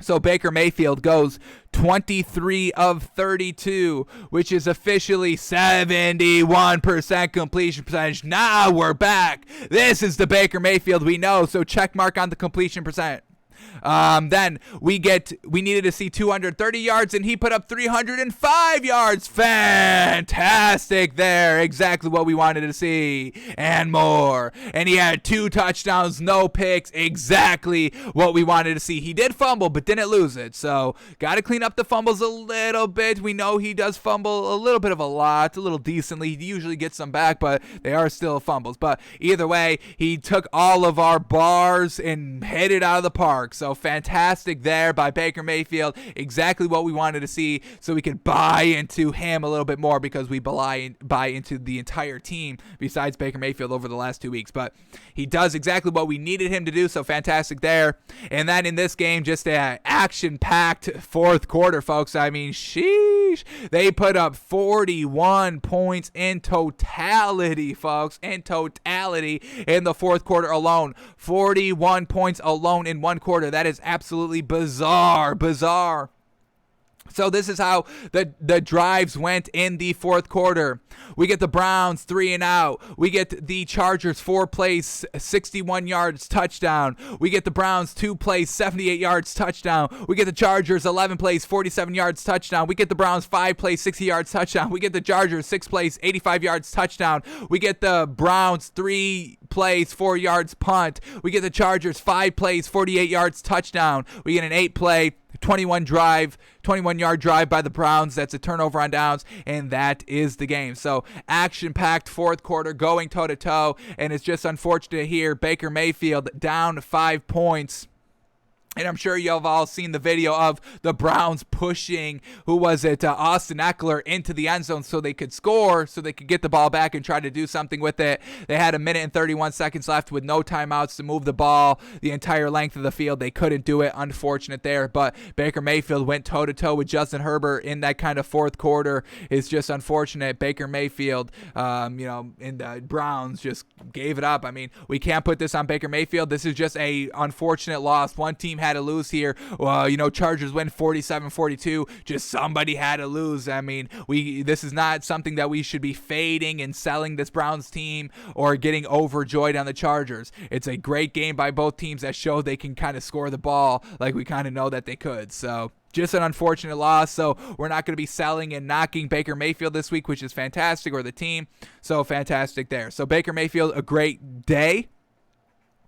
So Baker Mayfield goes 23 of 32, which is officially 71% completion percentage. Now we're back. This is the Baker Mayfield we know. So check mark on the completion percent. Then we needed to see 230 yards, and he put up 305 yards. Fantastic there. Exactly what we wanted to see and more. And he had 2 touchdowns, no picks. Exactly what we wanted to see. He did fumble, but didn't lose it. So got to clean up the fumbles a little bit. We know he does fumble a little bit of a lot, a little decently. He usually gets some back, but they are still fumbles. But either way, he took all of our bars and hit it out of the park. So fantastic there by Baker Mayfield. Exactly what we wanted to see, so we could buy into him a little bit more, because we buy into the entire team besides Baker Mayfield over the last 2 weeks. But he does exactly what we needed him to do, so fantastic there. And then in this game, just an action-packed fourth quarter, folks. I mean, sheesh. They put up 41 points in totality, folks. In totality in the fourth quarter alone. 41 points alone in one quarter. That is absolutely bizarre. So this is how the drives went in the fourth quarter. We get the Browns 3 and out. We get the Chargers 4 plays, 61 yards, touchdown. We get the Browns 2 plays, 78 yards, touchdown. We get the Chargers 11 plays, 47 yards, touchdown. We get the Browns 5 plays, 60 yards, touchdown. We get the Chargers 6 plays, 85 yards, touchdown. We get the Browns 3 plays, 4 yards, punt. We get the Chargers 5 plays, 48 yards, touchdown. We get an 8-play, 21-yard drive by the Browns. That's a turnover on downs, and that is the game. So action-packed fourth quarter, going toe-to-toe, and it's just unfortunate here. Baker Mayfield down 5 points. And I'm sure you've all seen the video of the Browns pushing, Austin Eckler into the end zone so they could score, so they could get the ball back and try to do something with it. They had 1 minute and 31 seconds left with no timeouts to move the ball the entire length of the field. They couldn't do it. Unfortunate there. But Baker Mayfield went toe-to-toe with Justin Herbert in that kind of fourth quarter. It's just unfortunate. Baker Mayfield, and the Browns just gave it up. I mean, we can't put this on Baker Mayfield. This is just a unfortunate loss. One team had to lose here. Chargers win 47-42. Just somebody had to lose. I mean, this is not something that we should be fading and selling this Browns team or getting overjoyed on the Chargers. It's a great game by both teams that show they can kind of score the ball like we kind of know that they could. So just an unfortunate loss. So we're not going to be selling and knocking Baker Mayfield this week, which is fantastic, or the team. So fantastic there. So Baker Mayfield, a great day.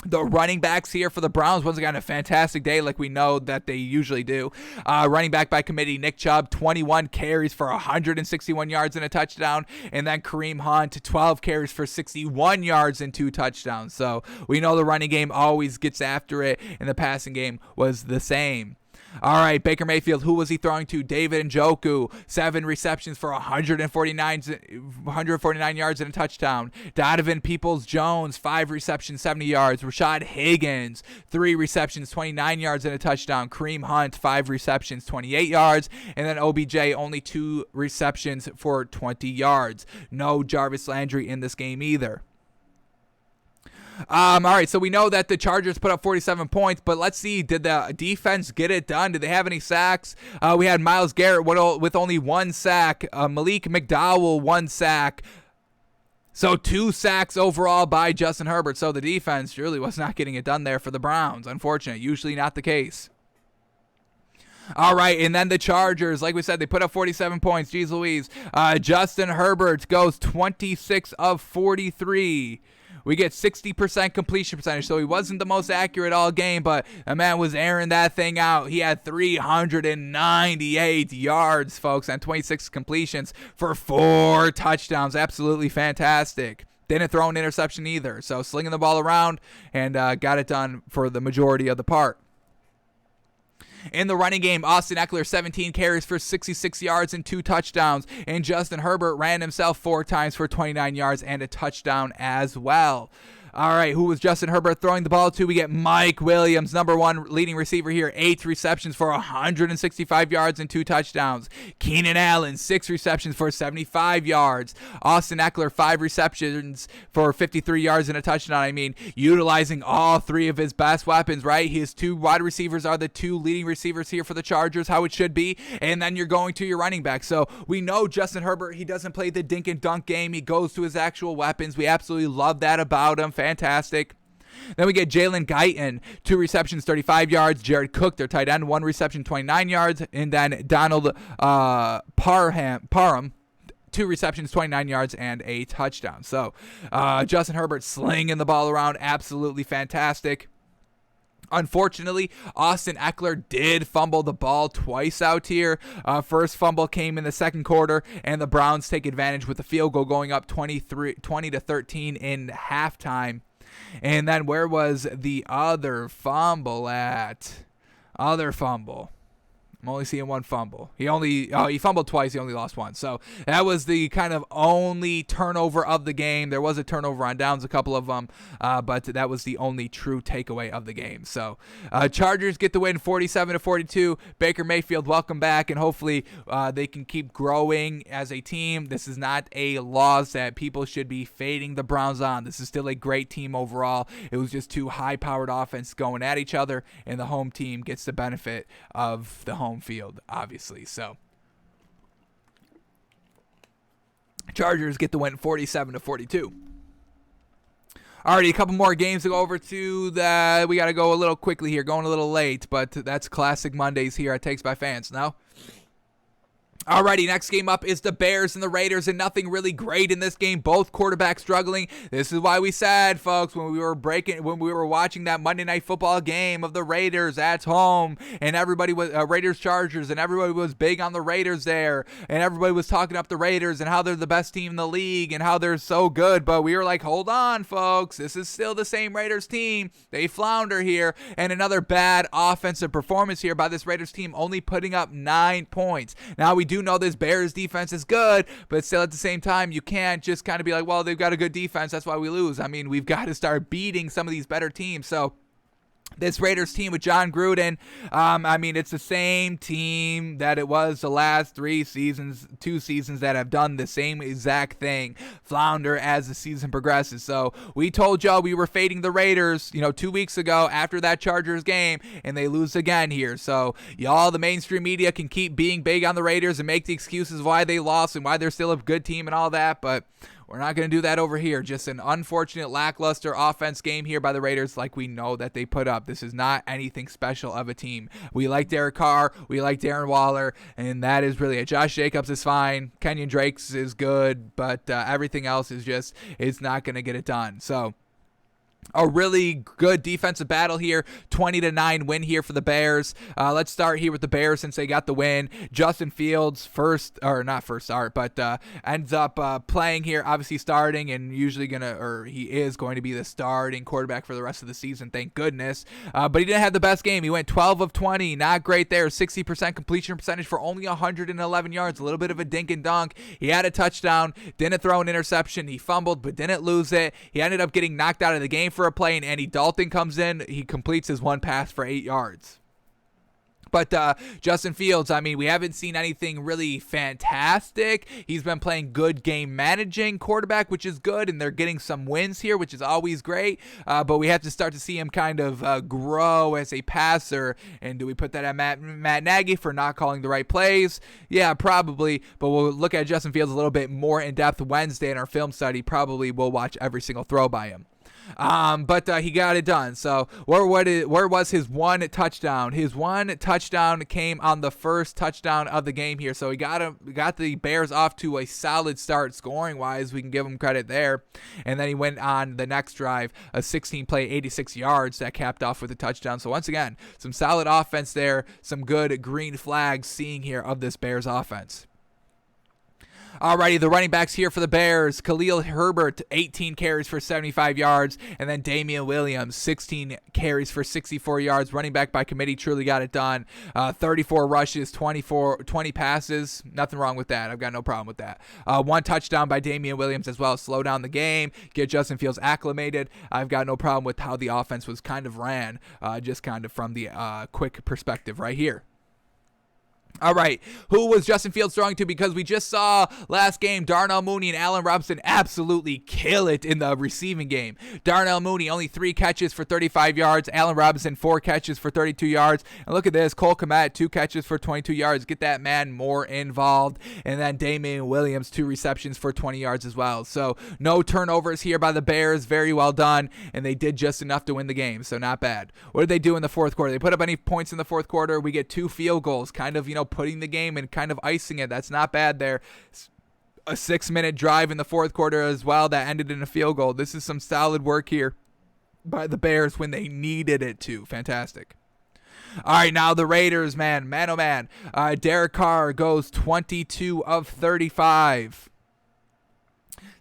The running backs here for the Browns, once again, a fantastic day like we know that they usually do. Running back by committee, Nick Chubb, 21 carries for 161 yards and a touchdown. And then Kareem Hunt, 12 carries for 61 yards and 2 touchdowns. So we know the running game always gets after it, and the passing game was the same. All right, Baker Mayfield, who was he throwing to? David Njoku, 7 receptions for 149 yards and a touchdown. Donovan Peoples-Jones, 5 receptions, 70 yards. Rashad Higgins, 3 receptions, 29 yards and a touchdown. Kareem Hunt, 5 receptions, 28 yards. And then OBJ, only 2 receptions for 20 yards. No Jarvis Landry in this game either. All right, so we know that the Chargers put up 47 points, but let's see, did the defense get it done? Did they have any sacks? We had Myles Garrett with only 1 sack, Malik McDowell 1 sack. So 2 sacks overall by Justin Herbert. So the defense really was not getting it done there for the Browns. Unfortunate, usually not the case. All right, and then the Chargers, like we said, they put up 47 points. Jeez Louise. Justin Herbert goes 26 of 43. We get 60% completion percentage, so he wasn't the most accurate all game, but the man was airing that thing out. He had 398 yards, folks, on 26 completions for 4 touchdowns. Absolutely fantastic. Didn't throw an interception either, so slinging the ball around and got it done for the majority of the part. In the running game, Austin Eckler, 17 carries for 66 yards and 2 touchdowns. And Justin Herbert ran himself 4 times for 29 yards and a touchdown as well. All right, who was Justin Herbert throwing the ball to? We get Mike Williams, number 1 leading receiver here, 8 receptions for 165 yards and 2 touchdowns. Keenan Allen, 6 receptions for 75 yards. Austin Eckler, 5 receptions for 53 yards and a touchdown. I mean, utilizing all 3 of his best weapons, right? His 2 wide receivers are the 2 leading receivers here for the Chargers, how it should be. And then you're going to your running back. So we know Justin Herbert, he doesn't play the dink and dunk game. He goes to his actual weapons. We absolutely love that about him. Fantastic. Then we get Jalen Guyton, 2 receptions, 35 yards. Jared Cook, their tight end, 1 reception, 29 yards. And then Donald Parham, 2 receptions, 29 yards, and a touchdown. So Justin Herbert slinging the ball around, absolutely fantastic. Unfortunately, Austin Eckler did fumble the ball twice out here. First fumble came in the second quarter, and the Browns take advantage with the field goal going up 20-13 in halftime. And then where was the other fumble at? Other fumble. I'm only seeing one fumble. He fumbled twice. He only lost one. So that was the kind of only turnover of the game. There was a turnover on downs, a couple of them, but that was the only true takeaway of the game. So Chargers get the win 47-42. Baker Mayfield, welcome back, and hopefully they can keep growing as a team. This is not a loss that people should be fading the Browns on. This is still a great team overall. It was just 2 high-powered offense going at each other, and the home team gets the benefit of the home field, obviously. So Chargers get the win 47-42. Alrighty, a couple more games to go over to. We got to go a little quickly here, going a little late, but that's classic Mondays here at Takes by Fans. Now, alrighty, next game up is the Bears and the Raiders, and nothing really great in this game. Both quarterbacks struggling. This is why we said, folks, when we were watching that Monday Night Football game of the Raiders at home, and everybody was Raiders Chargers, and everybody was big on the Raiders there, and everybody was talking up the Raiders and how they're the best team in the league and how they're so good. But we were like, hold on, folks, this is still the same Raiders team. They flounder here, and another bad offensive performance here by this Raiders team, only putting up 9 points. Now we do know this Bears defense is good, but still at the same time, you can't just kind of be like, well, they've got a good defense, that's why we lose. I mean, we've got to start beating some of these better teams. So this Raiders team with John Gruden, I mean, it's the same team that it was the last 2 seasons that have done the same exact thing, flounder as the season progresses. So we told y'all we were fading the Raiders, 2 weeks ago after that Chargers game, and they lose again here. So y'all, the mainstream media, can keep being big on the Raiders and make the excuses why they lost and why they're still a good team and all that, but we're not going to do that over here. Just an unfortunate lackluster offense game here by the Raiders, like we know that they put up. This is not anything special of a team. We like Derek Carr. We like Darren Waller, and that is really it. Josh Jacobs is fine. Kenyon Drake's is good, but everything else is just, it's not going to get it done. So a really good defensive battle here. 20-9 win here for the Bears. Let's start here with the Bears since they got the win. Justin Fields ends up playing here, obviously starting, and he is going to be the starting quarterback for the rest of the season, thank goodness. But he didn't have the best game. He went 12 of 20, not great there. 60% completion percentage for only 111 yards, a little bit of a dink and dunk. He had a touchdown, didn't throw an interception. He fumbled, but didn't lose it. He ended up getting knocked out of the game for a play, and Andy Dalton comes in. He completes his one pass for 8 yards. But Justin Fields, I mean, we haven't seen anything really fantastic. He's been playing good game managing quarterback, which is good, and they're getting some wins here, which is always great. But we have to start to see him kind of grow as a passer. And do we put that at Matt Nagy for not calling the right plays? Yeah, probably. But we'll look at Justin Fields a little bit more in depth Wednesday in our film study. Probably we'll watch every single throw by him. But he got it done. So where was his one touchdown? His one touchdown came on the first touchdown of the game here. So he got the Bears off to a solid start scoring wise. We can give him credit there. And then he went on the next drive, a 16-play, 86 yards that capped off with a touchdown. So once again, some solid offense there. Some good green flags seeing here of this Bears offense. Alrighty, the running backs here for the Bears. Khalil Herbert, 18 carries for 75 yards. And then Damian Williams, 16 carries for 64 yards. Running back by committee, truly got it done. 34 rushes, 20 passes. Nothing wrong with that. I've got no problem with that. One touchdown by Damian Williams as well. Slow down the game. Get Justin Fields acclimated. I've got no problem with how the offense was kind of ran, just kind of from the quick perspective right here. All right, who was Justin Fields throwing to? Because we just saw last game Darnell Mooney and Allen Robinson absolutely kill it in the receiving game. Darnell Mooney only 3 catches for 35 yards. Allen Robinson 4 catches for 32 yards. And look at this, Cole Kmet 2 catches for 22 yards. Get that man more involved. And then Damian Williams 2 receptions for 20 yards as well. So no turnovers here by the Bears. Very well done. And they did just enough to win the game. So not bad. What did they do in the fourth quarter? They put up any points in the fourth quarter. We get 2 field goals, kind of, putting the game and kind of icing it. That's not bad there. A 6-minute drive in the fourth quarter as well that ended in a field goal. This is some solid work here by the Bears when they needed it to. Fantastic. All right, now the Raiders, man, oh man. Derek Carr goes 22 of 35.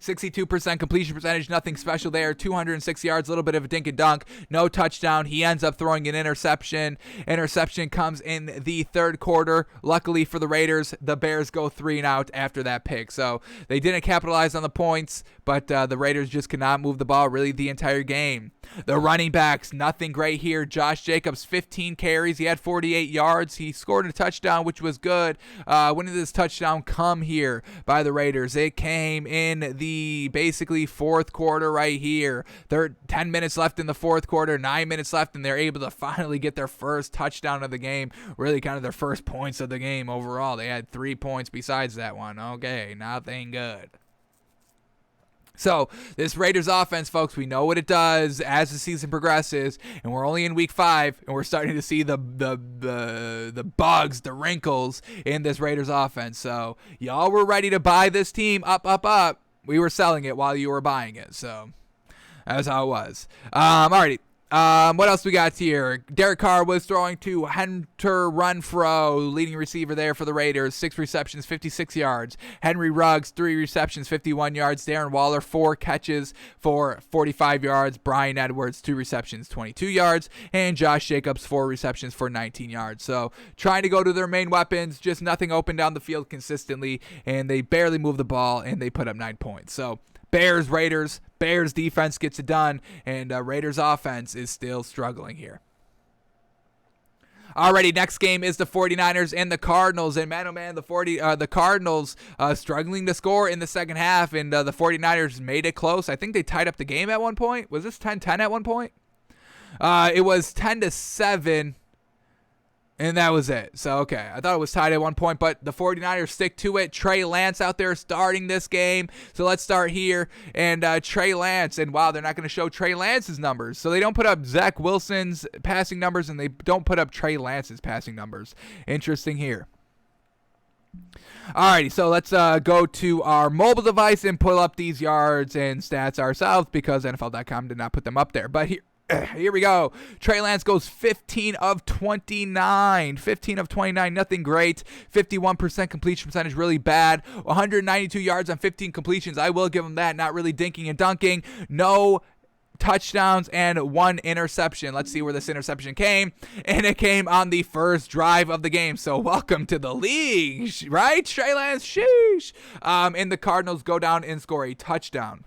62% completion percentage, nothing special there. 206 yards, a little bit of a dink and dunk. No touchdown. He ends up throwing an interception. Interception comes in the third quarter. Luckily for the Raiders, the Bears go 3 and out after that pick. So they didn't capitalize on the points, but the Raiders just could not move the ball really the entire game. The running backs, nothing great here. Josh Jacobs, 15 carries. He had 48 yards. He scored a touchdown, which was good. When did this touchdown come here by the Raiders? It came in the basically fourth quarter right here. 10 minutes left in the fourth quarter, 9 minutes left, and they're able to finally get their first touchdown of the game. Really kind of their first points of the game overall. They had 3 points besides that one. Okay, nothing good. So this Raiders offense, folks, we know what it does as the season progresses, and we're only in week 5, and we're starting to see the bugs, the wrinkles in this Raiders offense. So y'all were ready to buy this team up. We were selling it while you were buying it. So that's how it was. Alrighty. What else we got here? Derek Carr was throwing to Hunter Renfrow, leading receiver there for the Raiders. 6 receptions, 56 yards. Henry Ruggs, 3 receptions, 51 yards. Darren Waller, 4 catches for 45 yards. Bryan Edwards, 2 receptions, 22 yards. And Josh Jacobs, 4 receptions for 19 yards. So trying to go to their main weapons, just nothing open down the field consistently. And they barely move the ball, and they put up 9 points. So Bears, Raiders. Bears defense gets it done, and Raiders offense is still struggling here. Alrighty, next game is the 49ers and the Cardinals. And man, oh man, the Cardinals struggling to score in the second half, and the 49ers made it close. I think they tied up the game at one point. Was this 10-10 at one point? It was 10-7. And that was it. So, okay, I thought it was tied at one point, but the 49ers stick to it. Trey Lance out there starting this game. So let's start here. And Trey Lance, and wow, they're not going to show Trey Lance's numbers. So they don't put up Zack Wilson's passing numbers, and they don't put up Trey Lance's passing numbers. Interesting here. Alrighty, so let's go to our mobile device and pull up these yards and stats ourselves because NFL.com did not put them up there. But here we go. Trey Lance goes 15 of 29. 15 of 29, nothing great. 51% completion percentage, really bad. 192 yards on 15 completions. I will give him that. Not really dinking and dunking. No touchdowns and 1 interception. Let's see where this interception came. And it came on the first drive of the game. So welcome to the league, right? Trey Lance, sheesh. And the Cardinals go down and score a touchdown,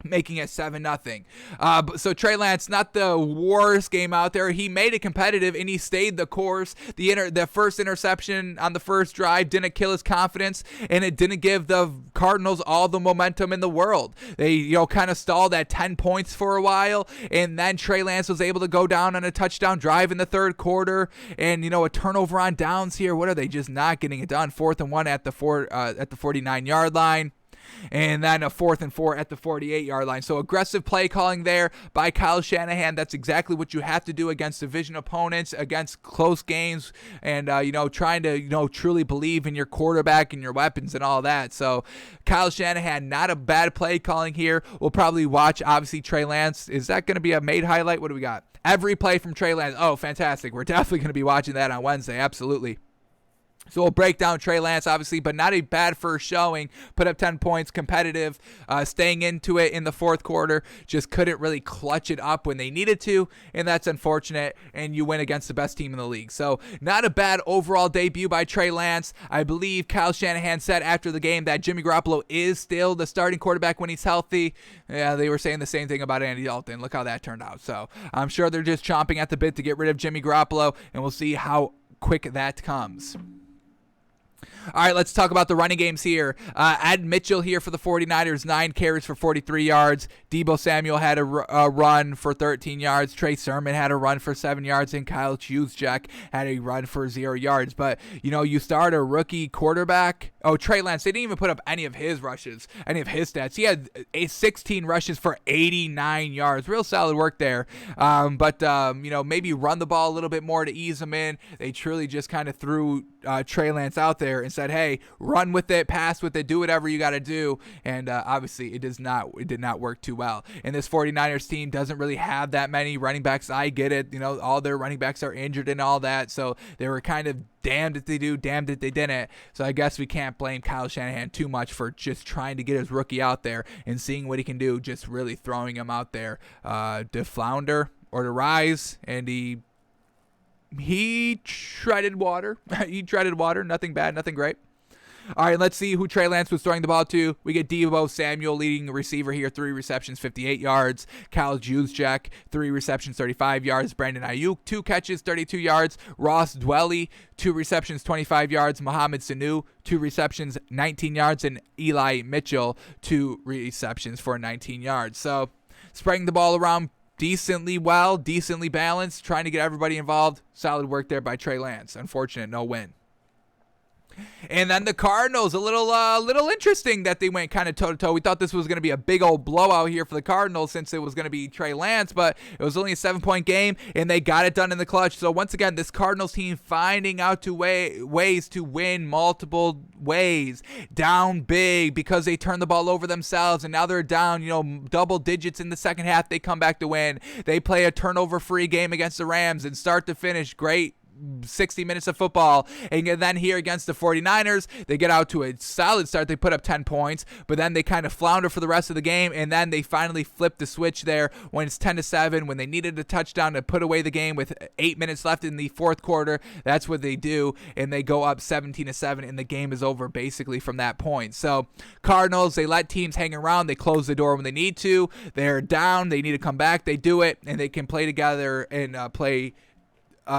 making it 7-0. So Trey Lance, not the worst game out there. He made it competitive, and he stayed the course. The first interception on the first drive didn't kill his confidence, and it didn't give the Cardinals all the momentum in the world. They, kind of stalled at 10 points for a while, and then Trey Lance was able to go down on a touchdown drive in the third quarter, and, a turnover on downs here. What are they just not getting it done? 4th and 1 at the 49-yard line. And then a 4th and 4 at the 48-yard line. So aggressive play calling there by Kyle Shanahan. That's exactly what you have to do against division opponents, against close games, and, trying to, truly believe in your quarterback and your weapons and all that. So Kyle Shanahan, not a bad play calling here. We'll probably watch, obviously, Trey Lance. Is that going to be a made highlight? What do we got? Every play from Trey Lance. Oh, fantastic. We're definitely going to be watching that on Wednesday. Absolutely. So we'll break down Trey Lance, obviously, but not a bad first showing. Put up 10 points, competitive, staying into it in the fourth quarter. Just couldn't really clutch it up when they needed to, and that's unfortunate, and you win against the best team in the league. So not a bad overall debut by Trey Lance. I believe Kyle Shanahan said after the game that Jimmy Garoppolo is still the starting quarterback when he's healthy. Yeah, they were saying the same thing about Andy Dalton. Look how that turned out. So I'm sure they're just chomping at the bit to get rid of Jimmy Garoppolo, and we'll see how quick that comes. All right, let's talk about the running games here. Ed Mitchell here for the 49ers, 9 carries for 43 yards. Deebo Samuel had a run for 13 yards. Trey Sermon had a run for 7 yards. And Kyle Juszczyk had a run for 0 yards. But, you start a rookie quarterback. Oh, Trey Lance, they didn't even put up any of his rushes, any of his stats. He had 16 rushes for 89 yards. Real solid work there. But maybe run the ball a little bit more to ease him in. They truly just kind of threw Trey Lance out there and said, hey, run with it, pass with it, do whatever you got to do. And obviously it did not work too well. And this 49ers team doesn't really have that many running backs. I get it. All their running backs are injured and all that. So they were kind of damned if they do, damned if they didn't. So I guess we can't blame Kyle Shanahan too much for just trying to get his rookie out there and seeing what he can do, just really throwing him out there to flounder or to rise. And he treaded water. Nothing bad, nothing great. All right, let's see who Trey Lance was throwing the ball to. We get Deebo Samuel, leading receiver here, 3 receptions, 58 yards. Kyle Juszczyk, 3 receptions, 35 yards. Brandon Ayuk, 2 catches, 32 yards. Ross Dwelly, 2 receptions, 25 yards. Mohamed Sanu, 2 receptions, 19 yards. And Eli Mitchell, 2 receptions for 19 yards. So spreading the ball around decently well, decently balanced, trying to get everybody involved. Solid work there by Trey Lance. Unfortunate, no win. And then the Cardinals, a little interesting that they went kind of toe-to-toe. We thought this was going to be a big old blowout here for the Cardinals since it was going to be Trey Lance, but it was only a 7-point game, and they got it done in the clutch. So once again, this Cardinals team finding out ways to win multiple ways, down big because they turned the ball over themselves, and now they're down, double digits in the second half. They come back to win. They play a turnover-free game against the Rams, and start to finish, great 60 minutes of football. And then here against the 49ers, they get out to a solid start. They put up 10 points, but then they kind of flounder for the rest of the game, and then they finally flip the switch there when it's 10-7, when they needed a touchdown to put away the game with 8 minutes left in the fourth quarter. That's what they do, and they go up 17-7, and the game is over basically from that point. So Cardinals, they let teams hang around. They close the door when they need to. They're down. They need to come back. They do it, and they can play together and play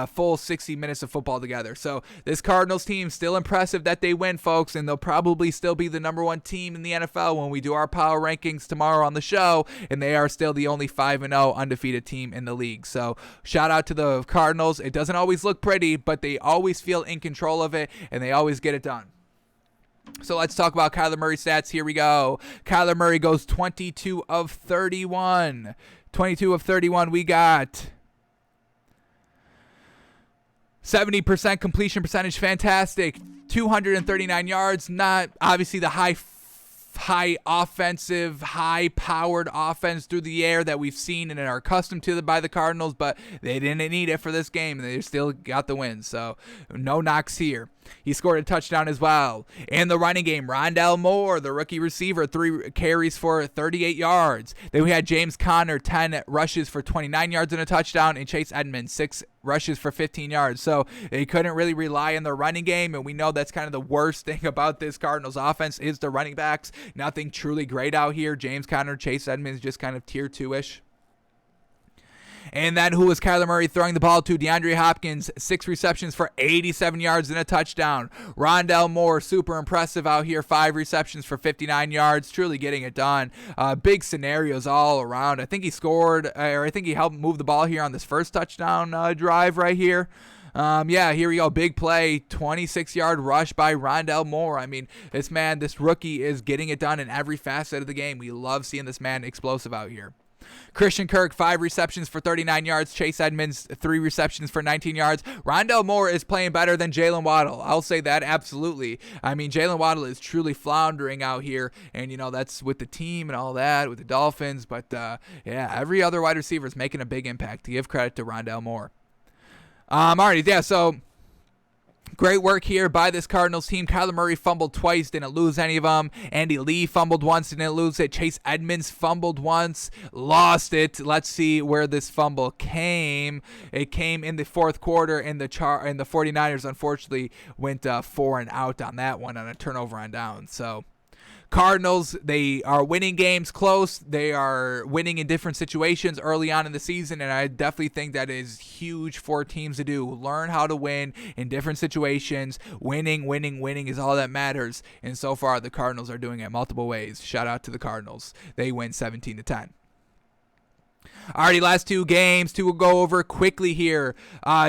full 60 minutes of football together. So this Cardinals team, still impressive that they win, folks, and they'll probably still be the number 1 team in the NFL when we do our power rankings tomorrow on the show, and they are still the only 5-0 undefeated team in the league. So shout out to the Cardinals. It doesn't always look pretty, but they always feel in control of it, and they always get it done. So let's talk about Kyler Murray stats. Here we go. Kyler Murray goes 22 of 31. 22 of 31. We got 70% completion percentage, fantastic. 239 yards, not obviously the high offensive, high-powered offense through the air that we've seen and are accustomed to by the Cardinals, but they didn't need it for this game, and they still got the win, so no knocks here. He scored a touchdown as well. In the running game, Rondale Moore, the rookie receiver, 3 carries for 38 yards. Then we had James Conner, 10 rushes for 29 yards and a touchdown, and Chase Edmonds, 6 rushes for 15 yards. So they couldn't really rely on the running game, and we know that's kind of the worst thing about this Cardinals offense is the running backs. Nothing truly great out here. James Conner, Chase Edmonds, just kind of tier 2-ish. And then who was Kyler Murray throwing the ball to? DeAndre Hopkins, 6 receptions for 87 yards and a touchdown. Rondale Moore, super impressive out here, 5 receptions for 59 yards, truly getting it done. Big scenarios all around. I think he scored, or I think he helped move the ball here on this first touchdown drive right here. Here we go. Big play, 26-yard rush by Rondale Moore. I mean, this rookie is getting it done in every facet of the game. We love seeing this man explosive out here. Christian Kirk, 5 receptions for 39 yards. Chase Edmonds, 3 receptions for 19 yards. Rondale Moore is playing better than Jalen Waddle. I'll say that, absolutely. I mean, Jalen Waddle is truly floundering out here, and, that's with the team and all that, with the Dolphins. But, every other wide receiver is making a big impact. To give credit to Rondale Moore. So great work here by this Cardinals team. Kyler Murray fumbled twice, didn't lose any of them. Andy Lee fumbled once, didn't lose it. Chase Edmonds fumbled once, lost it. Let's see where this fumble came. It came in the fourth quarter, and the 49ers unfortunately went 4 and out on that one on a turnover on down. So Cardinals, they are winning games close. They are winning in different situations early on in the season, and I definitely think that is huge for teams to do. Learn how to win in different situations. Winning is all that matters, and so far the Cardinals are doing it multiple ways. Shout out to the Cardinals. They win 17-10. Alrighty, last two games to go over quickly here.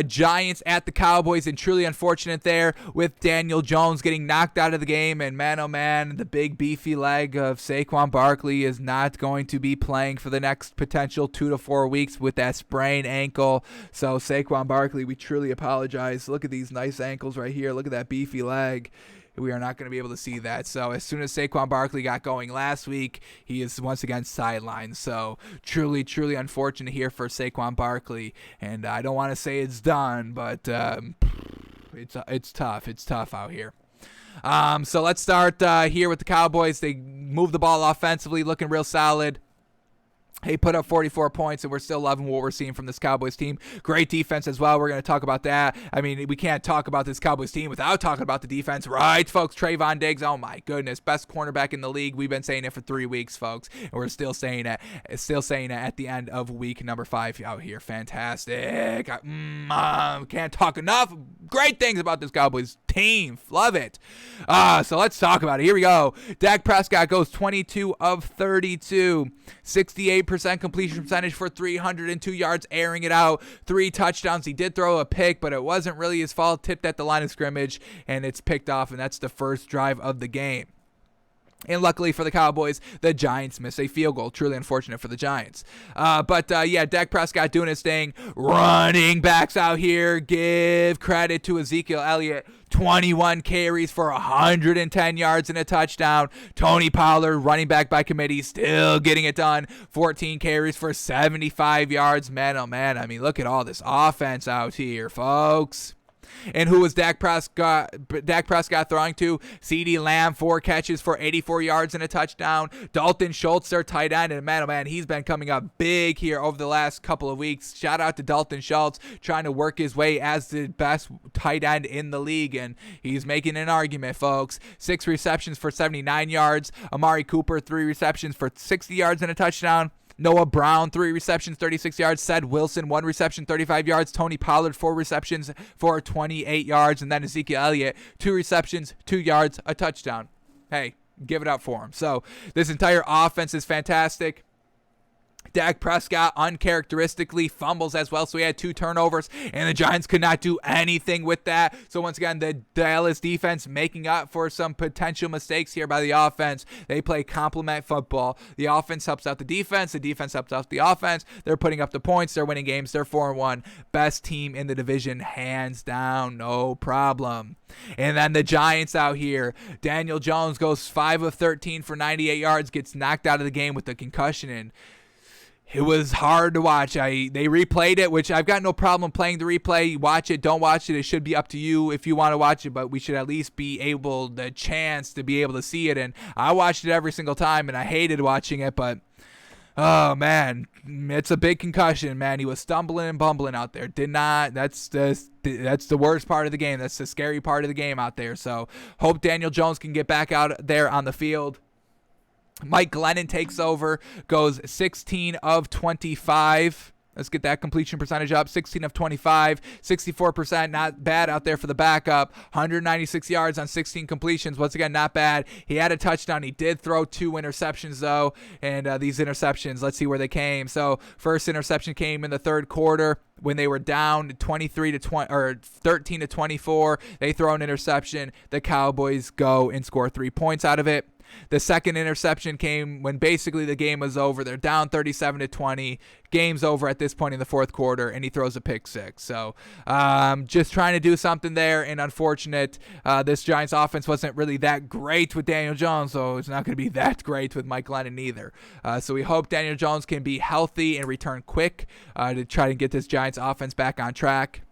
Giants at the Cowboys, and truly unfortunate there with Daniel Jones getting knocked out of the game. And man, oh man, the big beefy leg of Saquon Barkley is not going to be playing for the next potential 2 to 4 weeks with that sprained ankle. So Saquon Barkley, we truly apologize. Look at these nice ankles right here. Look at that beefy leg. We are not going to be able to see that. So as soon as Saquon Barkley got going last week, he is once again sidelined. So truly unfortunate here for Saquon Barkley. And I don't want to say it's done, but it's tough. It's tough out here. So let's start here with the Cowboys. They move the ball offensively, looking real solid. He put up 44 points, and we're still loving what we're seeing from this Cowboys team. Great defense as well. We're going to talk about that. I mean, we can't talk about this Cowboys team without talking about the defense. Right, folks? Trayvon Diggs, oh my goodness. Best cornerback in the league. We've been saying it for 3 weeks, folks, and we're still saying it. At the end of week number 5 out here. Fantastic. Can't talk enough great things about this Cowboys team. Love it. So let's talk about it. Here we go. Dak Prescott goes 22 of 32. 68% completion percentage for 302 yards, airing it out. 3 touchdowns. He did throw a pick, but it wasn't really his fault. Tipped at the line of scrimmage, and it's picked off, and that's the first drive of the game. And luckily for the Cowboys, the Giants miss a field goal. Truly unfortunate for the Giants. But Dak Prescott doing his thing. Running backs out here. Give credit to Ezekiel Elliott. 21 carries for 110 yards and a touchdown. Tony Pollard, running back by committee, still getting it done. 14 carries for 75 yards. Man, oh man. I mean, look at all this offense out here, folks. And who was Dak Prescott throwing to? CeeDee Lamb, 4 catches for 84 yards and a touchdown. Dalton Schultz, their tight end, and man, oh man, he's been coming up big here over the last couple of weeks. Shout out to Dalton Schultz, trying to work his way as the best tight end in the league, and he's making an argument, folks. 6 receptions for 79 yards. Amari Cooper, 3 receptions for 60 yards and a touchdown. Noah Brown, 3 receptions, 36 yards. Zack Wilson, 1 reception, 35 yards. Tony Pollard, 4 receptions for 28 yards. And then Ezekiel Elliott, 2 receptions, 2 yards, a touchdown. Hey, give it up for him. So this entire offense is fantastic. Dak Prescott uncharacteristically fumbles as well, so he had 2 turnovers, and the Giants could not do anything with that. So once again, the Dallas defense making up for some potential mistakes here by the offense. They play complement football. The offense helps out the defense helps out the offense. They're putting up the points, they're winning games, they're 4-1. Best team in the division, hands down, no problem. And then the Giants out here, Daniel Jones goes 5 of 13 for 98 yards, gets knocked out of the game with a concussion, and it was hard to watch. They replayed it, which I've got no problem playing the replay. Watch it, don't watch it. It should be up to you if you want to watch it, but we should at least be able, the chance to be able to see it. And I watched it every single time, and I hated watching it, but oh man, it's a big concussion, man. He was stumbling and bumbling out there. That's the worst part of the game. That's the scary part of the game out there. So hope Daniel Jones can get back out there on the field. Mike Glennon takes over, goes 16 of 25. Let's get that completion percentage up. 16 of 25, 64%. Not bad out there for the backup. 196 yards on 16 completions. Once again, not bad. He had a touchdown. He did throw 2 interceptions, though. And these interceptions, let's see where they came. So first interception came in the third quarter when they were down 13 to 24. They throw an interception. The Cowboys go and score 3 points out of it. The second interception came when basically the game was over. They're down 37 to 20. Game's over at this point in the fourth quarter, and he throws a pick 6. So just trying to do something there, and unfortunate. This Giants offense wasn't really that great with Daniel Jones, so it's not going to be that great with Mike Glennon either. So we hope Daniel Jones can be healthy and return quick to try to get this Giants offense back on track.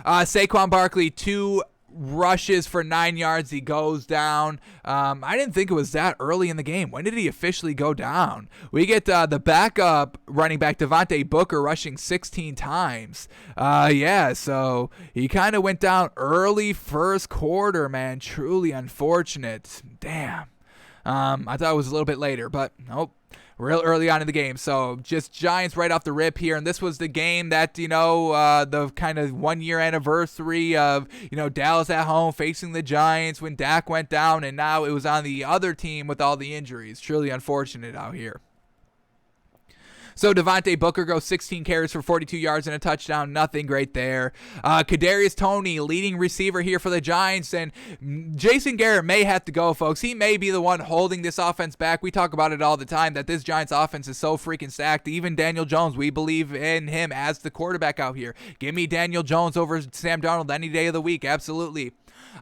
Saquon Barkley, 2 rushes for 9 yards. He goes down. I didn't think it was that early in the game. When did he officially go down? We get the backup running back, Devonte Booker, rushing 16 times. So he kind of went down early first quarter, man. Truly unfortunate. Damn. I thought it was a little bit later, but nope. Real early on in the game. So just Giants right off the rip here. And this was the game that, the kind of 1 year anniversary of, Dallas at home facing the Giants when Dak went down. And now it was on the other team with all the injuries. Truly unfortunate out here. So Devonte Booker goes 16 carries for 42 yards and a touchdown. Nothing great there. Kadarius Toney, leading receiver here for the Giants. And Jason Garrett may have to go, folks. He may be the one holding this offense back. We talk about it all the time that this Giants offense is so freaking stacked. Even Daniel Jones, we believe in him as the quarterback out here. Give me Daniel Jones over Sam Darnold any day of the week. Absolutely.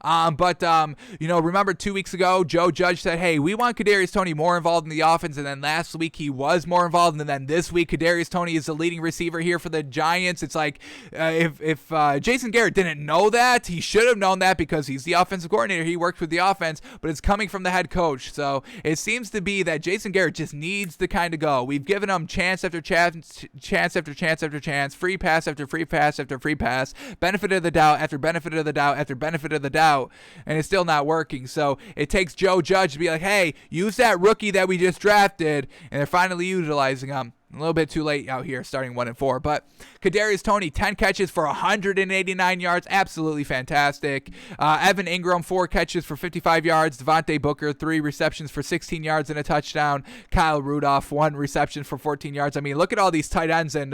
Remember 2 weeks ago, Joe Judge said, hey, we want Kadarius Toney more involved in the offense. And then last week he was more involved. And then this week, Kadarius Toney is the leading receiver here for the Giants. It's like, if Jason Garrett didn't know that, he should have known that because he's the offensive coordinator. He works with the offense, but it's coming from the head coach. So it seems to be that Jason Garrett just needs to kind of go. We've given him chance after chance, chance after chance after chance, free pass after free pass after free pass, benefit of the doubt after benefit of the doubt after benefit of the doubt. And it's still not working. So it takes Joe Judge to be like, hey, use that rookie that we just drafted. And they're finally utilizing him. A little bit too late out here, starting 1-4. But Kadarius Toney, 10 catches for 189 yards. Absolutely fantastic. Evan Ingram, 4 catches for 55 yards. Devonte Booker, 3 receptions for 16 yards and a touchdown. Kyle Rudolph, 1 reception for 14 yards. I mean, look at all these tight ends and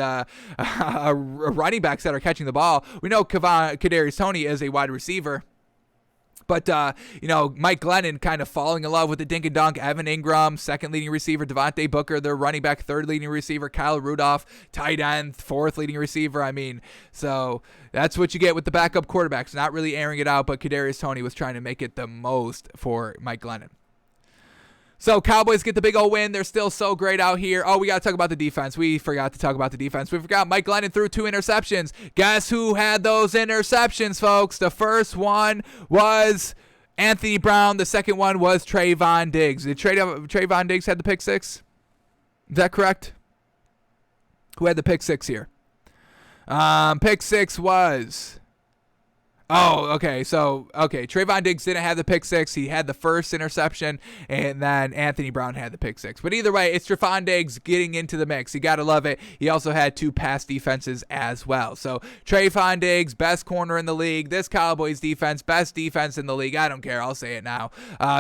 running backs that are catching the ball. We know Kadarius Toney is a wide receiver. But, Mike Glennon kind of falling in love with the dink and dunk. Evan Ingram, second leading receiver. Devonte Booker, the running back, third leading receiver. Kyle Rudolph, tight end, fourth leading receiver. I mean, so that's what you get with the backup quarterbacks. Not really airing it out, but Kadarius Toney was trying to make it the most for Mike Glennon. So Cowboys get the big old win. They're still so great out here. Oh, we got to talk about the defense. We forgot to talk about the defense. We forgot Mike Glennon threw 2 interceptions. Guess who had those interceptions, folks? The first one was Anthony Brown. The second one was Trayvon Diggs. Did Trayvon Diggs had the pick 6? Is that correct? Who had the pick 6 here? Pick 6 was... Oh, okay. Trayvon Diggs didn't have the pick 6. He had the first interception, and then Anthony Brown had the pick 6. But either way, it's Trayvon Diggs getting into the mix. You got to love it. He also had 2 pass defenses as well. So Trayvon Diggs, best corner in the league. This Cowboys defense, best defense in the league. I don't care. I'll say it now.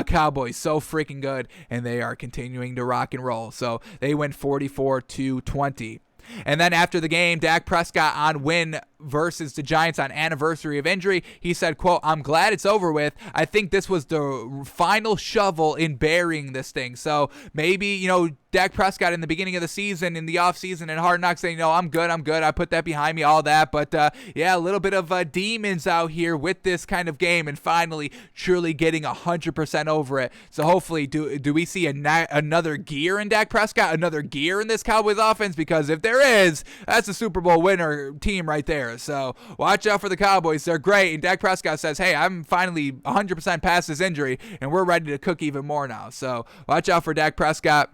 Cowboys, so freaking good, and they are continuing to rock and roll. So they win 44-20. And then after the game, Dak Prescott on win versus the Giants on anniversary of injury, he said, quote, I'm glad it's over with. I think this was the final shovel in burying this thing. So maybe, Dak Prescott in the beginning of the season, in the offseason, and Hard Knocks saying, I'm good. I put that behind me, all that. But, a little bit of demons out here with this kind of game and finally truly getting 100% over it. So hopefully, do we see another gear in Dak Prescott, another gear in this Cowboys offense? Because if there is, that's a Super Bowl winner team right there. So watch out for the Cowboys. They're great. And Dak Prescott says, hey, I'm finally 100% past this injury, and we're ready to cook even more now. So watch out for Dak Prescott.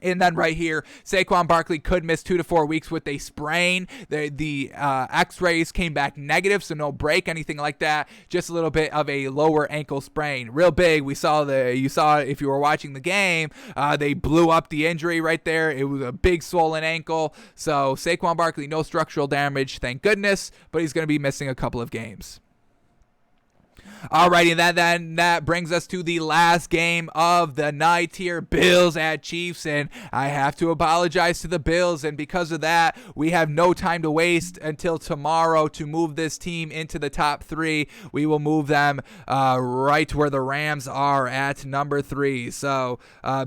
And then right here, Saquon Barkley could miss 2 to 4 weeks with a sprain. The X-rays came back negative, so no break, anything like that. Just a little bit of a lower ankle sprain. Real big. You saw it if you were watching the game. They blew up the injury right there. It was a big swollen ankle. So Saquon Barkley, no structural damage, thank goodness, but he's going to be missing a couple of games. Alrighty, that brings us to the last game of the night here, Bills at Chiefs, and I have to apologize to the Bills, and because of that, we have no time to waste until tomorrow to move this team into the top 3. We will move them right where the Rams are at number 3. So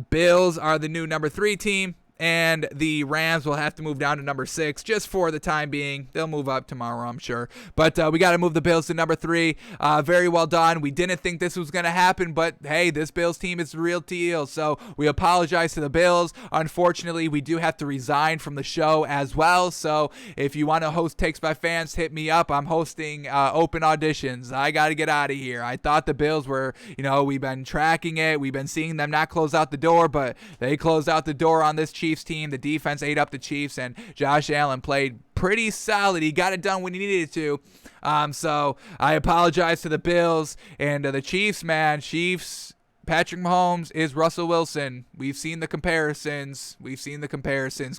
Bills are the new number 3 team. and the Rams will have to move down to number 6 just for the time being. They'll move up tomorrow, I'm sure. But we got to move the Bills to number 3. Very well done. We didn't think this was going to happen, but hey, this Bills team is the real deal. So we apologize to the Bills. Unfortunately, we do have to resign from the show as well. So if you want to host Takes by Fans, hit me up. I'm hosting open auditions. I got to get out of here. I thought the Bills were, we've been tracking it. We've been seeing them not close out the door, but they closed out the door on this Chiefs team. The defense ate up the Chiefs, and Josh Allen played pretty solid. He got it done when he needed to. So I apologize to the Bills and the Chiefs, man. Chiefs, Patrick Mahomes is Russell Wilson. We've seen the comparisons.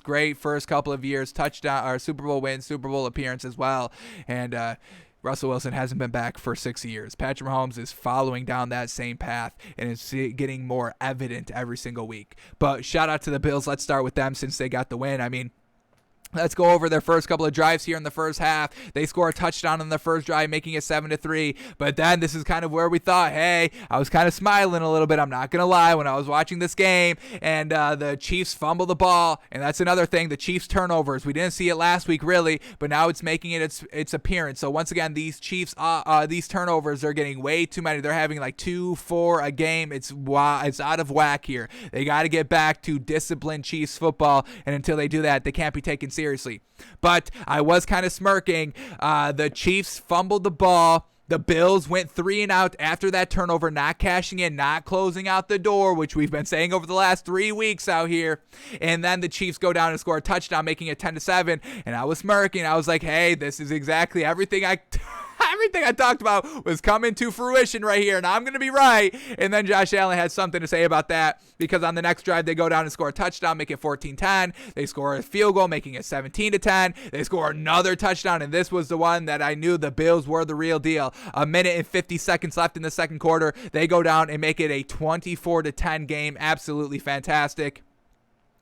Great first couple of years, touchdown or Super Bowl win, Super Bowl appearance as well. And Russell Wilson hasn't been back for 6 years. Patrick Mahomes is following down that same path, and it's getting more evident every single week. But shout out to the Bills. Let's start with them since they got the win. I mean, let's go over their first couple of drives here in the first half. They score a touchdown on the first drive, making it 7-3. But then this is kind of where we thought, hey, I was kind of smiling a little bit. I'm not going to lie when I was watching this game. And the Chiefs fumble the ball. And that's another thing, the Chiefs turnovers. We didn't see it last week, really, but now it's making it its appearance. So once again, these Chiefs, these turnovers are getting way too many. They're having like 2-4 a game. It's out of whack here. They got to get back to disciplined Chiefs football. And until they do that, they can't be taken seriously. But I was kind of smirking. The Chiefs fumbled the ball. The Bills went 3 and out after that turnover, not cashing in, not closing out the door, which we've been saying over the last 3 weeks out here. And then the Chiefs go down and score a touchdown, making it 10-7. And I was smirking. I was like, hey, this is exactly everything I talked about was coming to fruition right here, and I'm going to be right. And then Josh Allen had something to say about that, because on the next drive, they go down and score a touchdown, make it 14-10. They score a field goal, making it 17-10. They score another touchdown, and this was the one that I knew the Bills were the real deal. A minute and 50 seconds left in the second quarter. They go down and make it a 24-10 game. Absolutely fantastic.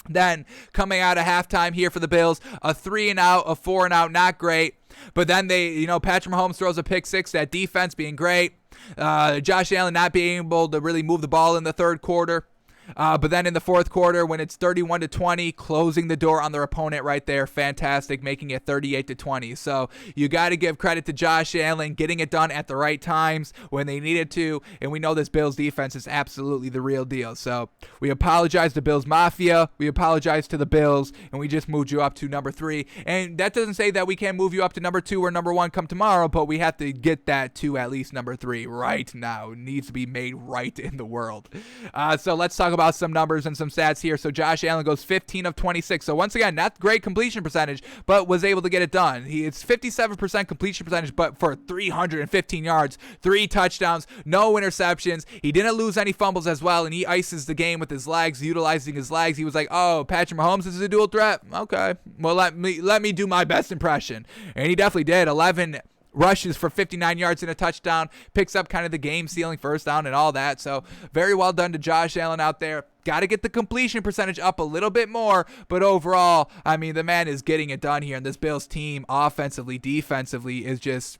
Then coming out of halftime here for the Bills, a 3 and out, a 4 and out, not great. But then Patrick Mahomes throws a pick six. That defense being great. Josh Allen not being able to really move the ball in the third quarter. But then in the fourth quarter, when it's 31-20, closing the door on their opponent right there, fantastic, making it 38-20. So you got to give credit to Josh Allen getting it done at the right times when they needed to, and we know this Bills defense is absolutely the real deal. So we apologize to Bills Mafia, we apologize to the Bills, and we just moved you up to number 3. And that doesn't say that we can't move you up to number 2 or number 1 come tomorrow, but we have to get that to at least number 3 right now. It needs to be made right in the world. So let's talk about some numbers and some stats here. So Josh Allen goes 15 of 26. So once again, not great completion percentage, but was able to get it done. It's 57% completion percentage, but for 315 yards, 3 touchdowns, no interceptions. He didn't lose any fumbles as well, and he ices the game with his legs, utilizing his legs. He was like, oh, Patrick Mahomes is a dual threat. Okay, well, let me do my best impression. And he definitely did. 11 rushes for 59 yards and a touchdown, picks up kind of the game-sealing first down and all that. So very well done to Josh Allen out there. Got to get the completion percentage up a little bit more, but overall, I mean, the man is getting it done here, and this Bills team, offensively, defensively, is just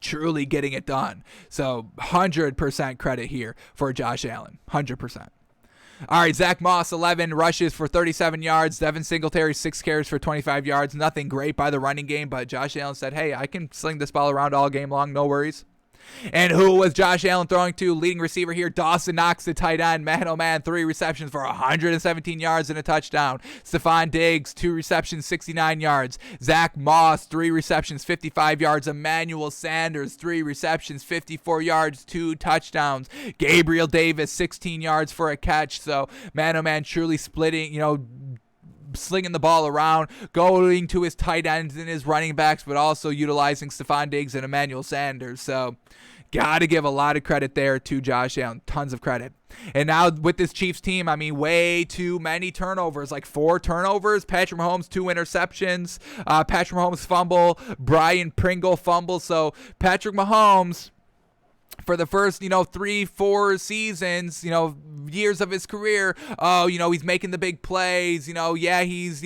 truly getting it done. So 100% credit here for Josh Allen, 100%. All right, Zach Moss, 11 rushes for 37 yards. Devin Singletary, 6 carries for 25 yards. Nothing great by the running game, but Josh Allen said, hey, I can sling this ball around all game long, no worries. And who was Josh Allen throwing to? Leading receiver here, Dawson Knox, the tight end. Man, oh man, 3 receptions for 117 yards and a touchdown. Stephon Diggs, 2 receptions, 69 yards. Zach Moss, 3 receptions, 55 yards. Emmanuel Sanders, 3 receptions, 54 yards, 2 touchdowns. Gabriel Davis, 16 yards for a catch. So, man, oh man, truly splitting, slinging the ball around, going to his tight ends and his running backs, but also utilizing Stephon Diggs and Emmanuel Sanders. So, got to give a lot of credit there to Josh Allen. Tons of credit. And now with this Chiefs team, I mean, way too many turnovers, like 4 turnovers. Patrick Mahomes, 2 interceptions. Patrick Mahomes fumble. Brian Pringle fumble. So Patrick Mahomes, for the first, 3-4 seasons, years of his career, he's making the big plays. He's,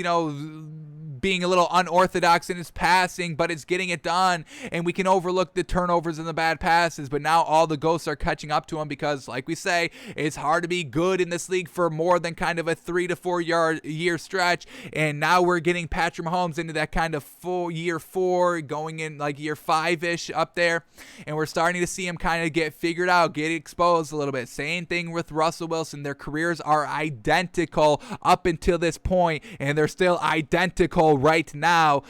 being a little unorthodox in his passing, but it's getting it done. And we can overlook the turnovers and the bad passes, but now all the ghosts are catching up to him because, like we say, it's hard to be good in this league for more than kind of a 3 to 4 year stretch. And now we're getting Patrick Mahomes into that kind of year 4, going in like year 5-ish up there. And we're starting to see him kind of get figured out, get exposed a little bit. Same thing with Russell Wilson. Their careers are identical up until this point, and they're still identical right now.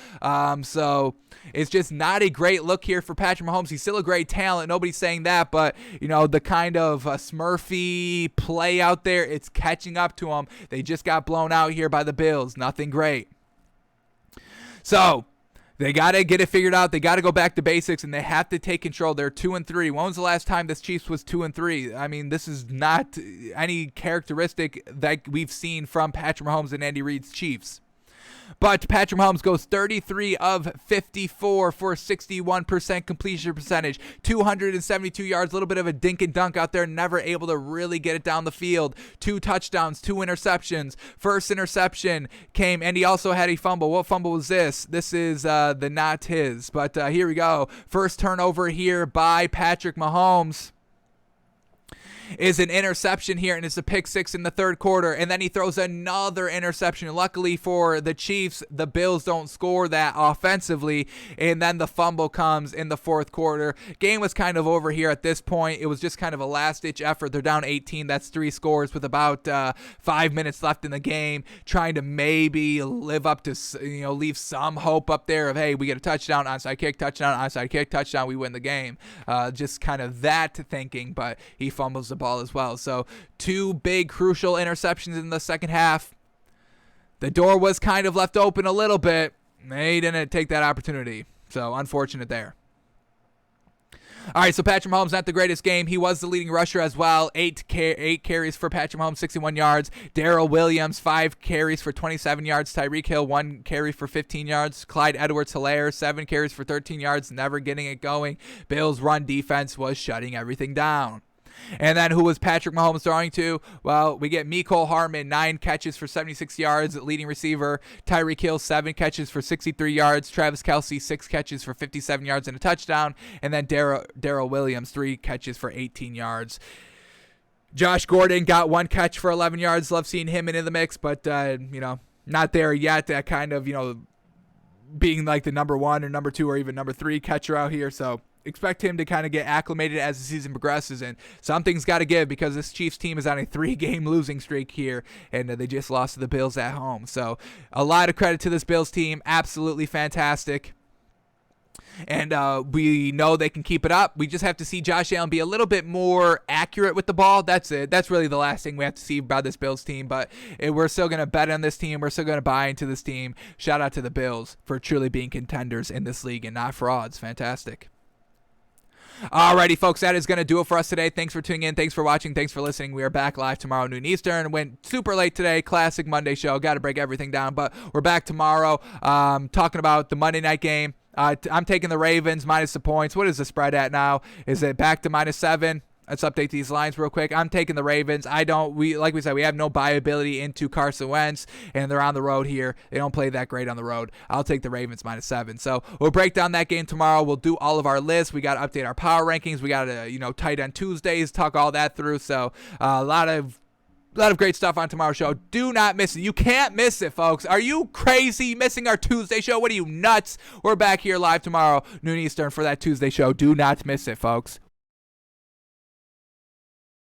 So it's just not a great look here for Patrick Mahomes. He's still a great talent. Nobody's saying that, but the kind of Smurfy play out there, it's catching up to him. They just got blown out here by the Bills. Nothing great. So they got to get it figured out. They got to go back to basics, and they have to take control. They're 2-3. When was the last time this Chiefs was 2-3? I mean, this is not any characteristic that we've seen from Patrick Mahomes and Andy Reid's Chiefs. But Patrick Mahomes goes 33 of 54 for 61% completion percentage, 272 yards, a little bit of a dink and dunk out there, never able to really get it down the field. 2 touchdowns, 2 interceptions. First interception came, and he also had a fumble. What fumble was this? This is the not his, but here we go. First turnover here by Patrick Mahomes is an interception here, and it's a pick 6 in the third quarter, and then he throws another interception. Luckily for the Chiefs, the Bills don't score that offensively, and then the fumble comes in the fourth quarter. Game was kind of over here at this point. It was just kind of a last-ditch effort. They're down 18. That's 3 scores with about 5 minutes left in the game, trying to maybe live up to, leave some hope up there of, hey, we get a touchdown, onside kick, touchdown, onside kick, touchdown, we win the game. Just kind of that thinking, but he fumbles the ball as well. So 2 big crucial interceptions in the second half. The door was kind of left open a little bit. They didn't take that opportunity. So unfortunate there. All right, so Patrick Mahomes, not the greatest game. He was the leading rusher as well. 8 carries for Patrick Mahomes, 61 yards. Darrell Williams, 5 carries for 27 yards. Tyreek Hill, 1 carry for 15 yards. Clyde Edwards-Helaire, 7 carries for 13 yards, never getting it going. Bills' run defense was shutting everything down. And then who was Patrick Mahomes throwing to? Well, we get Mecole Hardman, 9 catches for 76 yards, leading receiver. Tyreek Hill, 7 catches for 63 yards. Travis Kelce, 6 catches for 57 yards and a touchdown. And then Darrell Williams, 3 catches for 18 yards. Josh Gordon got 1 catch for 11 yards. Love seeing him in the mix, but, not there yet. That kind of, being like the number 1 or number 2 or even number 3 catcher out here. So expect him to kind of get acclimated as the season progresses, and something's got to give because this Chiefs team is on a 3-game losing streak here, and they just lost to the Bills at home. So a lot of credit to this Bills team. Absolutely fantastic. And we know they can keep it up. We just have to see Josh Allen be a little bit more accurate with the ball. That's it. That's really the last thing we have to see about this Bills team. But we're still going to bet on this team. We're still going to buy into this team. Shout out to the Bills for truly being contenders in this league and not frauds. Fantastic. Alrighty, folks, that is going to do it for us today. Thanks for tuning in. Thanks for watching. Thanks for listening. We are back live tomorrow, noon Eastern. Went super late today. Classic Monday show. Got to break everything down, but we're back tomorrow talking about the Monday night game. I'm taking the Ravens minus the points. What is the spread at now? Is it back to -7? Let's update these lines real quick. I'm taking the Ravens. Like we said, we have no buyability into Carson Wentz, and they're on the road here. They don't play that great on the road. I'll take the Ravens -7. So we'll break down that game tomorrow. We'll do all of our lists. We got to update our power rankings. We got to, tight end Tuesdays, talk all that through. So a lot of great stuff on tomorrow's show. Do not miss it. You can't miss it, folks. Are you crazy missing our Tuesday show? What are you, nuts? We're back here live tomorrow, noon Eastern, for that Tuesday show. Do not miss it, folks.